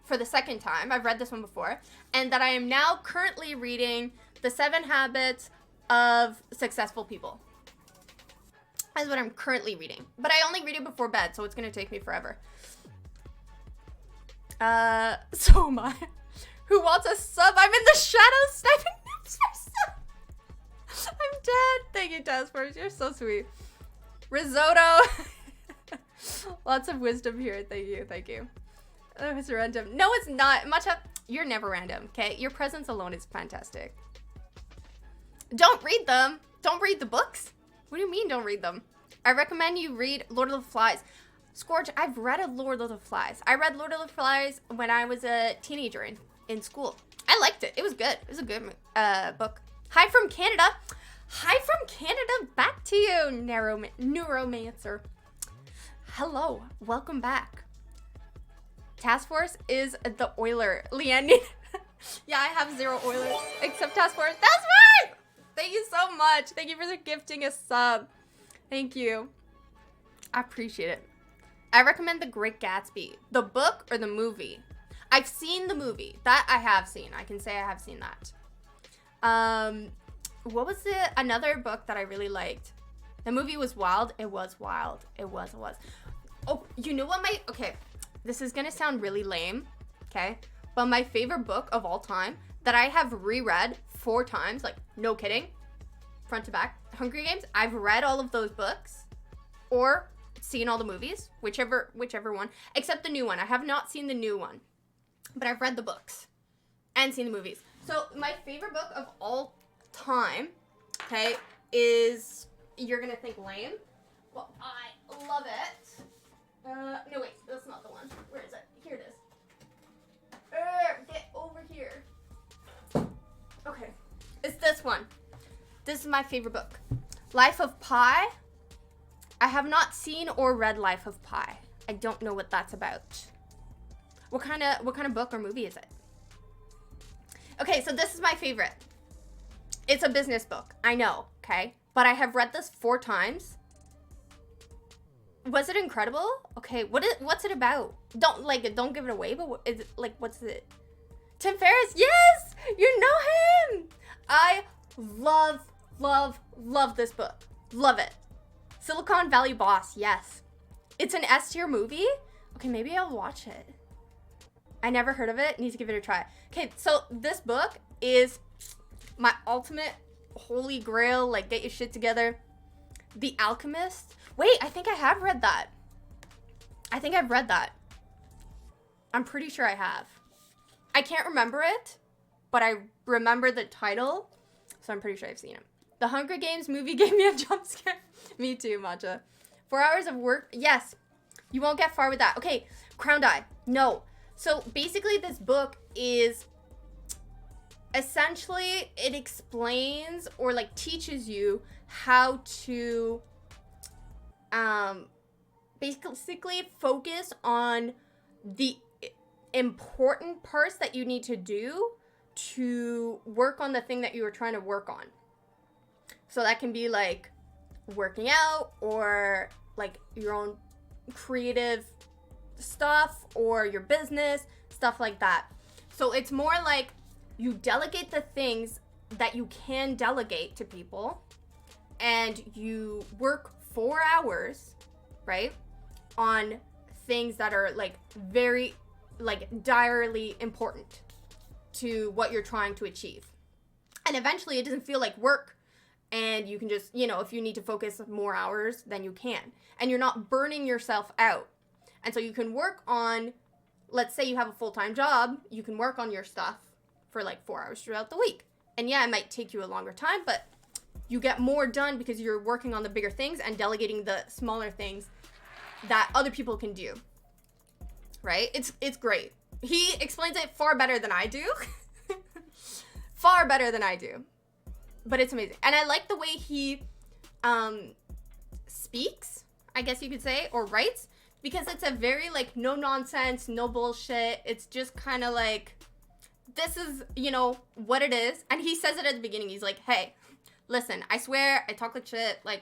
for the second time. I've read this one before, and that I am now currently reading The 7 Habits of Successful People. That's what I'm currently reading, but I only read it before bed, so it's gonna take me forever. So am I. Who wants a sub? I'm in the shadows sniping nips for sub. I'm dead. Thank you, Taskforce. You're so sweet. Risotto. Lots of wisdom here. Thank you. Thank you. That was random. No, it's not. Matcha, you're never random, okay? Your presence alone is fantastic. Don't read them. Don't read the books. What do you mean don't read them? I recommend you read Lord of the Flies. Scourge, I've read a Lord of the Flies. I read Lord of the Flies when I was a teenager in school. I liked it. It was good. It was a good book. Hi from Canada. Hi from Canada. Back to you, Neuromancer. Hello. Welcome back. Task Force is the Oiler. Leanne. Yeah, I have 0 Oilers except Task Force. That's right. Thank you so much. Thank you for gifting a sub. Thank you. I appreciate it. I recommend The Great Gatsby. The book or the movie? I've seen the movie. That I have seen. I can say I have seen that. What was it? Another book that I really liked. The movie was wild. It was wild. It was. Oh, you know what okay. This is gonna sound really lame, okay? But my favorite book of all time that I have reread 4 times, like no kidding, front to back, Hunger Games. I've read all of those books or seen all the movies, whichever one, except the new one. I have not seen the new one, but I've read the books and seen the movies. So my favorite book of all time, okay, is, you're gonna think lame, but I love it. No wait, that's not the one. Where is it? Here it is. Get over here. Okay, it's this one. This is my favorite book. Life of Pi. I have not seen or read Life of Pi. I don't know what that's about. What kind of book or movie is it? Okay, so this is my favorite. It's a business book. I know, okay? But I have read this 4 times. Was it incredible? Okay, what's it about? Don't give it away, but is it, like, what's it? Tim Ferriss, yes! You know him! I love this book. Love it. Silicon Valley Boss, yes. It's an S-tier movie? Okay, maybe I'll watch it. I never heard of it. Need to give it a try. Okay, so this book is my ultimate holy grail, like, get your shit together. The Alchemist. Wait, I think I have read that. I think I've read that. I'm pretty sure I have. I can't remember it, but I remember the title, so I'm pretty sure I've seen it. The Hunger Games movie gave me a jump scare. Me too, Matcha. 4 hours of work. Yes, you won't get far with that. Okay, Crown Eye. No. So basically this book is essentially, it explains or like teaches you how to basically focus on the important parts that you need to do to work on the thing that you were trying to work on. So that can be like working out or like your own creative stuff or your business, stuff like that. So it's more like you delegate the things that you can delegate to people and you work 4 hours, right, on things that are like very like direly important to what you're trying to achieve. And eventually it doesn't feel like work. And you can just, you know, if you need to focus more hours, then you can. And you're not burning yourself out. And so you can work on, let's say you have a full-time job, you can work on your stuff for like 4 hours throughout the week. And yeah, it might take you a longer time, but you get more done because you're working on the bigger things and delegating the smaller things that other people can do. Right? It's great. He explains it far better than I do. Far better than I do. But it's amazing. And I like the way he speaks, I guess you could say, or writes, because it's a very, like, no nonsense, no bullshit. It's just kind of like, this is, you know, what it is. And he says it at the beginning. He's like, hey, listen, I swear, I talk like shit. Like,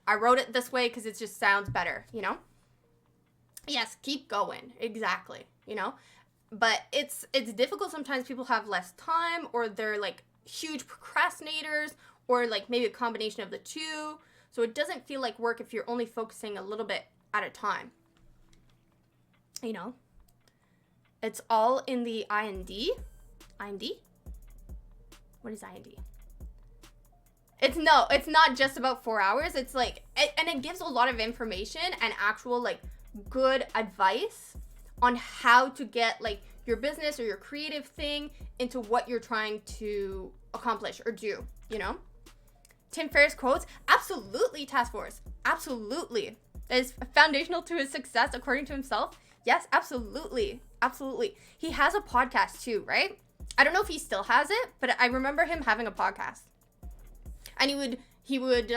I wrote it this way because it just sounds better, you know? Yes, keep going. Exactly, you know? But it's difficult. Sometimes people have less time, or they're, like, huge procrastinators, or, like, maybe a combination of the two. So it doesn't feel like work if you're only focusing a little bit at a time. You know? It's all in the IND. IND? What is IND? It's not just about 4 hours. It's like, and it gives a lot of information and actual, like, good advice on how to get, like, your business or your creative thing into what you're trying to accomplish or do, you know? Tim Ferriss quotes, absolutely, Task Force. Absolutely. That is foundational to his success, according to himself. Yes, absolutely. Absolutely. He has a podcast too, right? I don't know if he still has it, but I remember him having a podcast. And he would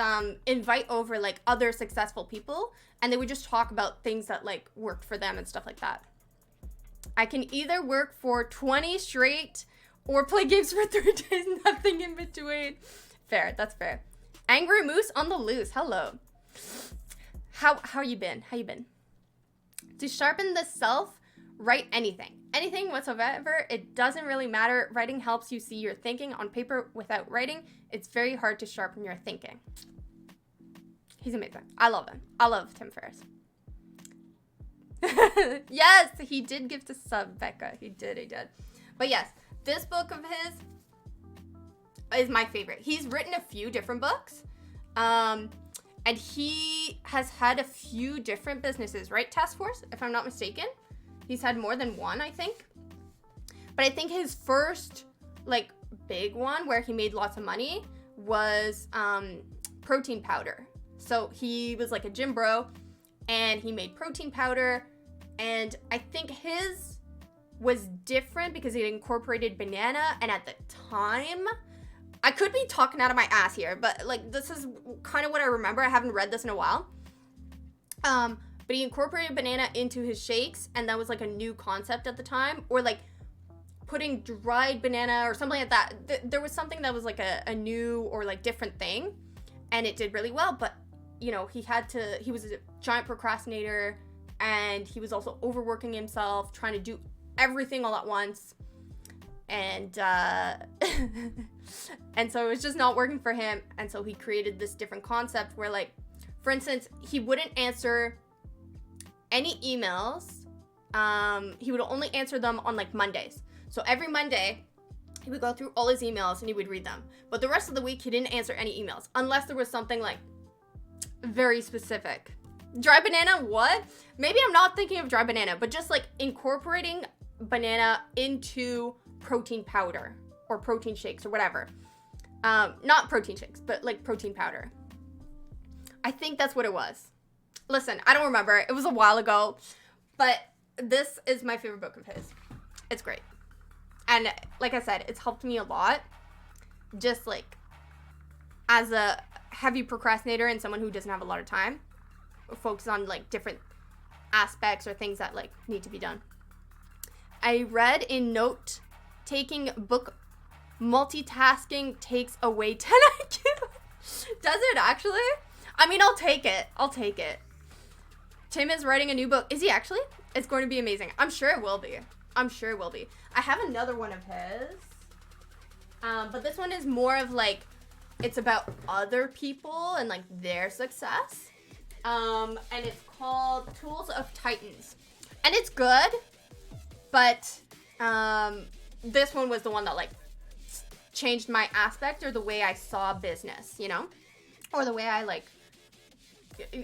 invite over, like, other successful people, and they would just talk about things that, like, worked for them and stuff like that. I can either work for 20 straight or play games for 3 days, nothing in between. Fair, that's fair. Angry Moose on the loose. Hello. How you been? How you been? To sharpen the self, write anything. Anything whatsoever. It doesn't really matter. Writing helps you see your thinking on paper. Without writing, it's very hard to sharpen your thinking. He's amazing. I love him. I love Tim Ferriss. Yes, he did give to sub, Becca. He did. But yes, this book of his is my favorite. He's written a few different books. And he has had a few different businesses, right, Task Force? If I'm not mistaken. He's had more than one, I think. But I think his first, like, big one where he made lots of money was protein powder. So he was, like, a gym bro, and he made protein powder. And I think his was different because it incorporated banana. And at the time, I could be talking out of my ass here, but, like, this is kind of what I remember. I haven't read this in a while. But he incorporated banana into his shakes, and that was, like, a new concept at the time. Or, like, putting dried banana or something like that. There was something that was, like, a new or, like, different thing, and it did really well. But, you know, he was a giant procrastinator, and he was also overworking himself, trying to do everything all at once. And and so it was just not working for him. And so he created this different concept where, like, for instance, he wouldn't answer any emails. He would only answer them on, like, Mondays. So every Monday, he would go through all his emails and he would read them. But the rest of the week, he didn't answer any emails unless there was something, like, very specific. Dry banana, what? Maybe I'm not thinking of dry banana, but just, like, incorporating banana into protein powder or protein shakes or whatever. Not protein shakes, but, like, protein powder. I think that's what it was. Listen, I don't remember. It was a while ago, but this is my favorite book of his. It's great. And like I said, it's helped me a lot. Just, like, as a heavy procrastinator and someone who doesn't have a lot of time, focus on, like, different aspects or things that, like, need to be done. I read in note-taking book, multitasking takes away 10 IQ. Does it actually? I mean, I'll take it. Tim is writing a new book. Is he actually? It's going to be amazing. I'm sure it will be. I have another one of his. But this one is more of, like, it's about other people and, like, their success. And it's called Tools of Titans. And it's good, but this one was the one that, like, changed my aspect or the way I saw business, you know? Or the way I like,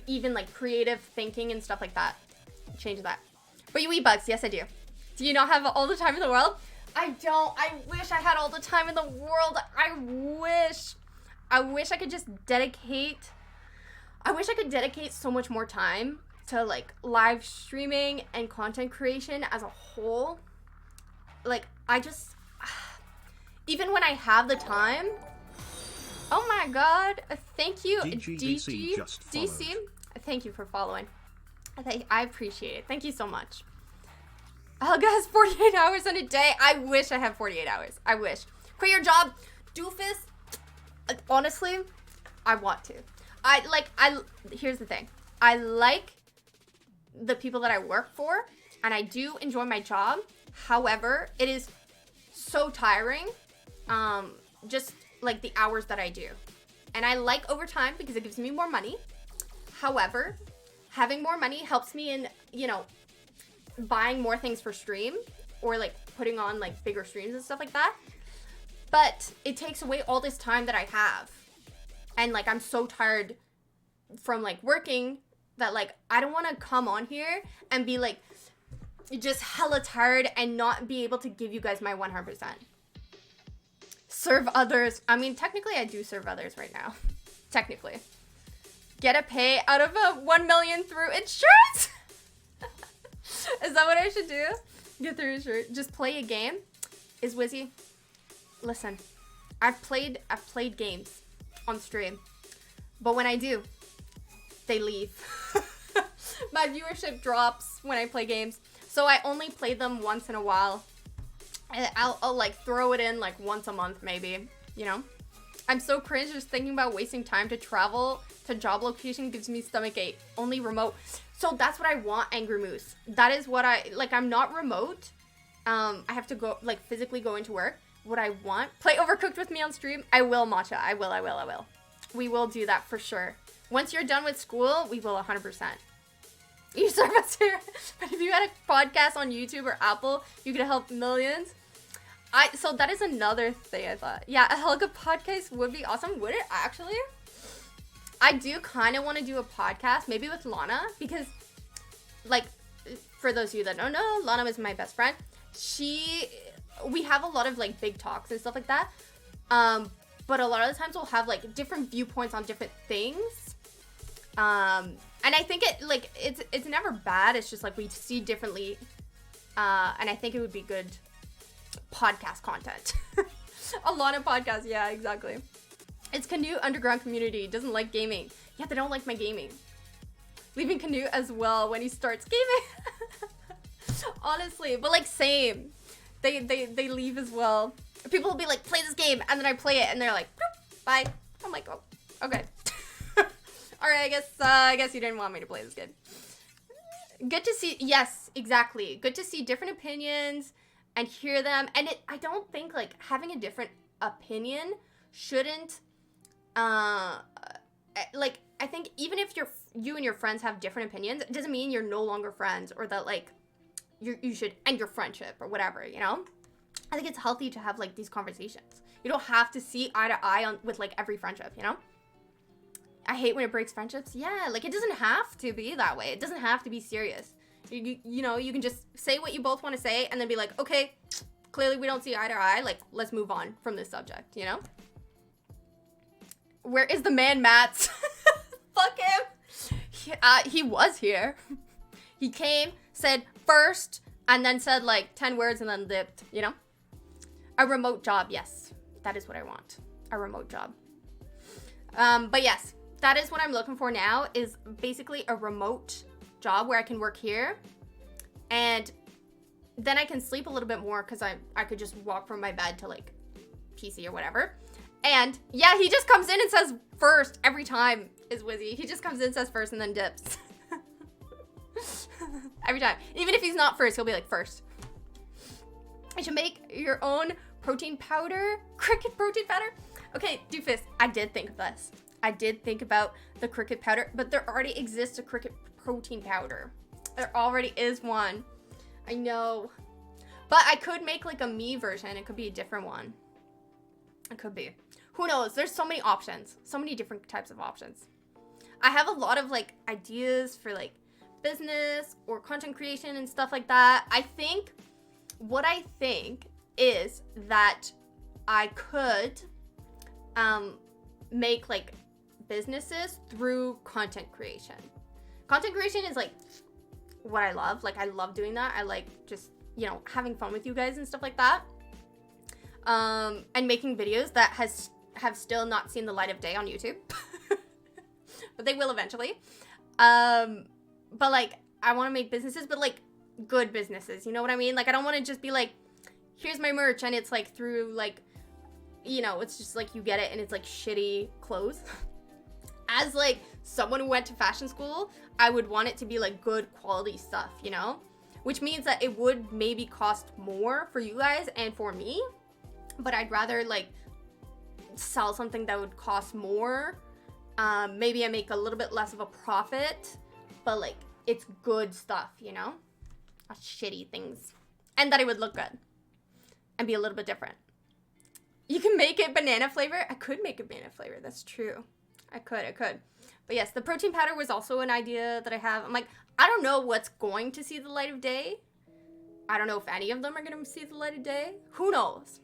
even like creative thinking and stuff like that. Change that. But you eat bugs. Yes, I do. Do you not have all the time in the world? I don't. I wish I had all the time in the world. I wish I could just dedicate. I wish I could dedicate so much more time to like live streaming and content creation as a whole. Like, I just, even when I have the time. Oh my god. Thank you, DGDC just followed. DC. Thank you for following. I appreciate it. Thank you so much. Helga has 48 hours in a day. I wish I had 48 hours. I wish. Quit your job, doofus. Honestly, I want to. Here's the thing. I like the people that I work for, and I do enjoy my job. However, it is so tiring. Just like the hours that I do. And I like overtime because it gives me more money. However, having more money helps me in, you know, buying more things for stream or like putting on like bigger streams and stuff like that. But it takes away all this time that I have. And like, I'm so tired from like working that like, I don't want to come on here and be like, just hella tired and not be able to give you guys my 100%. Serve others. I mean, technically I do serve others right now. Technically. Get a pay out of a 1 million through insurance? Is that what I should do? Get through insurance. Just play a game? Is Wizzy? Listen, I've played games on stream. But when I do, they leave. My viewership drops when I play games. So I only play them once in a while. I'll like throw it in like once a month maybe, you know? I'm so cringe just thinking about wasting time to travel to job location gives me stomachache. Only remote. So that's what I want, Angry Moose. That is what I'm not remote. I have to go, like physically go into work. What I want, play Overcooked with me on stream. I will, Matcha. I will. We will do that for sure. Once you're done with school, we will 100%. You serve us here. But if you had a podcast on YouTube or Apple, you could help millions. So that is another thing I thought. Yeah, a Helga podcast would be awesome. Would it actually? I do kind of want to do a podcast, maybe with Lana, because, like, for those of you that don't know, Lana is my best friend. We have a lot of, like, big talks and stuff like that. But a lot of the times we'll have, like, different viewpoints on different things. And I think it's never bad. It's just, like, we see differently. And I think it would be good podcast content. A lot of podcasts, yeah, exactly. It's Canoe underground community, doesn't like gaming. Yeah, they don't like my gaming. Leaving Canoe as well when he starts gaming. Honestly, but like same. They leave as well. People will be like, play this game, and then I play it, and they're like, bye. I'm like, oh, okay. Alright, I guess you didn't want me to play this game. Good to see, yes, exactly. Good to see different opinions and hear them. And I don't think like having a different opinion shouldn't, like, I think even if you and your friends have different opinions, it doesn't mean you're no longer friends or that like you should end your friendship or whatever, you know? I think it's healthy to have like these conversations. You don't have to see eye to eye with like every friendship, you know? I hate when it breaks friendships. Yeah, like it doesn't have to be that way. It doesn't have to be serious. You know, you can just say what you both want to say and then be like, okay, clearly we don't see eye to eye. Like, let's move on from this subject, you know? Where is the man, Mats? Fuck him. He was here. He came, said first, and then said like 10 words and then dipped, you know? A remote job, yes. That is what I want. A remote job. But yes, that is what I'm looking for now, is basically a remote job where I can work here. And then I can sleep a little bit more because I could just walk from my bed to like PC or whatever. And yeah, he just comes in and says first every time, is Wizzy. He just comes in, says first, and then dips. Every time. Even if he's not first, he'll be like first. I should make your own protein powder. Cricket protein powder. Okay, doofus, I did think of this. I did think about the cricket powder, but there already exists a cricket protein powder. There already is one. I know. But I could make like a me version. It could be a different one. It could be. Who knows? There's so many options. So many different types of options. I have a lot of like ideas for like business or content creation and stuff like that. What I think is that I could make like businesses through content creation. Content creation is like what I love. Like I love doing that. I like just, you know, having fun with you guys and stuff like that. And making videos that have still not seen the light of day on YouTube. But they will eventually. But like I want to make businesses, but like good businesses, you know what I mean? Like I don't want to just be like, here's my merch and it's like through like, you know, it's just like you get it and it's like shitty clothes. As like someone who went to fashion school, I would want it to be like good quality stuff, you know? Which means that it would maybe cost more for you guys and for me, but I'd rather like sell something that would cost more. Maybe I make a little bit less of a profit, but like it's good stuff, you know? Not shitty things. And that it would look good and be a little bit different. You can make it banana flavor. I could make a banana flavor. That's true. I could. But yes, the protein powder was also an idea that I have. I'm like, I don't know what's going to see the light of day. I don't know if any of them are going to see the light of day. Who knows?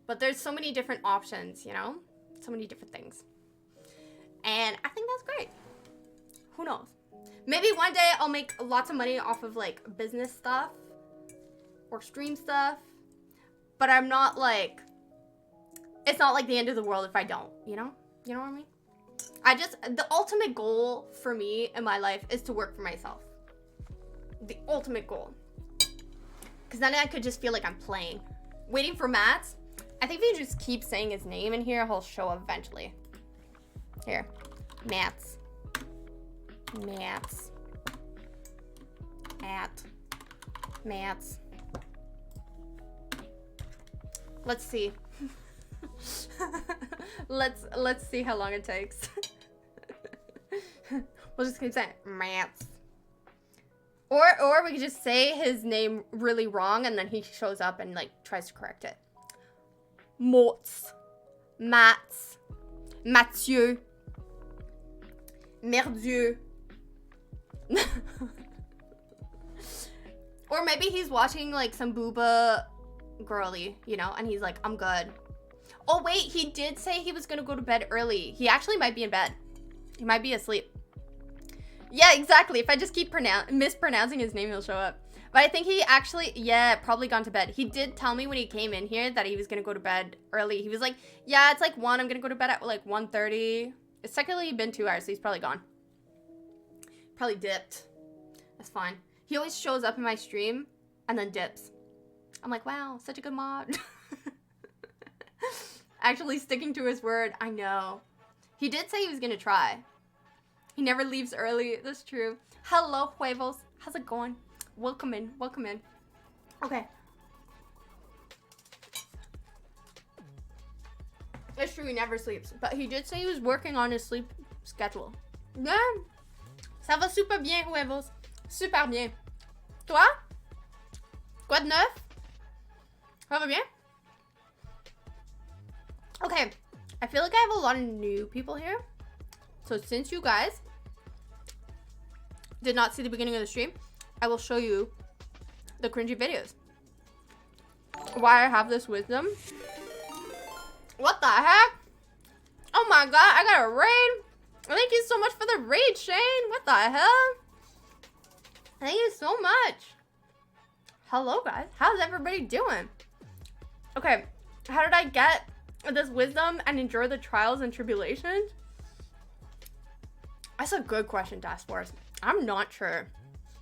But there's so many different options, you know? So many different things. And I think that's great. Who knows? Maybe one day I'll make lots of money off of like business stuff or stream stuff. But I'm not like, it's not like the end of the world if I don't, you know? You know what I mean? The ultimate goal for me in my life is to work for myself. The ultimate goal. Because then I could just feel like I'm playing. Waiting for Matt's. I think if you just keep saying his name in here, he'll show up eventually. Here. Matt's. Matt's. At. Matt's. Let's see. Let's see how long it takes. We'll just keep saying Matt's. Or we could just say his name really wrong and then he shows up and like tries to correct it. Mots. Mats. Mathieu. Merdieu. Or maybe he's watching like some booba girly, you know, and he's like, I'm good. Oh wait, he did say he was gonna go to bed early. He actually might be in bed. He might be asleep. Yeah, exactly. If I just keep mispronouncing his name, he'll show up. But I think he actually, yeah, probably gone to bed. He did tell me when he came in here that he was gonna go to bed early. He was like, yeah, it's like 1. I'm gonna go to bed at like 1:30. It's technically been 2 hours, so he's probably gone. Probably dipped. That's fine. He always shows up in my stream and then dips. I'm like, wow, such a good mod. Actually sticking to his word. I know. He did say he was gonna try. He never leaves early. That's true. Hello, Huevos. How's it going? Welcome in. Welcome in. Okay. It's true, he never sleeps. But he did say he was working on his sleep schedule. Yeah. Ça va super bien, Huevos. Super bien. Toi? Quoi de neuf? Ça va bien? Okay. I feel like I have a lot of new people here. So since you guys did not see the beginning of the stream, I will show you the cringy videos. Why I have this wisdom. What the heck? Oh my god, I got a raid. Thank you so much for the raid, Shane. What the hell? Thank you so much. Hello, guys. How's everybody doing? Okay, how did I get this wisdom and endure the trials and tribulations? That's a good question, Task Force. I'm not sure.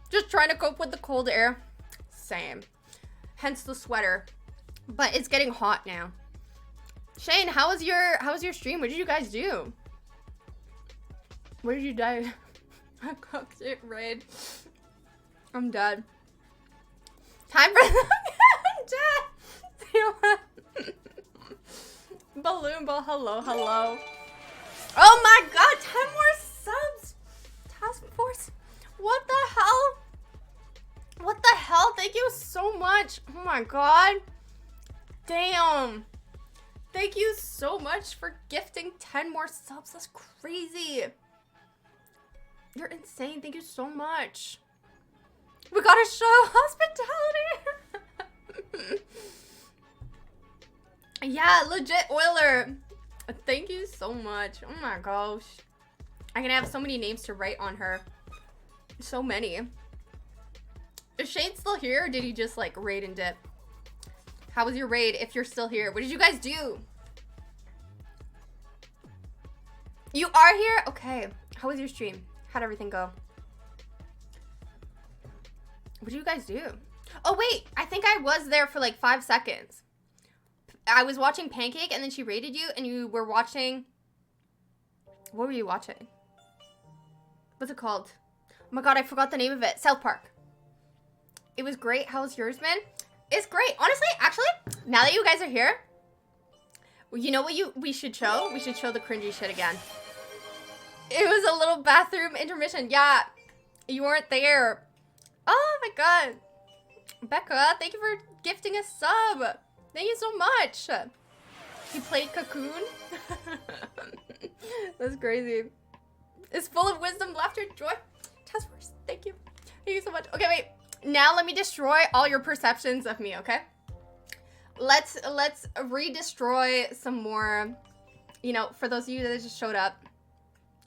Just trying to cope with the cold air. Same. Hence the sweater. But it's getting hot now. Shane, how was your stream? What did you guys do? What did you do? I cooked it, raid. I'm dead. Time for I'm dead. Balloon ball, hello. Oh my god, 10 more subs. Task Force. What the hell? What the hell? Thank you so much. Oh my god. Damn. Thank you so much for gifting 10 more subs. That's crazy. You're insane. Thank you so much. We gotta show hospitality. Yeah, legit Oiler. Thank you so much. Oh my gosh. I'm gonna have so many names to write on her. So many. Is Shane still here or did he just like raid and dip? How was your raid if you're still here? What did you guys do? You are here? Okay. How was your stream? How'd everything go? What did you guys do? Oh wait, I think I was there for like 5 seconds. I was watching Pancake and then she raided you and you were watching... What were you watching? What's it called? Oh my god, I forgot the name of it. South Park. It was great. How's yours been? It's great. Honestly, actually, now that you guys are here, you know what we should show? We should show the cringy shit again. It was a little bathroom intermission. Yeah, you weren't there. Oh my god. Becca, thank you for gifting a sub. Thank you so much. You played Cocoon? That's crazy. It's full of wisdom, laughter, joy. Task force. Thank you. Thank you so much. Okay, wait. Now let me destroy all your perceptions of me, okay? Let's re-destroy some more, you know, for those of you that just showed up.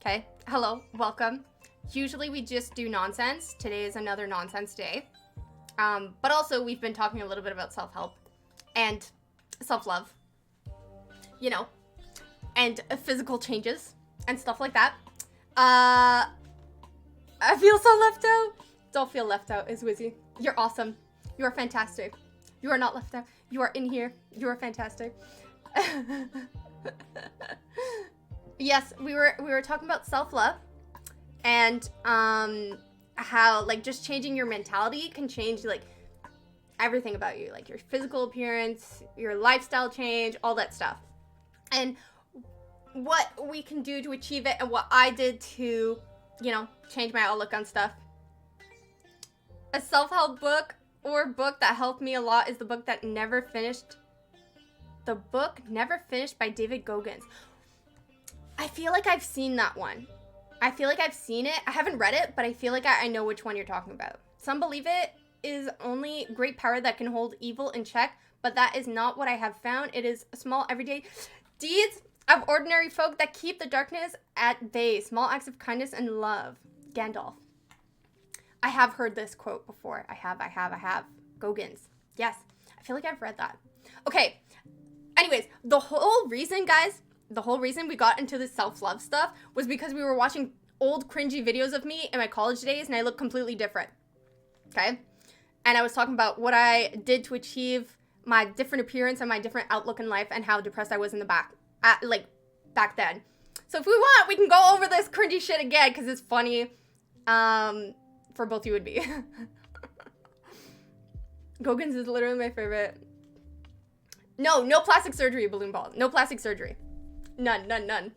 Okay, hello, welcome. Usually we just do nonsense. Today is another nonsense day. But also we've been talking a little bit about self-help and self-love, you know, and physical changes and stuff like that. I feel so left out. Don't feel left out, is Wizzy. You're awesome. You are fantastic. You are not left out. You are in here. You are fantastic. Yes, we were talking about self-love and how like just changing your mentality can change like everything about you, like your physical appearance, your lifestyle change, all that stuff. And what we can do to achieve it and what I did to, you know, change my outlook on stuff. A self-help book or book that helped me a lot is the book that never finished. The book Never Finished by David Goggins. I feel like I've seen that one. I feel like I've seen it. I haven't read it, but I feel like I know which one you're talking about. Some believe it is only great power that can hold evil in check, but that is not what I have found. It is small everyday deeds of ordinary folk that keep the darkness at bay. Small acts of kindness and love. Gandalf. I have heard this quote before. I have. Goggins. Yes. I feel like I've read that. Okay. Anyways, the whole reason, guys, the whole reason we got into this self-love stuff was because we were watching old cringy videos of me in my college days and I look completely different. Okay? And I was talking about what I did to achieve my different appearance and my different outlook in life and how depressed I was in the back then. So if we want, we can go over this cringy shit again because it's funny for both you and me. Goggins is literally my favorite. No plastic surgery, balloon ball. No plastic surgery. None. None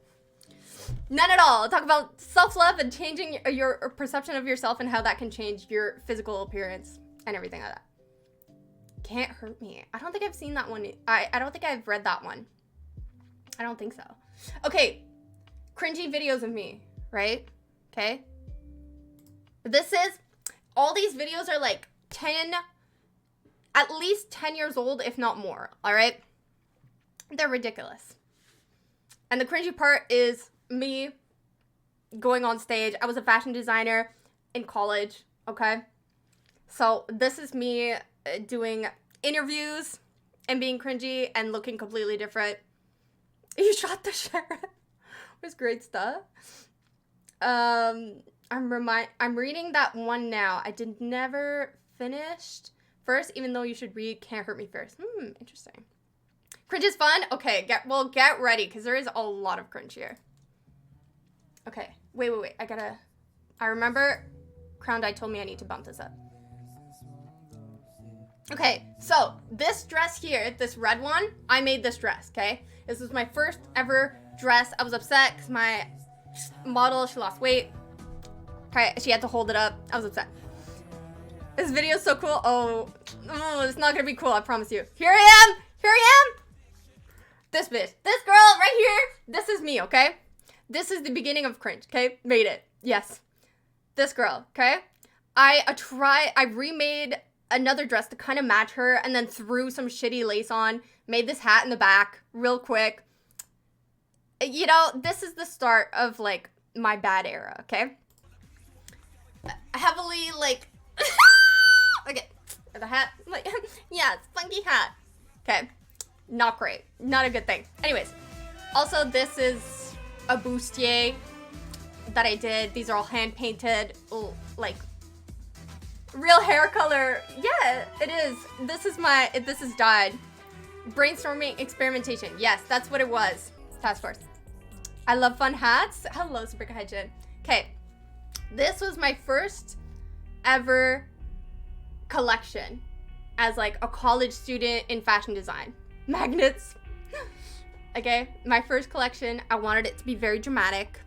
at all. I'll talk about self-love and changing your perception of yourself and how that can change your physical appearance and everything like that. Can't Hurt Me. I don't think I've seen that one. I don't think I've read that one. I don't think so. Okay. Cringy videos of me, right? Okay. This is, all these videos are like 10, at least 10 years old, if not more, all right? They're ridiculous. And the cringy part is me going on stage. I was a fashion designer in college, okay? So this is me doing interviews and being cringy and looking completely different. You shot the sheriff. It was great stuff. I'm reading that one now. I never finished first, even though you should read Can't Hurt Me first. Interesting. Cringe is fun? Okay, get ready, because there is a lot of cringe here. Okay, wait. I remember Crown Dye told me I need to bump this up. Okay, so this dress here, this red one, I made this dress, okay? This was my first ever dress. I was upset because my model, she lost weight. Okay, she had to hold it up. I was upset. This video is so cool. Oh, it's not gonna be cool, I promise you. Here I am! This bitch. This girl right here. This is me, okay? This is the beginning of cringe, okay? Made it. Yes. This girl, okay? I remade another dress to kind of match her and then threw some shitty lace on. Made this hat in the back real quick. You know, this is the start of, like, my bad era, okay? Heavily, like... okay. The hat. Like, yeah, it's a funky hat. Okay. Not great. Not a good thing. Anyways. Also, this is a bustier that I did. These are all hand-painted. Like, real hair color. Yeah, it is. This is dyed. Brainstorming experimentation. Yes, that's what it was. Task force. I love fun hats. Hello, Super Kaijin. Okay. This was my first ever collection as like a college student in fashion design. Magnets. Okay, my first collection. I wanted it to be very dramatic.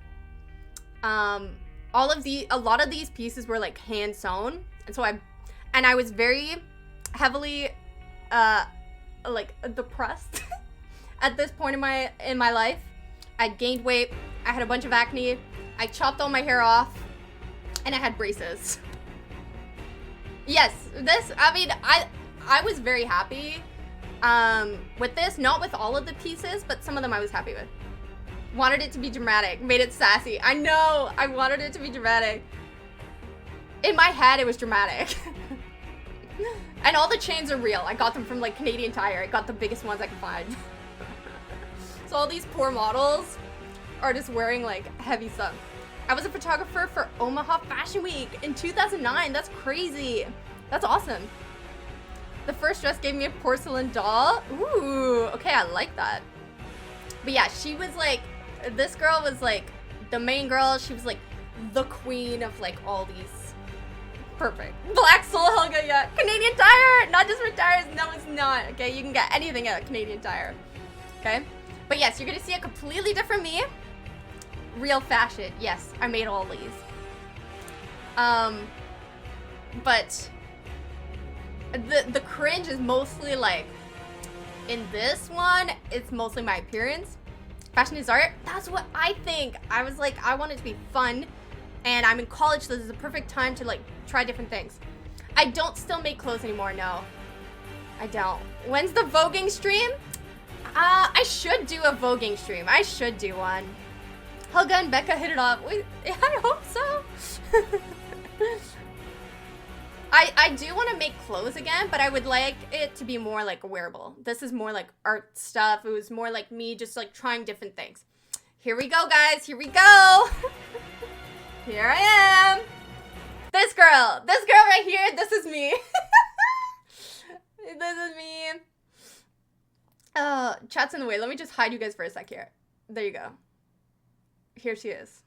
A lot of these pieces were like hand sewn, and so I was very heavily like depressed at this point in my life. I gained weight. I had a bunch of acne. I chopped all my hair off, and I had braces. Yes, I was very happy with this. Not with all of the pieces, but some of them I was happy with. Wanted it to be dramatic. Made it sassy. I know! I wanted it to be dramatic. In my head, it was dramatic. And all the chains are real. I got them from, like, Canadian Tire. I got the biggest ones I could find. So all these poor models are just wearing, like, heavy stuff. I was a photographer for Omaha Fashion Week in 2009. That's crazy. That's awesome. The first dress gave me a porcelain doll. Ooh, okay, I like that. But yeah, she was like, this girl was like the main girl. She was like the queen of like all these. Perfect. Black Soul Helga, yeah. Canadian Tire, not just for tires. No, it's not. Okay, you can get anything at Canadian Tire. Okay, but yes, you're gonna see a completely different me. Real fashion. Yes, I made all these. But the cringe is mostly like, in this one, it's mostly my appearance. Fashion is art. That's what I think. I was like, I want it to be fun, and I'm in college, so this is a perfect time to like try different things. I don't still make clothes anymore. No, I don't. When's the voguing stream? I should do a voguing stream. I should do one. Helga and Becca hit it off. Wait, I hope so. I do want to make clothes again, but I would like it to be more like wearable. This is more like art stuff. It was more like me just like trying different things. Here we go, guys. Here we go. Here I am. This girl right here. This is me. This is me. Chat's in the way. Let me just hide you guys for a sec here. There you go. Here she is.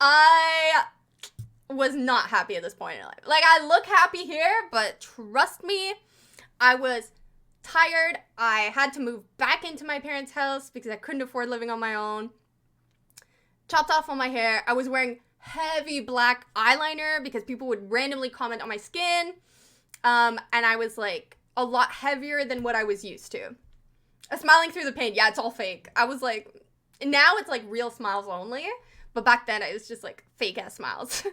I was not happy at this point in life. Like, I look happy here, but trust me, I was tired. I had to move back into my parents' house because I couldn't afford living on my own. Chopped off all my hair. I was wearing heavy black eyeliner because people would randomly comment on my skin. And I was like a lot heavier than what I was used to. Smiling through the pain. Yeah, it's all fake. I was like, now it's like real smiles only. But back then it was just like fake ass smiles.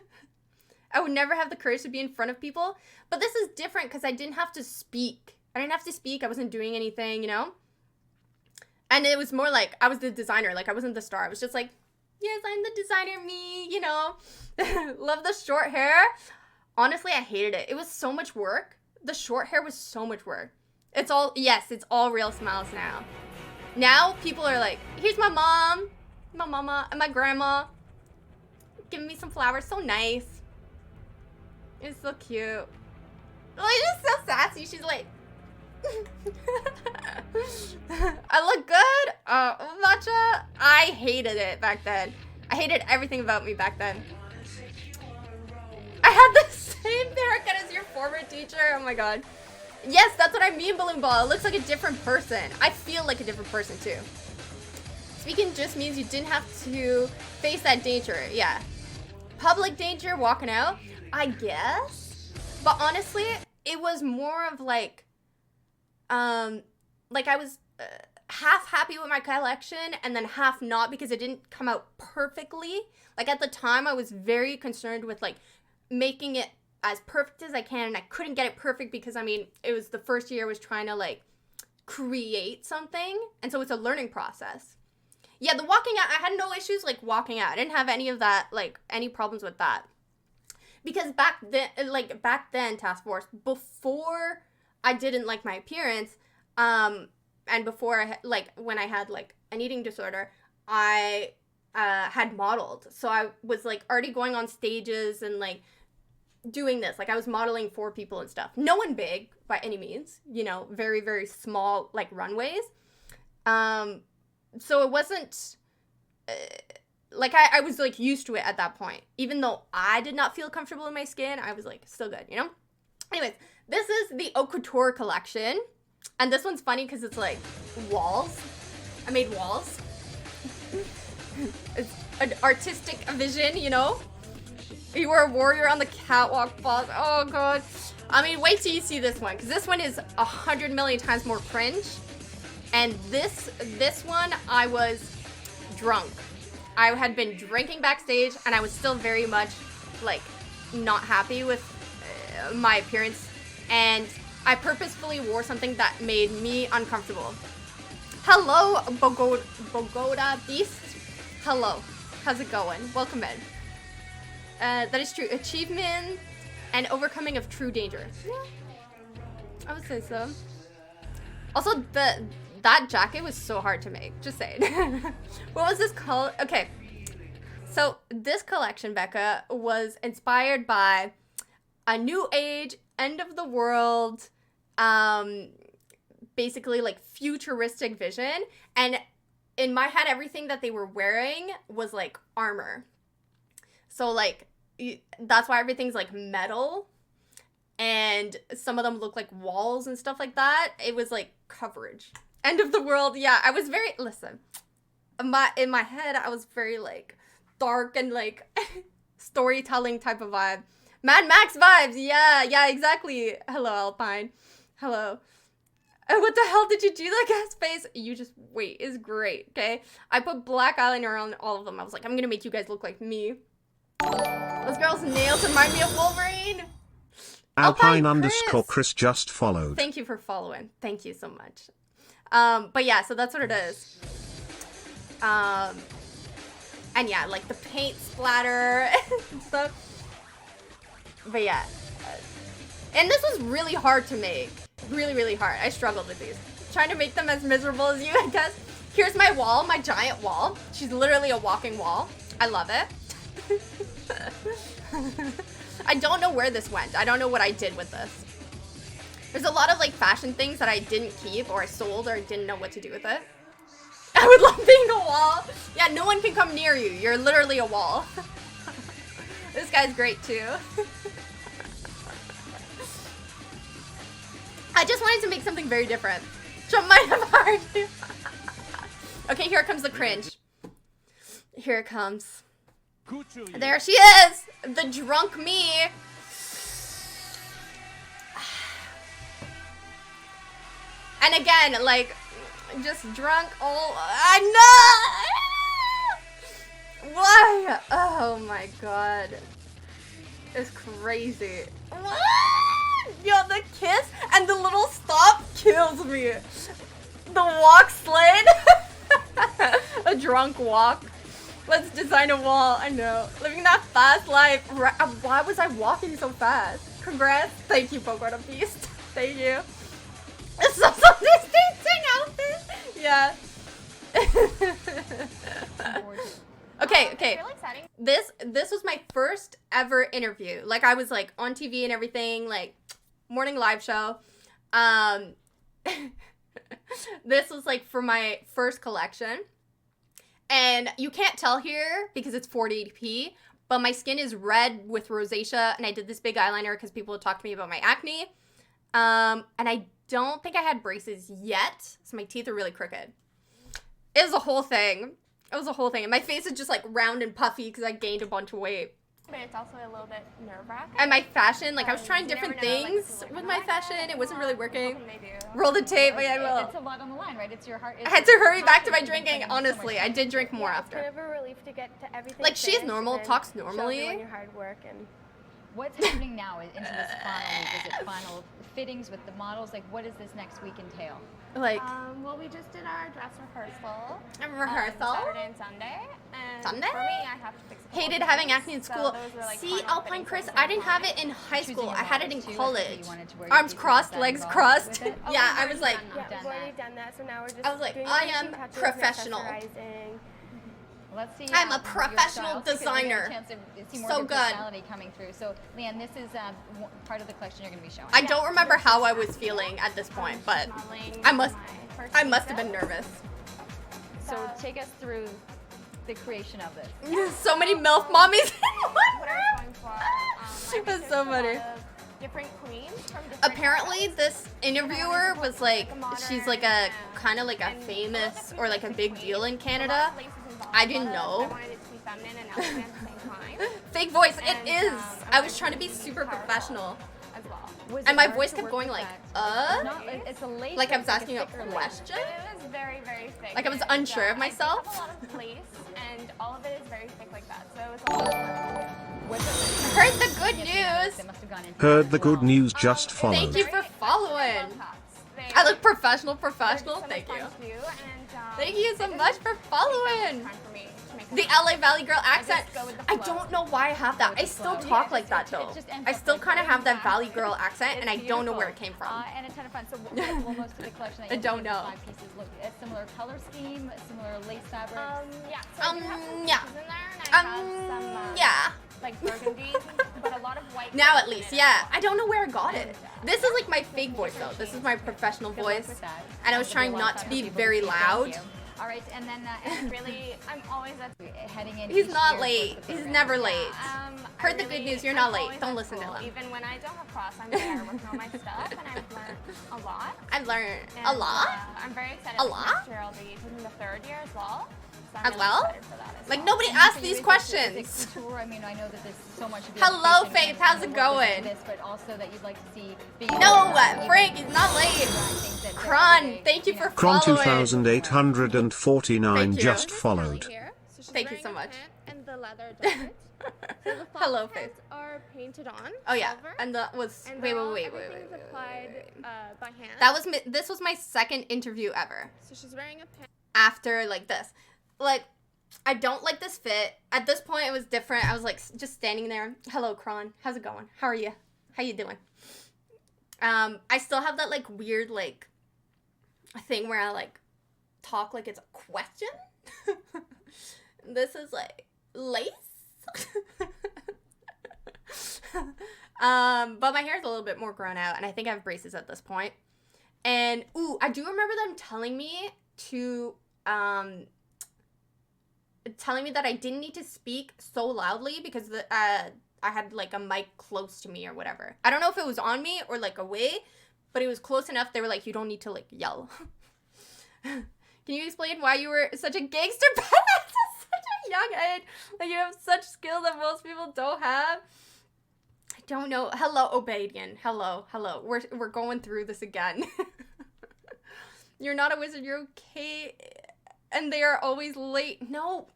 I would never have the courage to be in front of people. But this is different because I didn't have to speak. I didn't have to speak. I wasn't doing anything, you know? And it was more like I was the designer. Like, I wasn't the star. I was just like, yes, I'm the designer, me, you know? Love the short hair. Honestly, I hated it. It was so much work. The short hair was so much work. It's all, yes, it's all real smiles now. Now people are like, here's my mom, my mama, and my grandma giving me some flowers. So nice. It's so cute. Oh, she's so sassy. She's like, I look good? Matcha? I hated it back then. I hated everything about me back then. I had the same haircut as your former teacher. Oh my god. Yes, that's what I mean, Balloon Ball. It looks like a different person. I feel like a different person too. Speaking just means you didn't have to face that danger. Yeah. Public danger, walking out, I guess. But honestly, it was more of like like I was half happy with my collection and then half not because it didn't come out perfectly. Like at the time I was very concerned with like making it as perfect as I can, and I couldn't get it perfect because I mean it was the first year I was trying to like create something, and so it's a learning process. Yeah, the walking out, I had no issues like walking out. I didn't have any of that, like any problems with that. Because back then, Task Force, before I didn't like my appearance, and before when I had like an eating disorder, I had modeled. So I was like already going on stages and like doing this. Like I was modeling for people and stuff. No one big by any means, you know, very, very small like runways. So it wasn't like I was like used to it at that point. Even though I did not feel comfortable in my skin, I was like still good, you know? Anyways, this is the Haute Couture collection. And this one's funny because it's like walls. I made walls. It's an artistic vision, you know? You were a warrior on the catwalk, boss. Oh god. I mean, wait till you see this one, because this one is 100 million times more cringe. And this one, I was drunk. I had been drinking backstage, and I was still very much, like, not happy with my appearance. And I purposefully wore something that made me uncomfortable. Hello, Bogota Beast. Hello. How's it going? Welcome in. That is true. Achievement and overcoming of true danger. Yeah, I would say so. Also, that jacket was so hard to make. Just saying. What was this called? Okay. So this collection, Becca, was inspired by a new age, end of the world, basically like futuristic vision. And in my head, everything that they were wearing was like armor. So like, that's why everything's like metal. And some of them look like walls and stuff like that. It was like coverage. End of the world. Yeah, I was very, listen, in my head, I was very like dark and like storytelling type of vibe. Mad Max vibes. Yeah, exactly. Hello, Alpine. Hello. What the hell did you do that guy's face? You just wait. It's great, okay? I put black eyeliner on all of them. I was like, I'm gonna make you guys look like me. Those girls' nails remind me of Wolverine. Alpine_Chris just followed. Thank you for following. Thank you so much. But yeah, so that's what it is. And yeah, like the paint splatter and stuff. But yeah. And this was really hard to make. Really, really hard. I struggled with these. Trying to make them as miserable as you, I guess. Here's my wall, my giant wall. She's literally a walking wall. I love it. I don't know where this went. I don't know what I did with this. There's a lot of like fashion things that I didn't keep or I sold or didn't know what to do with it. I would love being a wall. Yeah, no one can come near you. You're literally a wall. This guy's great too. I just wanted to make something very different. Jump might have hard. Okay, here comes the cringe. Here it comes. There she is! The drunk me. And again, like, just drunk all... I know! Why? Oh my god. It's crazy. What? Yo, the kiss and the little stop kills me. The walk slid. A drunk walk. Let's design a wall. I know. Living that fast life. Why was I walking so fast? Congrats. Thank you, Bogota Beast. Thank you. It's so distancing outfit. Yeah. Okay. This was my first ever interview. Like I was like on TV and everything, like morning live show. This was like for my first collection. And you can't tell here because it's 480p, but my skin is red with rosacea, and I did this big eyeliner because people would talk to me about my acne. And I don't think I had braces yet, so my teeth are really crooked. It was a whole thing. And my face is just like round and puffy because I gained a bunch of weight. But it's also a little bit nerve-wracking. And my fashion, like I was trying You never different know, like, things people with are my like, "Oh my fashion. God, It wasn't really working. hoping they do." Roll the tape, but I will. It's a lot on the line, right? It's your heart. I had to hurry back to my drinking. Honestly, I did drink more It's after. kind of a relief to get to everything. Like, she's finished normal, and then talks show normally. everyone your hard work and. What's happening now into this final week? Is it final fittings with the models? Like, what does this next week entail? Like Well, we just did our dress rehearsal. rehearsal. Saturday and Sunday. And Sunday? For me, I have to fix a couple Hated things, having acne in so school. those were, like, See, final Alpine fittings Chris, that I was didn't have fine. it in high Choosing school. your I had it in models, too. I think that college. you wanted to wear your Arms pieces crossed, done legs involved crossed. with it. Oh, Yeah, we've I was already like, done that. You've Yeah, done we've already that. done that. So now we're just I was like, doing I the am finishing touches and professional. accessorizing. Let's see. I'm a your professional styles, because we're getting designer. a chance to see more So of your good. personality coming through. So, Leanne, this is part of the collection you're going to be showing. I don't remember how I was feeling at this point, but Modeling I must my first I must have pieces. been nervous. So take us through the creation of this. So many MILF mommies. What I was going for. I That's researched so a funny. lot of different queens from different Apparently, eras. this interviewer was like, she's like a kind of like a And famous all or of like a the big queens, deal in a lot Canada. of laces involved, I a didn't lot of- know. I wanted it to be feminine and elegant at the same time. Fake voice, it And, is. I was I'm trying to be really super powerful professional. As well. Was And it my hard voice to kept work going with like, that? It's not, it's a lace. Like I but was it's asking a thicker lace. question? It was very, very thick. Like I was and, unsure of I myself. did have a lot of lace, and all of it is very thick like that. So it was a lot of work. Was it- Heard the good Yes, you know, news. they must have gone into Heard that the as good well. news just It's followed. Thank you very- for following. I love hats. They- I look professional. they're just so much Thank fun you. to do, and, Thank you so it doesn't much for take that following. much time for me to make The them. LA Valley girl accent. just go with the I flow. don't know why I have that. With I the still flow. talk Yeah, like that it though. just ends I up still like kind of that. have that Valley Exactly. girl accent, and I It's don't know where beautiful. it came from. And a ton of fun. So, will most of the collection that I you'll don't see in the know. 5 pieces look a similar color scheme, a similar lace fabric? Yeah, so I do have some yeah. peaches in there, and I have some, Yeah. like burgundy, but a lot of white. Now colors at in least, it. yeah. I don't know where I got it. This is like my fake voice though. This is my professional Good luck voice. with that. And I was There'll trying be a lot not of to time be for people very see. Thank loud. you. All right, and then Really, I'm always at. heading in. He's each not year late. towards the He's program. never late. I Heard the good news, you're not I'm late. always Don't at listen to school. him. Even when I don't have class, I'm there working on my stuff, and I've learned a lot. I've learned And, a lot. I'm very excited. A for lot? Next year I'll be taking the 3rd year as well. So I'm As really well? excited for that as Like well. nobody And asked for you, these is it questions. couture? I mean, I know that there's so much of the Hello, education Faith. and How's the it work goes into going? This, but also that you'd like to see being No, able to even Frank, he's not late. things that Kron, every day, thank you know, for Kron following. 2849 Thank you. just This is followed. Kelly here. So she's Thank you wearing so a much. pant and the leather jacket. So the flower Hello, pants Faith. are painted on. Oh yeah, silver, and that was and wait. everything's applied by hand. That was this was my second interview ever. So she's wearing a pant. After like this, like I don't like this fit. At this point, it was different. I was like just standing there. Hello, Kron. How's it going? How are you? How you doing? I still have that like weird like thing where I like talk like it's a question. This is like lace. But my hair is a little bit more grown out, and I think I have braces at this point. And ooh, I do remember them telling me to telling me that I didn't need to speak so loudly because I had like a mic close to me or whatever. I don't know if it was on me or like away, but it was close enough. They were like, you don't need to like yell. Can you explain why you were such a gangster badass at such a young age? Like you have such skills that most people don't have. I don't know. Hello, Obadian. Hello. We're going through this again. You're not a wizard. You're okay. And they are always late. No,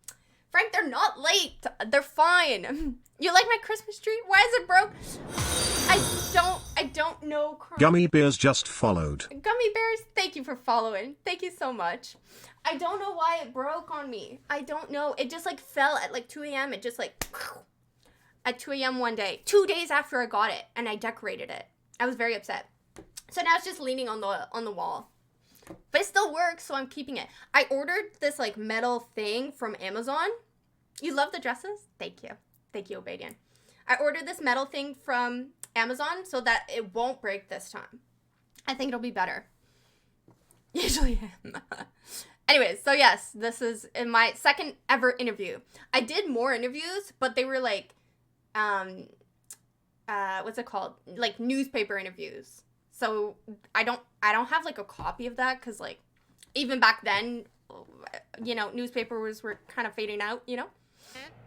Frank, they're not late. They're fine. You like my Christmas tree? Why is it broke? I don't know. Gummy bears just followed. Gummy bears, thank you for following. Thank you so much. I don't know why it broke on me. I don't know. It just like fell at like 2 a.m. It just like at 2 a.m. one day, 2 days after I got it, and I decorated it. I was very upset. So now it's just leaning on the wall. But it still works, so I'm keeping it. I ordered this like metal thing from Amazon. You love the dresses? Thank you. Thank you, Obadian. I ordered this metal thing from Amazon so that it won't break this time. I think it'll be better. Usually am. Anyways, so yes, this is in my second ever interview. I did more interviews, but they were like, what's it called? Like newspaper interviews. So I don't have like a copy of that because like even back then, you know, newspapers were kind of fading out, you know.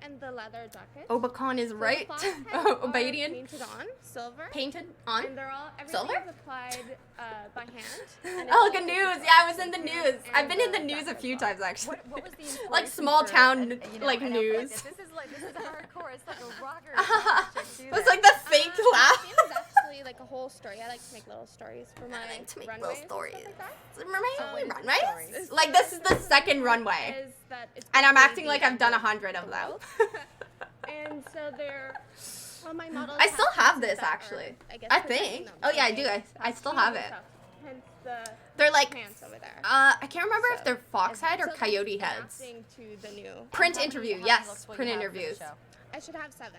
And the leather jacket. Obacon is So the right. fox heads are Obadian. painted on silver. Painted on. And they're all everything's Silver? applied by hand. And it's Helga all News. paper Yeah, I was in the and news. I've been in the jacket news a as few well. times actually. What was the inspiration Like small for, town, you know, like, I know, for, news. this is hardcore. It's like a rocker. It's like the fake The laugh. theme is actually like a whole story. I like to make little stories for my I like to make runways little and stories. stuff like that. Runways? Like this is the second runway. Is that it's And I'm basically acting the like I've end done of 100 the of them. world. And so they're all my models. I still have pieces this that are, actually. I guess, I protecting think. them. Oh So yeah, I they do. I still shields have and it. stuff, hence the They're like pants over there. I can't remember if So- they're fox head or So they're coyote heads. adapting to the new. Print How many- interview, how many yes, looks will you print have for the interviews. show? I should have 7.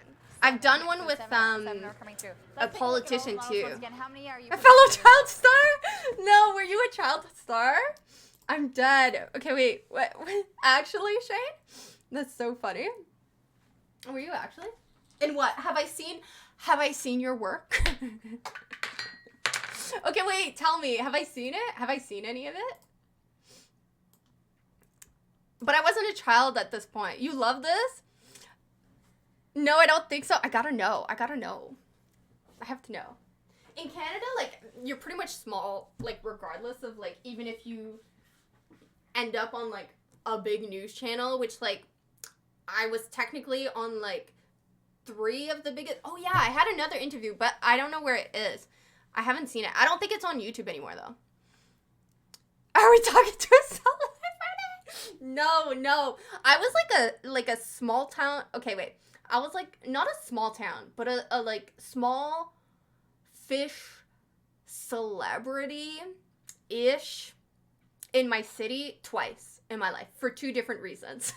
I've done Okay, one so with seven are coming through. a Let's take look at all politician the models too. once again. How many are you? A fellow child star? No, were you a child star? I'm dead. Okay, wait. What? Actually, Shane? That's so funny. Were you actually? In what? Have I seen your work? Okay, wait, tell me. Have I seen it? Have I seen any of it? But I wasn't a child at this point. You love this? No, I don't think so. I gotta know. I have to know. In Canada, like, you're pretty much small, like, regardless of, like, even if you end up on, like, a big news channel, which, like, I was technically on, like, 3 of the biggest. Oh, yeah, I had another interview, but I don't know where it is. I haven't seen it. I don't think it's on YouTube anymore, though. Are we talking to a celebrity? No. I was, like a small town. Okay, wait. I was, like, not a small town, but a like, small fish celebrity-ish in my city twice in my life for 2 different reasons.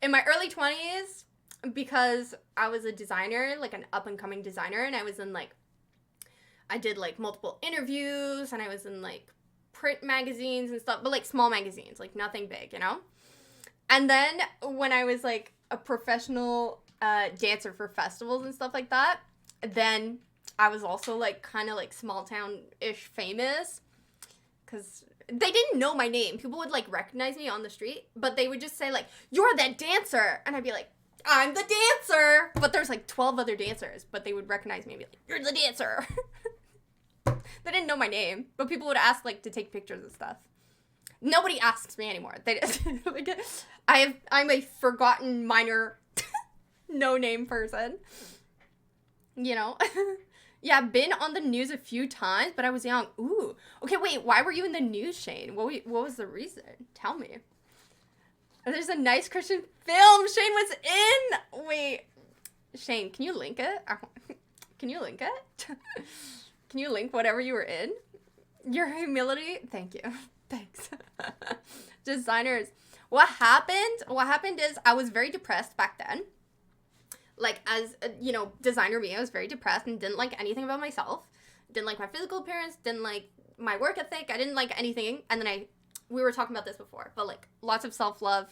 In my early 20s, because I was a designer, like an up-and-coming designer, and I was in, like, I did, like, multiple interviews, and I was in, like, print magazines and stuff, but, like, small magazines, like, nothing big, you know? And then when I was, like, a professional dancer for festivals and stuff like that, then I was also, like, kind of, like, small town-ish famous, because they didn't know my name. People would, like, recognize me on the street, but they would just say, like, "You're that dancer," and I'd be like, "I'm the dancer," but there's, like, 12 other dancers, but they would recognize me and be like, "You're the dancer." They didn't know my name, but people would ask, like, to take pictures and stuff. Nobody asks me anymore. They like, I'm a forgotten minor no-name person. You know? Yeah, been on the news a few times, but I was young. Ooh. Okay, wait, why were you in the news, Shane? What was the reason? Tell me. There's a nice Christian film Shane was in. Wait. Shane, can you link it? Can you link it? Can you link whatever you were in? Your humility? Thank you. Thanks. Designers. What happened is I was very depressed back then. Like, as, you know, designer me, I was very depressed and didn't like anything about myself. Didn't like my physical appearance, didn't like my work ethic, I didn't like anything. And then we were talking about this before, but, like, lots of self-love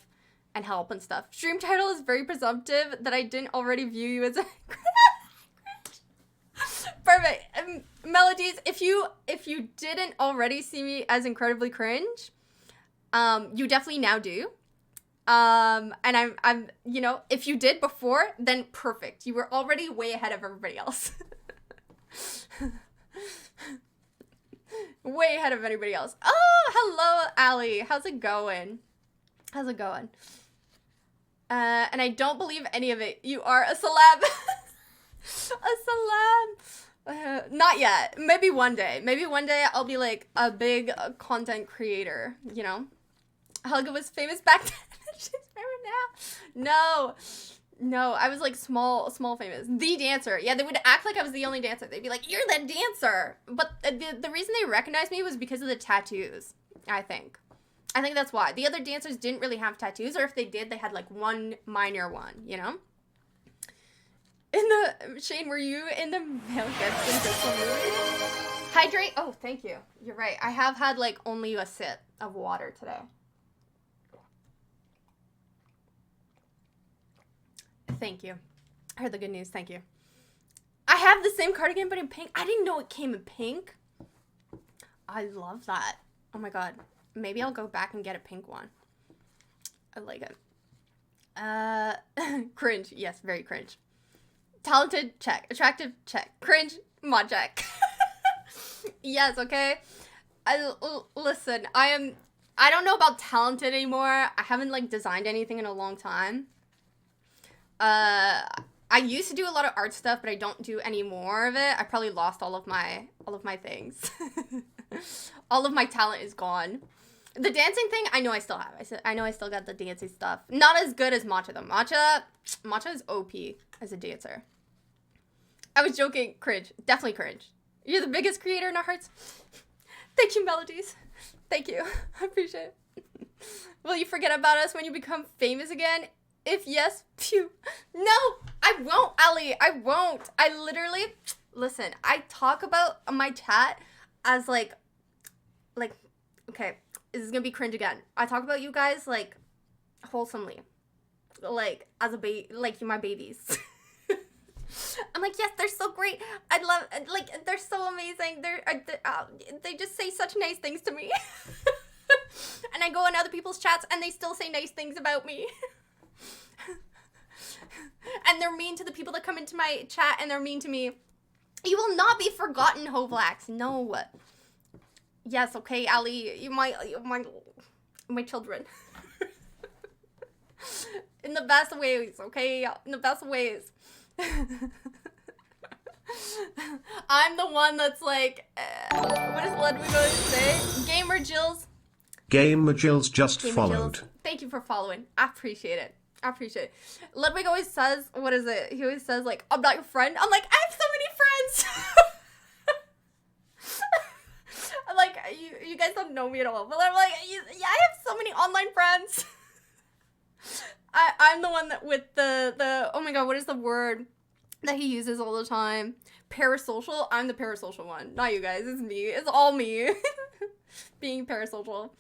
and help and stuff. Stream title is very presumptive that I didn't already view you as a... Perfect. Melodies, if you didn't already see me as incredibly cringe, you definitely now do. And I'm, you know, if you did before, then perfect. You were already way ahead of everybody else. Way ahead of anybody else. Oh, hello, Allie. How's it going? And I don't believe any of it. You are a celeb. A celeb. Not yet. Maybe one day. Maybe one day I'll be like a big content creator, you know? Helga was famous back then. She's famous now. No, I was like small famous. The dancer. Yeah, they would act like I was the only dancer. They'd be like, "You're the dancer." But the reason they recognized me was because of the tattoos, I think. I think that's why. The other dancers didn't really have tattoos, or if they did, they had like one minor one, you know? Shane, were you in the Mel Gibson movie? Hydrate. Oh, thank you. You're right. I have had like only a sip of water today. Thank you. I heard the good news. Thank you. I have the same cardigan, but in pink. I didn't know it came in pink. I love that. Oh my god. Maybe I'll go back and get a pink one. I like it. Cringe. Yes, very cringe. Talented, check. Attractive, check. Cringe, mod check. Yes, okay. Listen, I don't know about talented anymore. I haven't like designed anything in a long time. I used to do a lot of art stuff, but I don't do any more of it. I probably lost all of my things. All of my talent is gone. The dancing thing, I know I still have. I know I still got the dancing stuff. Not as good as Matcha though. Matcha is OP as a dancer. I was joking. Cringe. Definitely cringe. You're the biggest creator in our hearts. Thank you, Melodies. Thank you. I appreciate it. Will you forget about us when you become famous again? If yes, phew. No, I won't, Ali. I won't. I literally, listen, I talk about my chat as like, okay, this is gonna be cringe again. I talk about you guys like wholesomely, like as like you're my babies. I'm like, yes, they're so great. I love, like, they're so amazing. They just say such nice things to me. And I go in other people's chats and they still say nice things about me. And they're mean to the people that come into my chat and they're mean to me. You will not be forgotten, Hovlax. No. Yes, okay, Ali, you my children. In the best ways, okay? In the best ways. I'm the one that's like, what is Ludwig going to say? Gamer Jills. Gamer Jills just Gamer followed. Jills. Thank you for following. I appreciate it. Ludwig always says, what is it? He always says, like, I'm not your friend. I'm like, I have so many friends. I'm like, you guys don't know me at all. But I'm like, yeah, I have so many online friends. I'm the one that with the, oh my god, what is the word that he uses all the time? Parasocial. I'm the parasocial one. Not you guys. It's me. It's all me. Being parasocial.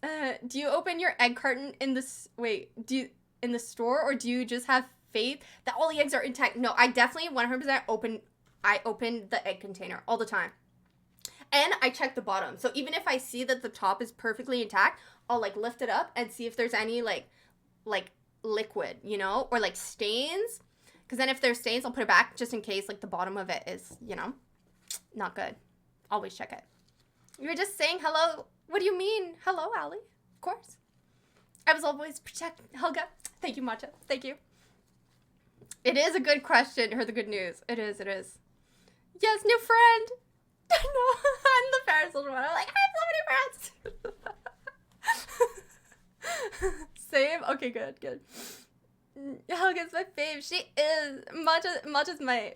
Do you open your egg carton in this, in the store, or do you just have faith that all the eggs are intact? No, I definitely 100% open the egg container all the time. And I check the bottom. So even if I see that the top is perfectly intact, I'll like lift it up and see if there's any like liquid, you know, or like stains. Because then if there's stains, I'll put it back just in case like the bottom of it is, you know, not good. Always check it. You're just saying hello. What do you mean? Hello, Ali. Of course. I was always protect Helga. Thank you, Matcha. Thank you. It is a good question. Heard the good news. It is. Yes, new friend. No, I'm the parasocial one. I'm like, I have so many friends. Same? Okay, good. Helga's my fave. She is. Matcha's my...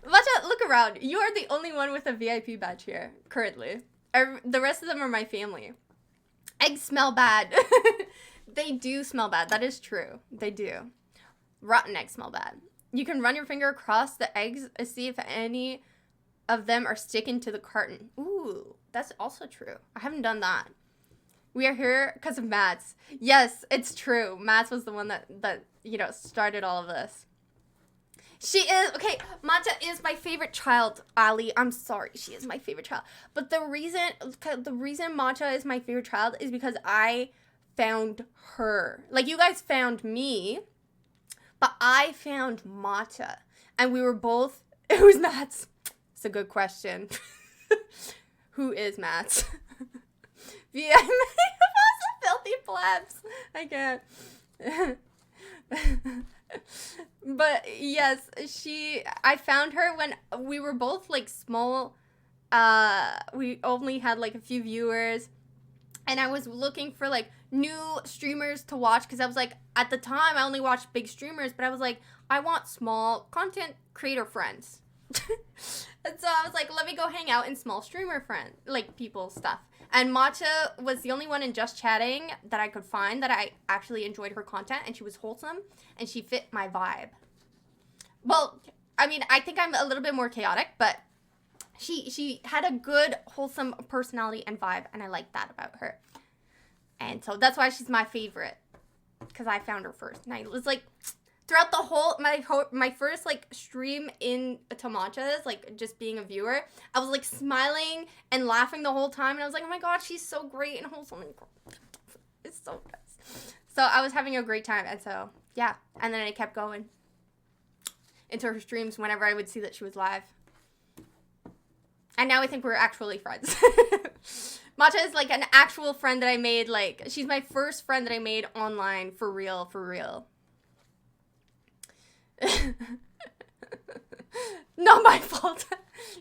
Matcha, look around. You are the only one with a VIP badge here, currently. The rest of them are my family. Eggs smell bad. They do smell bad. That is true. They do. Rotten eggs smell bad. You can run your finger across the eggs and see if any of them are sticking to the carton. Ooh, that's also true. I haven't done that. We are here because of Mats. Yes, it's true. Mats was the one that you know, started all of this. She is, okay, Matcha is my favorite child, Ali. I'm sorry, she is my favorite child. But the reason Matcha is my favorite child is because I found her. Like, you guys found me, but I found Matcha. And we were both, who's Mats? It's a good question. Who is Mats? Yeah, filthy plebs. I can't. But yes, I found her when we were both like small. We only had like a few viewers, and I was looking for like new streamers to watch because I was like, at the time I only watched big streamers, but I was like, I want small content creator friends. And so I was like, let me go hang out in small streamer friend, like people stuff. And Matcha was the only one in Just Chatting that I could find that I actually enjoyed her content, and she was wholesome and she fit my vibe. Well, I mean, I think I'm a little bit more chaotic, but she had a good, wholesome personality and vibe, and I like that about her. And so that's why she's my favorite, because I found her first. And I was like, throughout the whole, my first, like, stream in Tamachas, like, just being a viewer, I was, like, smiling and laughing the whole time, and I was like, oh my god, she's so great and wholesome, and it's so nice. So I was having a great time. And so, yeah. And then I kept going into her streams whenever I would see that she was live. And now I think we're actually friends. Matcha is like an actual friend that I made. Like, she's my first friend that I made online for real, for real. Not my fault.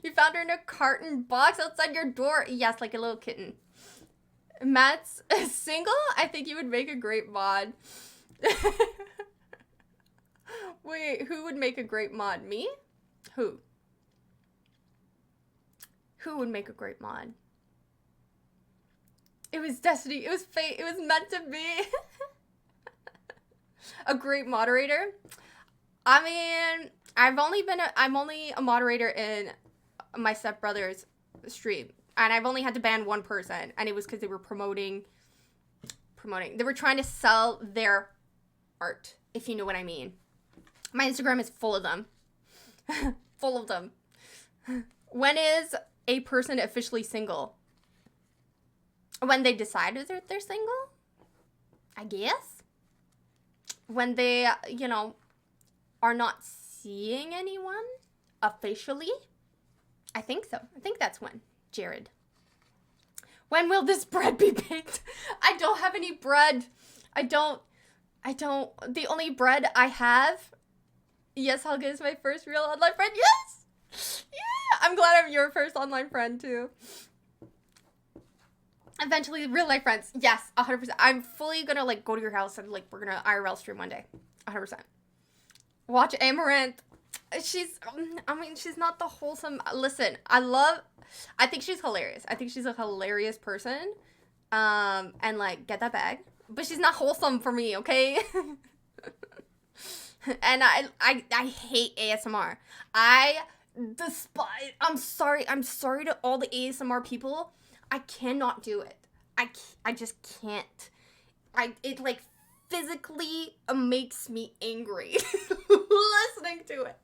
You found her in a carton box outside your door. Yes, like a little kitten. Matt's single? I think you would make a great mod. Wait, who would make a great mod? Me? Who? Who would make a great mod? It was destiny. It was fate. It was meant to be. A great moderator? I mean, I'm only a moderator in my stepbrother's stream. And I've only had to ban one person. And it was because they were promoting. They were trying to sell their art, if you know what I mean. My Instagram is full of them. Full of them. When is a person officially single? When they decide that they're single? I guess. When they, you know, are not seeing anyone officially. I think so. I think that's when. Jared. When will this bread be baked? I don't have any bread. I don't. The only bread I have. Yes, Helga is my first real online friend. Yes! Yeah! I'm glad I'm your first online friend, too. Eventually, real life friends. Yes, 100%. I'm fully gonna, like, go to your house and, like, we're gonna IRL stream one day. 100%. Watch Amaranth. She's not the wholesome. Listen, I think she's hilarious. I think she's a hilarious person. And, like, get that bag. But she's not wholesome for me, okay? And I hate ASMR. I despise. I'm sorry to all the ASMR people. I cannot do it. I just can't. It like physically makes me angry listening to it.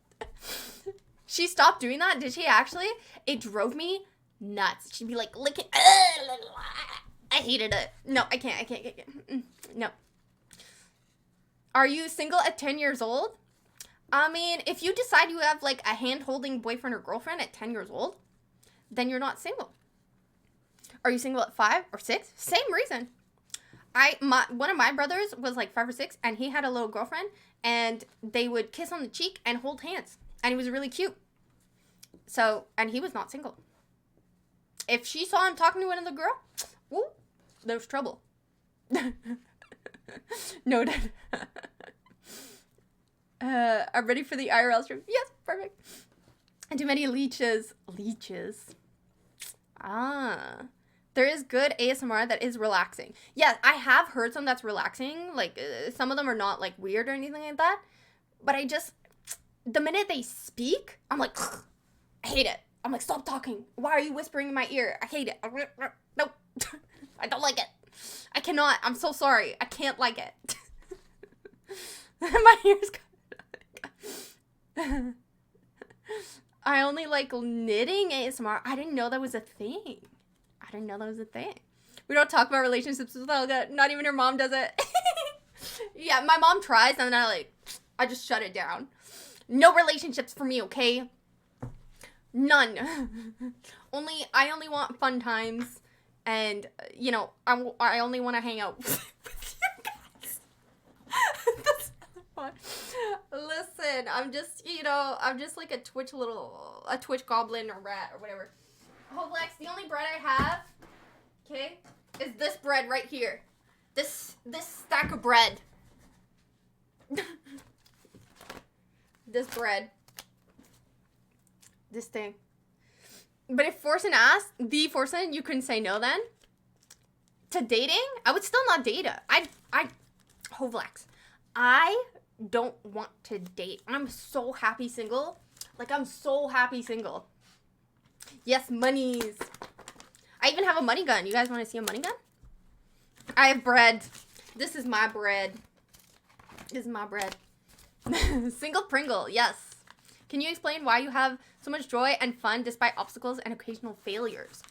She stopped doing that, did she actually? It drove me nuts. She'd be like licking. I hated it. No, I can't. No. Are you single at 10 years old? I mean, if you decide you have like a hand-holding boyfriend or girlfriend at 10 years old, then you're not single. Are you single at 5 or 6? Same reason. One of my brothers was like 5 or 6, and he had a little girlfriend, and they would kiss on the cheek and hold hands, and he was really cute. So, and he was not single. If she saw him talking to another girl, woo, there was trouble. Noted. I'm ready for the IRL stream. Yes, perfect. And too many leeches. There is good ASMR that is relaxing. Yes, I have heard some that's relaxing. Like, some of them are not, like, weird or anything like that. But the minute they speak, I'm like, I hate it. I'm like, stop talking. Why are you whispering in my ear? I hate it. Nope. I don't like it. I cannot. I'm so sorry. I can't like it. My ears. I only like knitting ASMR. I didn't know that was a thing. We don't talk about relationships with Helga. Not even her mom does it. Yeah, my mom tries, and then I just shut it down. No relationships for me, okay? None. I only want fun times, and you know, I only want to hang out with you guys. That's fun. Listen, I'm just like a Twitch goblin or rat or whatever. Oh, Lex, the only bread I have, okay, is this bread right here. This stack of bread. This bread. This thing. But if Forsen asked, you couldn't say no then? To dating? I would still not date her. Hovlex. I don't want to date. I'm so happy single. Like, I'm so happy single. Yes, monies. I even have a money gun. You guys want to see a money gun? I have bread. This is my bread. Single Pringle, yes. Can you explain why you have so much joy and fun despite obstacles and occasional failures?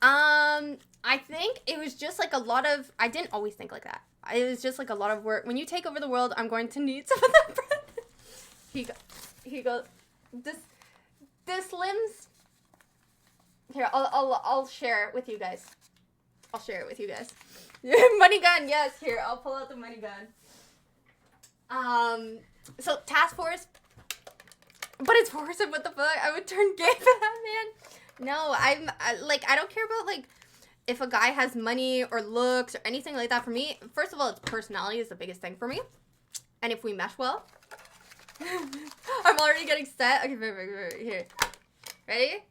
I think it was just like a lot of... I didn't always think like that. it was just like a lot of work. When you take over the world, I'm going to need some of that bread. Here you go. This limbs. Here, I'll share it with you guys. I'll share it with you guys. Money gun, yes. Here, I'll pull out the money gun. So task force. But it's worse than what the fuck? I would turn gay for that, man. No, I don't care about, like, if a guy has money or looks or anything like that. For me, first of all, it's personality is the biggest thing for me. And if we mesh well. I'm already getting set. Okay, wait, here. Ready?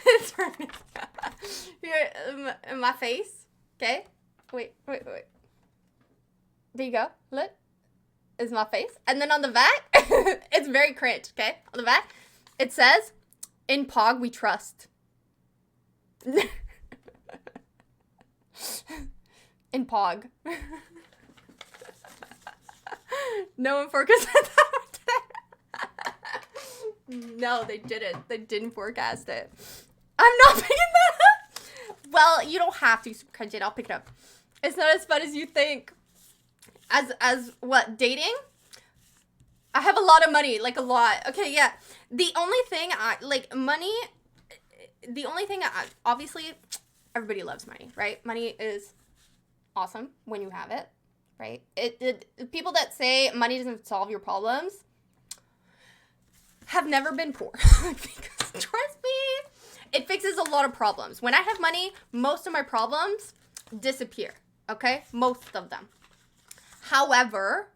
It's burning. Here, in my face. Okay? Wait. There you go. Look. Is my face. And then on the back, it's very cringe, okay? On the back, it says, in Pog, we trust. In Pog. No one forecasted that. No, they didn't. They didn't forecast it. I'm not picking that up. Well, you don't have to, super cringe it. I'll pick it up. It's not as fun as you think. As what, dating? I have a lot of money, like a lot. Okay, yeah. The only thing obviously, everybody loves money, right? Money is awesome when you have it, right? People that say money doesn't solve your problems have never been poor. Because trust me, it fixes a lot of problems. When I have money, most of my problems disappear, okay? Most of them. However,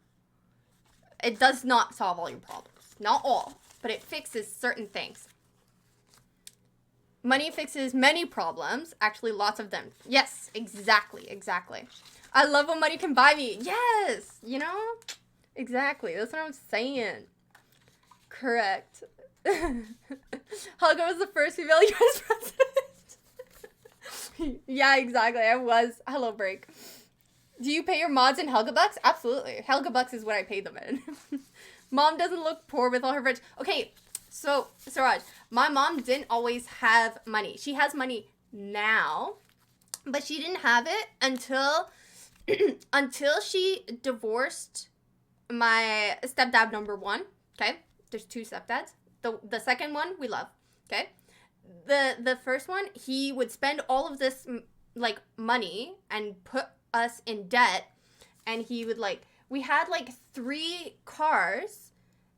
it does not solve all your problems. Not all, but it fixes certain things. Money fixes many problems. Actually, lots of them. Yes, exactly. I love what money can buy me. Yes, you know? Exactly. That's what I'm saying. Correct. Helga was the first female US president. Yeah, exactly. I was. Hello, break. Do you pay your mods in Helga-bucks? Absolutely. Helga-bucks is what I pay them in. Mom doesn't look poor with all her rich. Okay, so, Siraj, my mom didn't always have money. She has money now, but she didn't have it until she divorced my stepdad number one, okay? There's two stepdads. The second one, we love, okay? The first one, he would spend all of this, like, money and put us in debt, and he would, like, we had like 3 cars,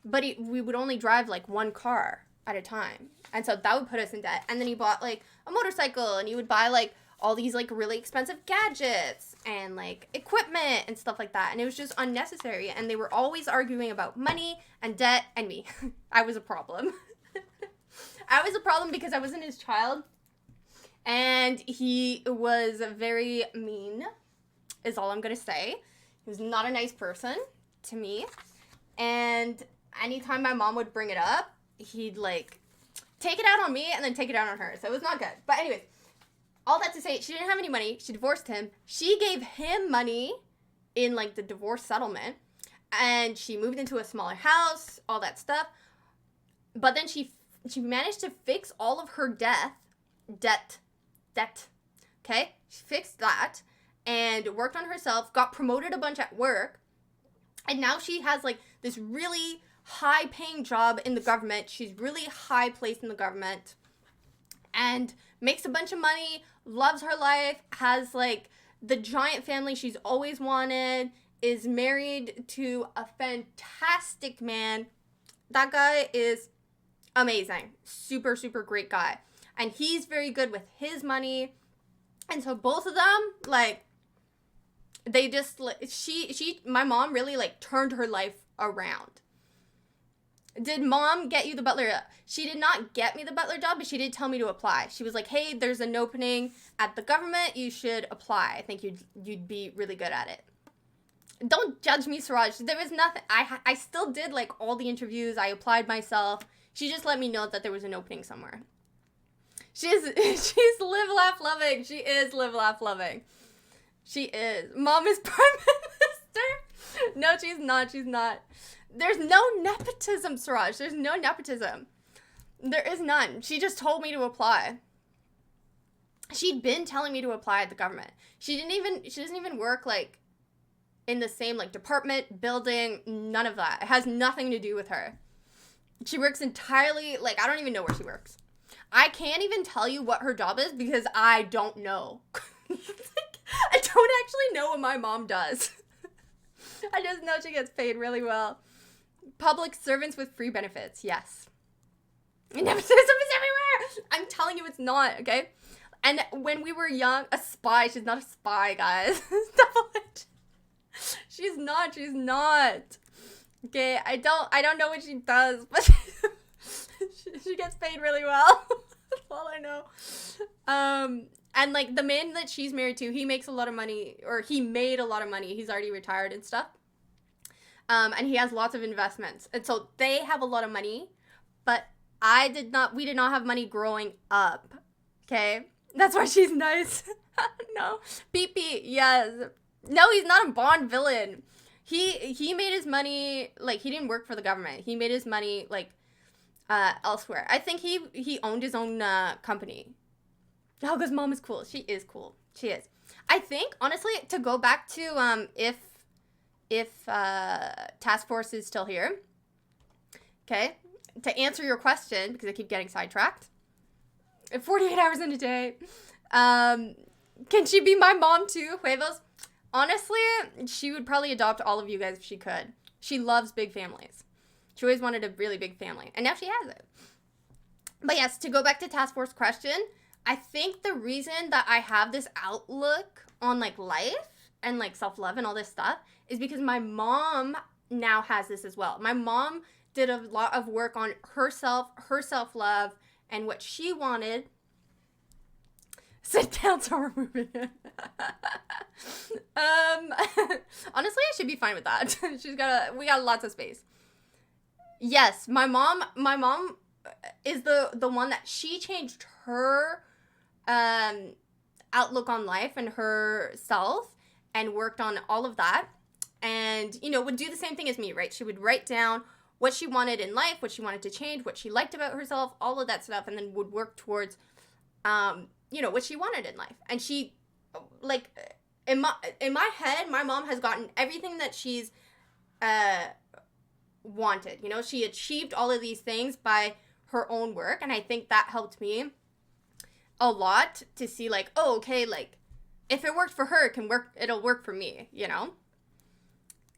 but we would only drive like 1 car at a time, and so that would put us in debt. And then he bought like a motorcycle, and he would buy like all these like really expensive gadgets and like equipment and stuff like that, and it was just unnecessary. And they were always arguing about money and debt and me. I was a problem. I was a problem because I wasn't his child, and he was very mean, is all I'm gonna say. He was not a nice person to me. And anytime my mom would bring it up, he'd like take it out on me and then take it out on her. So it was not good. But anyways, all that to say, she didn't have any money. She divorced him. She gave him money in like the divorce settlement, and she moved into a smaller house, all that stuff. But then she managed to fix all of her debt. Okay? She fixed that and worked on herself, got promoted a bunch at work, and now she has like this really high paying job in the government. She's really high placed in the government and makes a bunch of money, loves her life, has like the giant family she's always wanted, is married to a fantastic man. That guy is amazing. Super, super great guy. And he's very good with his money. And so both of them, like, they just, my mom really, like, turned her life around. Did mom get you the butler? She did not get me the butler job, but she did tell me to apply. She was like, hey, there's an opening at the government. You should apply. I think you'd be really good at it. Don't judge me, Siraj. There was nothing. I still did, like, all the interviews. I applied myself. She just let me know that there was an opening somewhere. She's live, laugh, loving. She is live, laugh, loving. She is. Mom is prime minister. No, she's not. She's not. There's no nepotism, Suraj. There's no nepotism. There is none. She just told me to apply. She'd been telling me to apply at the government. She doesn't even work like in the same like department, building, none of that. It has nothing to do with her. She works entirely, like, I don't even know where she works. I can't even tell you what her job is because I don't know. I don't actually know what my mom does. I just know she gets paid really well. Public servants with free benefits, yes. Nepotism is everywhere! I'm telling you it's not, okay? And when we were young, a spy, she's not a spy, guys. Stop it. She's not. Okay, I don't know what she does, but she gets paid really well. That's all I know. And like the man that she's married to, he makes a lot of money, or he made a lot of money. He's already retired and stuff. And he has lots of investments. And so they have a lot of money, but we did not have money growing up. Okay? That's why she's nice. No. PP, yes. No, he's not a Bond villain. He made his money, like, he didn't work for the government. He made his money, like, elsewhere. I think he owned his own company. Helga's mom is cool. She is cool. She is. I think, honestly, to go back to if Task Force is still here, okay, to answer your question, because I keep getting sidetracked, 48 hours in a day, can she be my mom too, Huevos? Honestly, she would probably adopt all of you guys if she could. She loves big families. She always wanted a really big family, and now she has it. But yes, to go back to Task Force question, I think the reason that I have this outlook on, like, life and, like, self-love and all this stuff is because my mom now has this as well. My mom did a lot of work on herself, her self-love, and what she wanted. Sit down, so we're moving in. Honestly, I should be fine with that. We got lots of space. Yes, my mom is the one that she changed her outlook on life and herself and worked on all of that, and would do the same thing as me, right? She would write down what she wanted in life, what she wanted to change, what she liked about herself, all of that stuff, and then would work towards what she wanted in life. And she, like, in my head, my mom has gotten everything that she's wanted. She achieved all of these things by her own work, and I think that helped me a lot to see, like, oh, okay, like, if it worked for her, it'll work for me,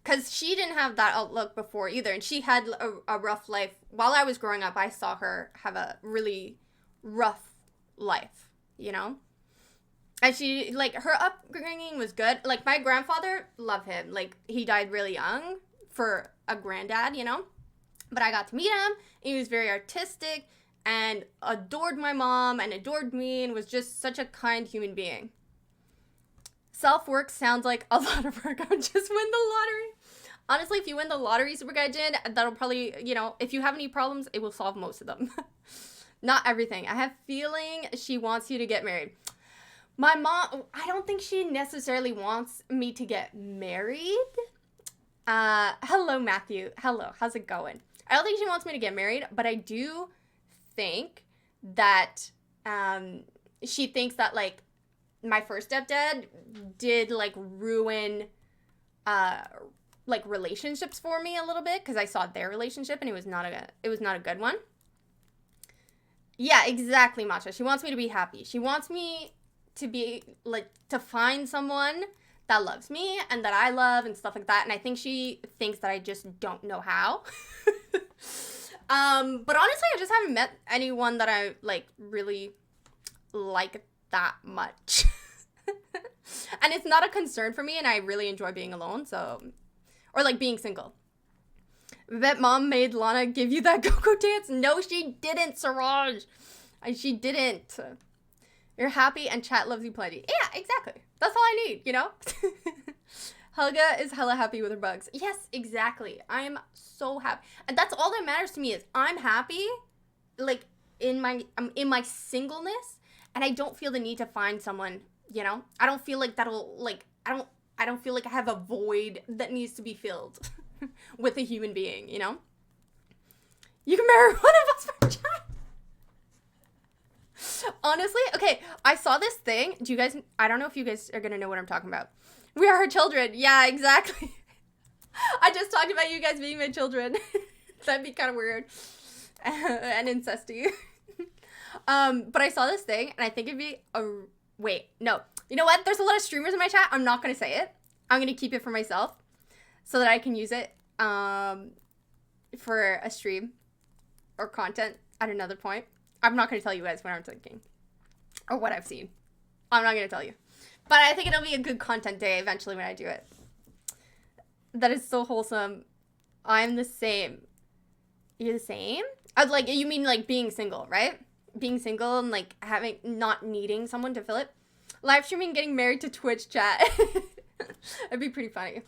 because she didn't have that outlook before either, and she had a rough life. While I was growing up, I saw her have a really rough life, and she, like, her upbringing was good. Like, my grandfather, love him, like, he died really young for a granddad, but I got to meet him. He was very artistic and adored my mom and adored me and was just such a kind human being. Self-work sounds like a lot of work. I would just win the lottery. Honestly, if you win the lottery, Super Guy Jin, that'll probably, if you have any problems, it will solve most of them. Not everything. I have feeling she wants you to get married. My mom, I don't think she necessarily wants me to get married. Hello, Matthew. Hello. How's it going? I don't think she wants me to get married, but I do think that she thinks that, like, my first stepdad did, like, ruin like, relationships for me a little bit, because I saw their relationship and it was not a good one. Yeah, exactly, Matcha. She wants me to be happy. She wants me to be, like, to find someone that loves me and that I love and stuff like that. And I think she thinks that I just don't know how. But honestly, I just haven't met anyone that I, like, really like that much. And it's not a concern for me, and I really enjoy being alone, so... Or, like, being single. Bet mom made Lana give you that go-go dance? No, she didn't, Siraj. She didn't. You're happy and chat loves you plenty. Yeah, exactly. That's all I need, Helga is hella happy with her bugs. Yes, exactly. I'm so happy. And that's all that matters to me is I'm happy, like, in my singleness, and I don't feel the need to find someone, I don't feel like that'll, like, I don't feel like I have a void that needs to be filled with a human being, you know? You can marry one of us for chat. Honestly, okay, I saw this thing. Do you guys, I don't know if you guys are gonna know what I'm talking about. We are her children. Yeah, exactly. I just talked about you guys being my children. That'd be kind of weird. And incesty. But I saw this thing, and I think it'd be a, wait, no. You know what? There's a lot of streamers in my chat. I'm not gonna say it. I'm gonna keep it for myself so that I can use it for a stream or content at another point. I'm not gonna tell you guys what I'm thinking or what I've seen. I'm not gonna tell you. But I think it'll be a good content day eventually when I do it. That is so wholesome. I'm the same. You're the same? Like, you mean like being single, right? Being single and like not needing someone to fill it. Live streaming, getting married to Twitch chat. That'd be pretty funny.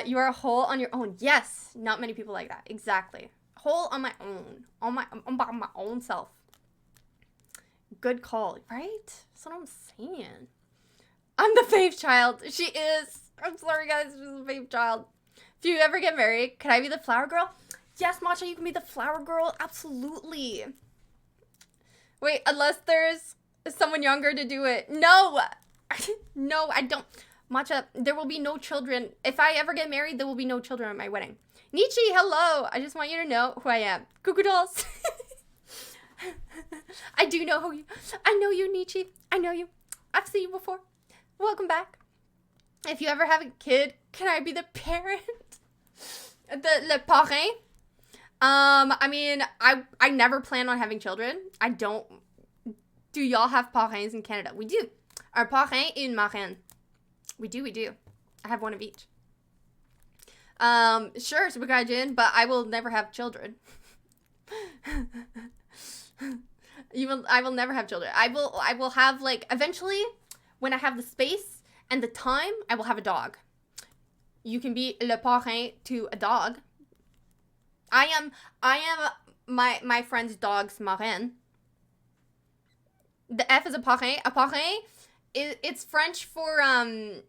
You are a whole on your own. Yes, not many people like that. Exactly. Whole on my own. On my own self. Good call, right? That's what I'm saying. I'm the fave child. She is. I'm sorry, guys. She's the fave child. If you ever get married, can I be the flower girl? Yes, Matcha, you can be the flower girl. Absolutely. Wait, unless there's someone younger to do it. No. No, I don't. Matcha, there will be no children. If I ever get married, there will be no children at my wedding. Nietzsche, hello. I just want you to know who I am. Cuckoo dolls. I do know who you. I know you, Nietzsche. I know you. I've seen you before. Welcome back. If you ever have a kid, can I be the parent? Le parrain? I mean, I never plan on having children. I don't. Do y'all have parrains in Canada? We do. Un parrain et une marraine. We do. I have one of each. Sure, Super Gaijin, but I will never have children. I will never have children. I will have, like, eventually, when I have the space and the time, I will have a dog. You can be le parrain to a dog. I am my friend's dog's marraine. The F is a parrain. A parrain, it's French for, oh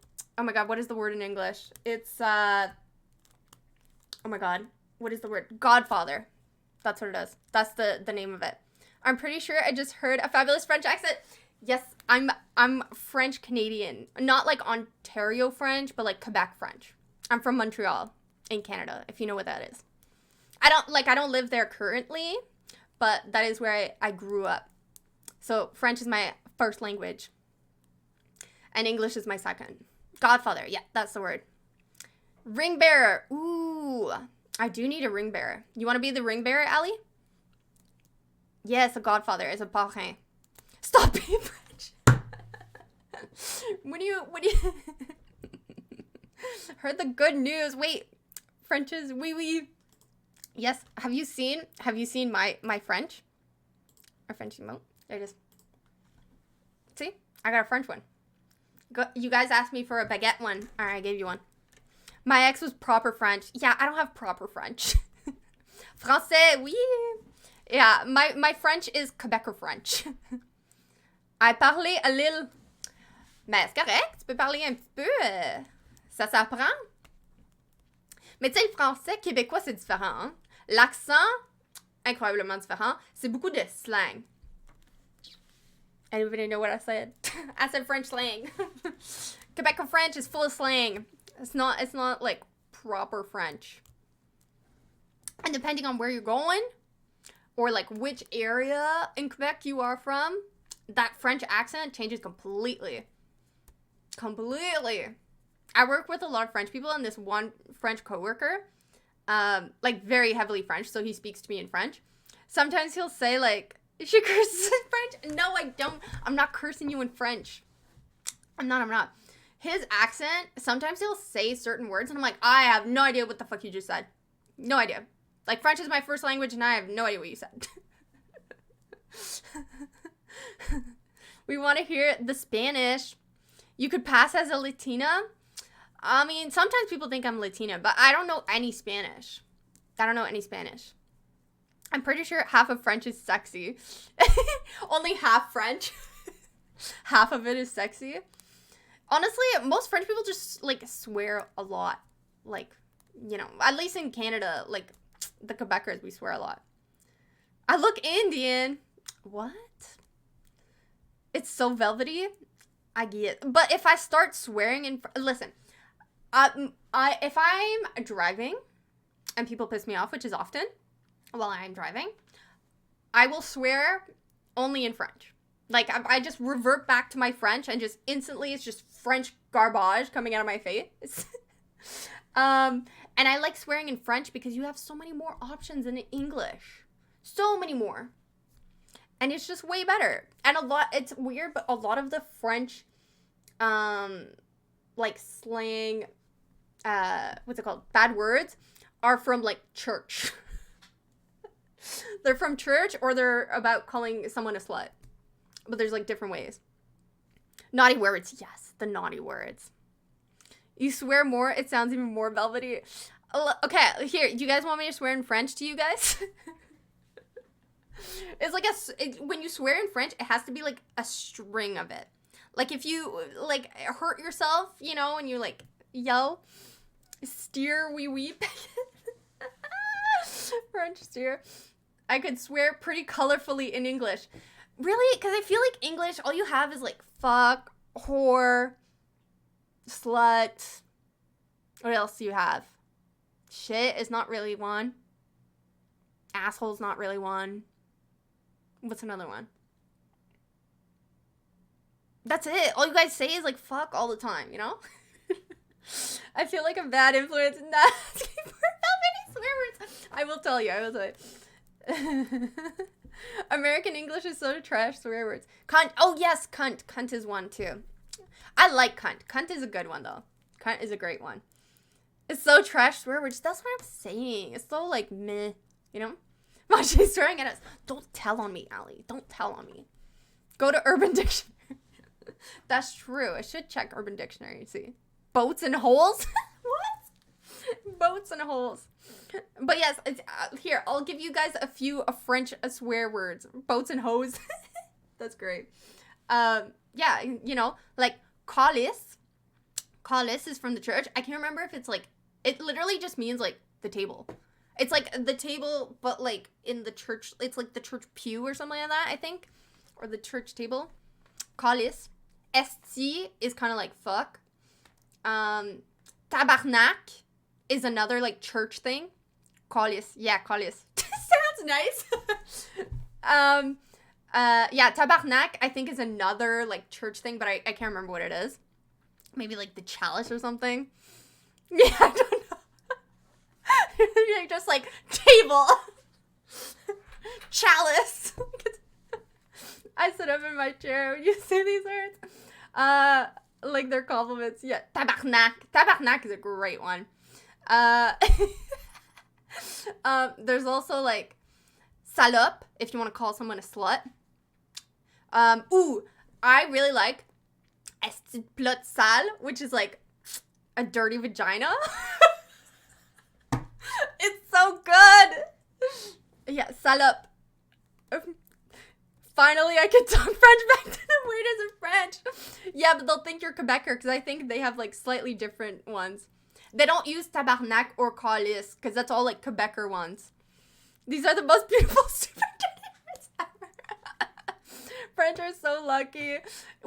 my god, what is the word in English? It's, oh my god, what is the word? Godfather. That's what it is. That's the name of it. I'm pretty sure I just heard a fabulous French accent. Yes, I'm French Canadian. Not like Ontario French, but like Quebec French. I'm from Montreal in Canada, if you know what that is. I don't live there currently, but that is where I grew up. So French is my first language. And English is my second. Godfather, yeah, that's the word. Ring bearer. Ooh, I do need a ring bearer. You want to be the ring bearer, Ali? Yes, a godfather is a parrain. Stop being French. When you heard the good news. Wait, French is oui. Yes, have you seen my French? Or French emote? There it is. See? I got a French one. You guys asked me for a baguette one. Alright, I gave you one. My ex was proper French. Yeah, I don't have proper French. Français, oui. Yeah, my French is Quebecer French. I parle a little. Mais c'est correct, tu peux parler un petit peu. Ça s'apprend. Mais tu sais, le français québécois, c'est différent. Hein? L'accent, incroyablement différent. C'est beaucoup de slang. Anybody know what I said? I said French slang. Quebecer French is full of slang. It's not like proper French. And depending on where you're going, or like which area in Quebec you are from, that French accent changes completely. Completely. I work with a lot of French people, and this one French coworker, like very heavily French, so he speaks to me in French. Sometimes he'll say like, she curses in French. No, I don't. I'm not cursing you in French. I'm not. His accent, sometimes he'll say certain words, and I'm like, I have no idea what the fuck you just said. No idea. Like, French is my first language, and I have no idea what you said. We want to hear the Spanish. You could pass as a Latina. I mean, sometimes people think I'm Latina, but I don't know any Spanish. I'm pretty sure half of French is sexy. Only half French. Half of it is sexy. Honestly, most French people just, like, swear a lot. Like, you know, at least in Canada, like, the Quebecers, we swear a lot. I look Indian. What? It's so velvety. I get it. But if I start swearing listen, if I'm driving and people piss me off, which is often while I'm driving, I will swear only in French. Like, I just revert back to my French and just instantly it's just French garbage coming out of my face. And I like swearing in French because you have so many more options than in English. So many more. And it's just way better. And it's weird, but a lot of the French, like, slang, what's it called? Bad words are from, like, church. They're from church, or they're about calling someone a slut. But there's, like, different ways. Naughty words. Yes, the naughty words. You swear more, it sounds even more velvety. Okay, here, do you guys want me to swear in French to you guys? It's like when you swear in French, it has to be like a string of it. Like if you like hurt yourself, you know, and you like yell, steer, we weep. French steer. I could swear pretty colorfully in English. Really? Because I feel like English, all you have is like fuck, whore, slut. What else do you have? Shit is not really one. Asshole's not really one. What's another one? That's it. All you guys say is like fuck all the time, you know? I feel like a bad influence in that. How many swear words? I will tell you. American English is so trash, swear words. Cunt. Oh yes, cunt. Cunt is one too. I like cunt. Cunt is a good one though. Cunt is a great one. It's so trash, swear words. That's what I'm saying. It's so like meh, you know? Wow, she's swearing at us. Don't tell on me, Allie. Don't tell on me. Go to Urban Dictionary. That's true. I should check Urban Dictionary and see. Boats and holes? What? Boats and holes. But yes, here, I'll give you guys a few French swear words. Boats and hose. That's great. Yeah, you know, like calice. Calice is from the church. I can't remember if it's like, it literally just means like the table. It's like the table, but like in the church, it's like the church pew or something like that, I think. Or the church table. Calice. Esti is kind of like fuck. Tabarnak is another like church thing. Calice. Yeah, calice. Sounds nice. Yeah, tabarnak I think is another like church thing, but I can't remember what it is. Maybe like the chalice or something. Yeah, I don't know. You're just like table. Chalice. I sit up in my chair when you say these words. Like they're compliments. Yeah, tabarnak. Tabarnak is a great one. There's also like salope, if you want to call someone a slut. Ooh, I really like esti plot sale, which is like a dirty vagina. It's so good. Yeah, salope. Finally, I can talk French back to the weirdest of French. Yeah, but they'll think you're Quebecer because I think they have like slightly different ones. They don't use tabarnak or calice because that's all like Quebecer ones. These are the most beautiful stupid words ever. French are so lucky.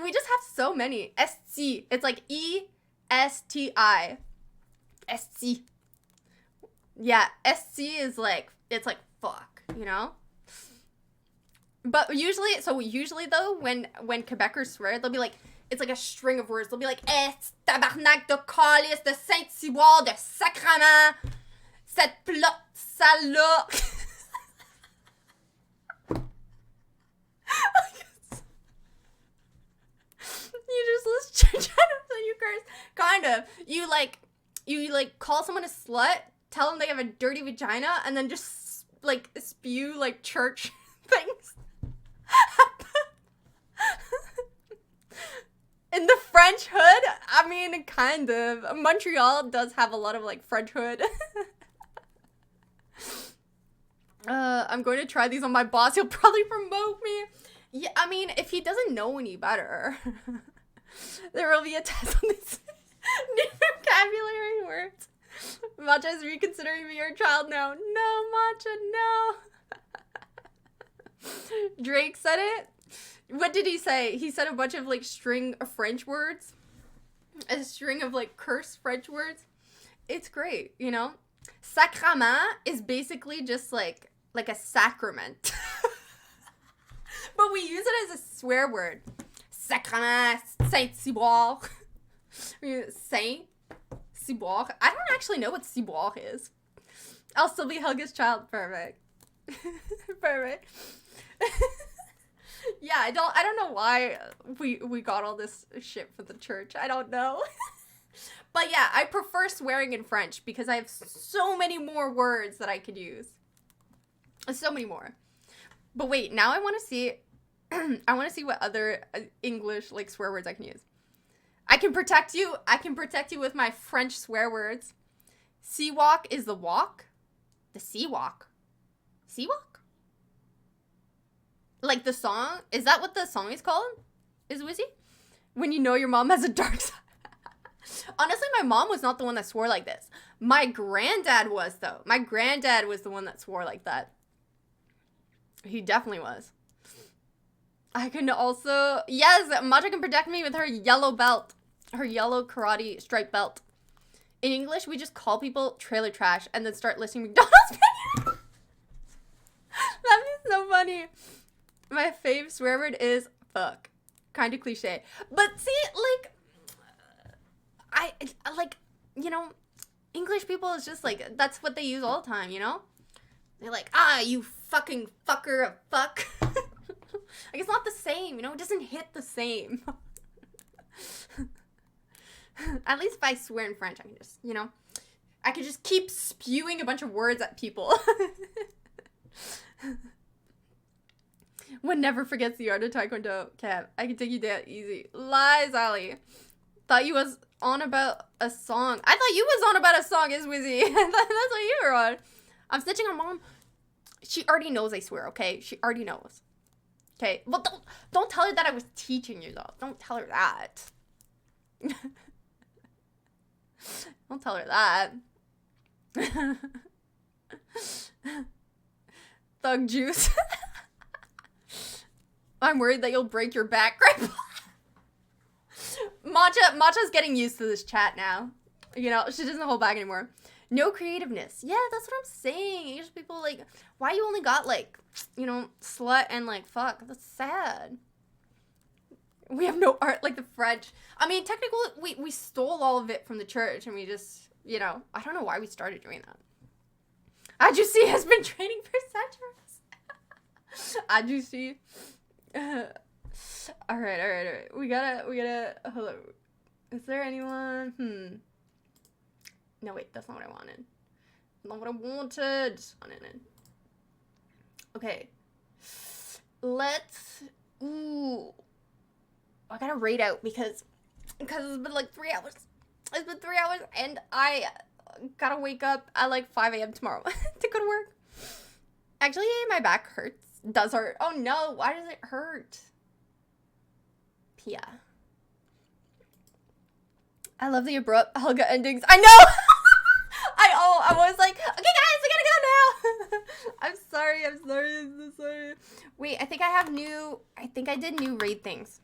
We just have so many. Esti. It's like E-S-T-I. Esti. Yeah, esti is like, it's like fuck, you know? But usually though, when Quebecers swear, they'll be like, it's like a string of words. They'll be like, tabarnak de calice de Saint-Cyboire de sacrament, cette plot salope. You just list church and you curse. Kind of. You like call someone a slut, tell them they have a dirty vagina, and then just like spew like church things. In the French hood, I mean, kind of. Montreal does have a lot of like French hood. I'm going to try these on my boss. He'll probably promote me. Yeah, I mean, if he doesn't know any better. There will be a test on this new vocabulary words. Matcha is reconsidering being your child now. No, Matcha, no. Drake said it. What did he say? He said a bunch of like string of French words. A string of like cursed French words. It's great, you know? Sacrament is basically just like a sacrament. But we use it as a swear word. Sacrament, Saint-Ciboire. Saint-Ciboire. I don't actually know what ciboire is. I'll still be Helga's child. Perfect. Perfect. Yeah, I don't know why we got all this shit from the church. I don't know. But yeah, I prefer swearing in French because I have so many more words that I could use. So many more. But wait, now I want to see I want to see what other English like swear words I can use. I can protect you. I can protect you with my French swear words. Sea walk is the walk. The sea walk. Sea walk? Like the song? Is that what the song is called? Is Wizzy? When you know your mom has a dark side. Honestly, my mom was not the one that swore like this. My granddad was, though. My granddad was the one that swore like that. He definitely was. I can also... Yes, Matcha can protect me with her yellow belt. Her yellow karate stripe belt. In English, we just call people trailer trash and then start listing McDonald's menus. That'd be so funny. My fave swear word is fuck. Kind of cliche. But see, like... I like, you know, English people is just like, that's what they use all the time, you know? They're like, you fucking fucker of fuck. Like, it's not the same, you know? It doesn't hit the same. At least if I swear in French, I can just, you know? I could just keep spewing a bunch of words at people. One never forgets the art of Taekwondo. Cap, I can take you down easy. Lies, Ali. Thought you was on about a song. I thought you was on about a song, is Wizzy. That's what you were on. I'm snitching on mom. She already knows I swear, okay? She already knows. Okay? Well, don't tell her that I was teaching you, though. Don't tell her that. Don't tell her that. Thug juice. I'm worried that you'll break your back, right? Matcha's getting used to this chat now. You know, she doesn't hold back anymore. No creativeness. Yeah, that's what I'm saying. English people, like, why you only got, like, you know, slut and, like, fuck. That's sad. We have no art like the French. I mean, technically, we stole all of it from the church, and we just, you know, I don't know why we started doing that. Adjusi has been training for centuries. Adjusi. All right. We gotta, hold on. Is there anyone? No, wait, that's not what I wanted. Not what I wanted. Okay. Ooh. I gotta rate out because it's been like 3 hours. It's been 3 hours and I gotta wake up at like 5 a.m. tomorrow to go to work. Actually, my back hurts. Does hurt. Oh no, why does it hurt? Pia. I love the abrupt Helga endings. I know! I was like, okay guys, I gotta go now! I'm so sorry. Wait, I think I did new raid things.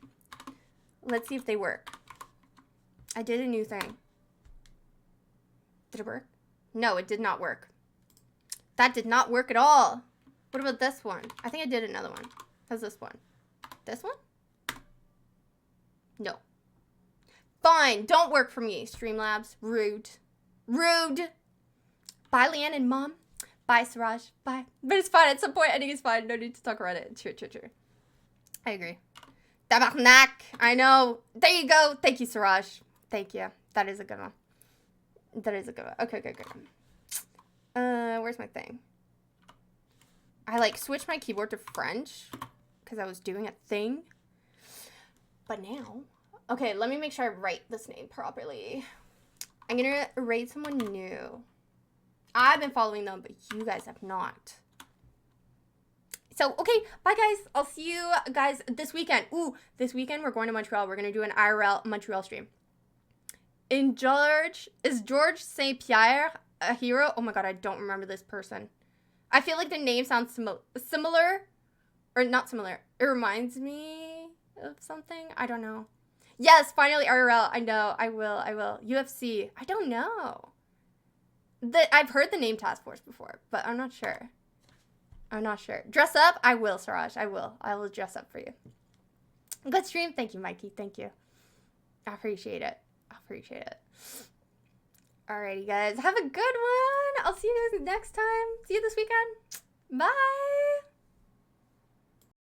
Let's see if they work. I did a new thing. Did it work? No, it did not work. That did not work at all. What about this one? I think I did another one. How's this one? This one? No. Fine, don't work for me, Streamlabs. Rude. Bye, Leanne and Mom. Bye, Suraj. Bye. But it's fine. At some point, I think it's fine. No need to talk about it. True. I agree. Tabarnak. I know. There you go. Thank you, Suraj. Thank you. That is a good one. Okay, good. Where's my thing? I, like, switched my keyboard to French because I was doing a thing. But now... Okay, let me make sure I write this name properly. I'm gonna rate someone new. I've been following them, but you guys have not. So, okay, bye guys. I'll see you guys this weekend. Ooh, this weekend we're going to Montreal. We're going to do an IRL Montreal stream. Is George St. Pierre a hero? Oh my god, I don't remember this person. I feel like the name sounds similar. Or not similar. It reminds me of something. I don't know. Yes, finally IRL. I know. I will. UFC. I don't know. I've heard the name Task Force before, but I'm not sure. Dress up? I will, Suraj. I will dress up for you. Good stream. Thank you, Mikey. Thank you. I appreciate it. Alrighty, guys. Have a good one. I'll see you guys next time. See you this weekend. Bye.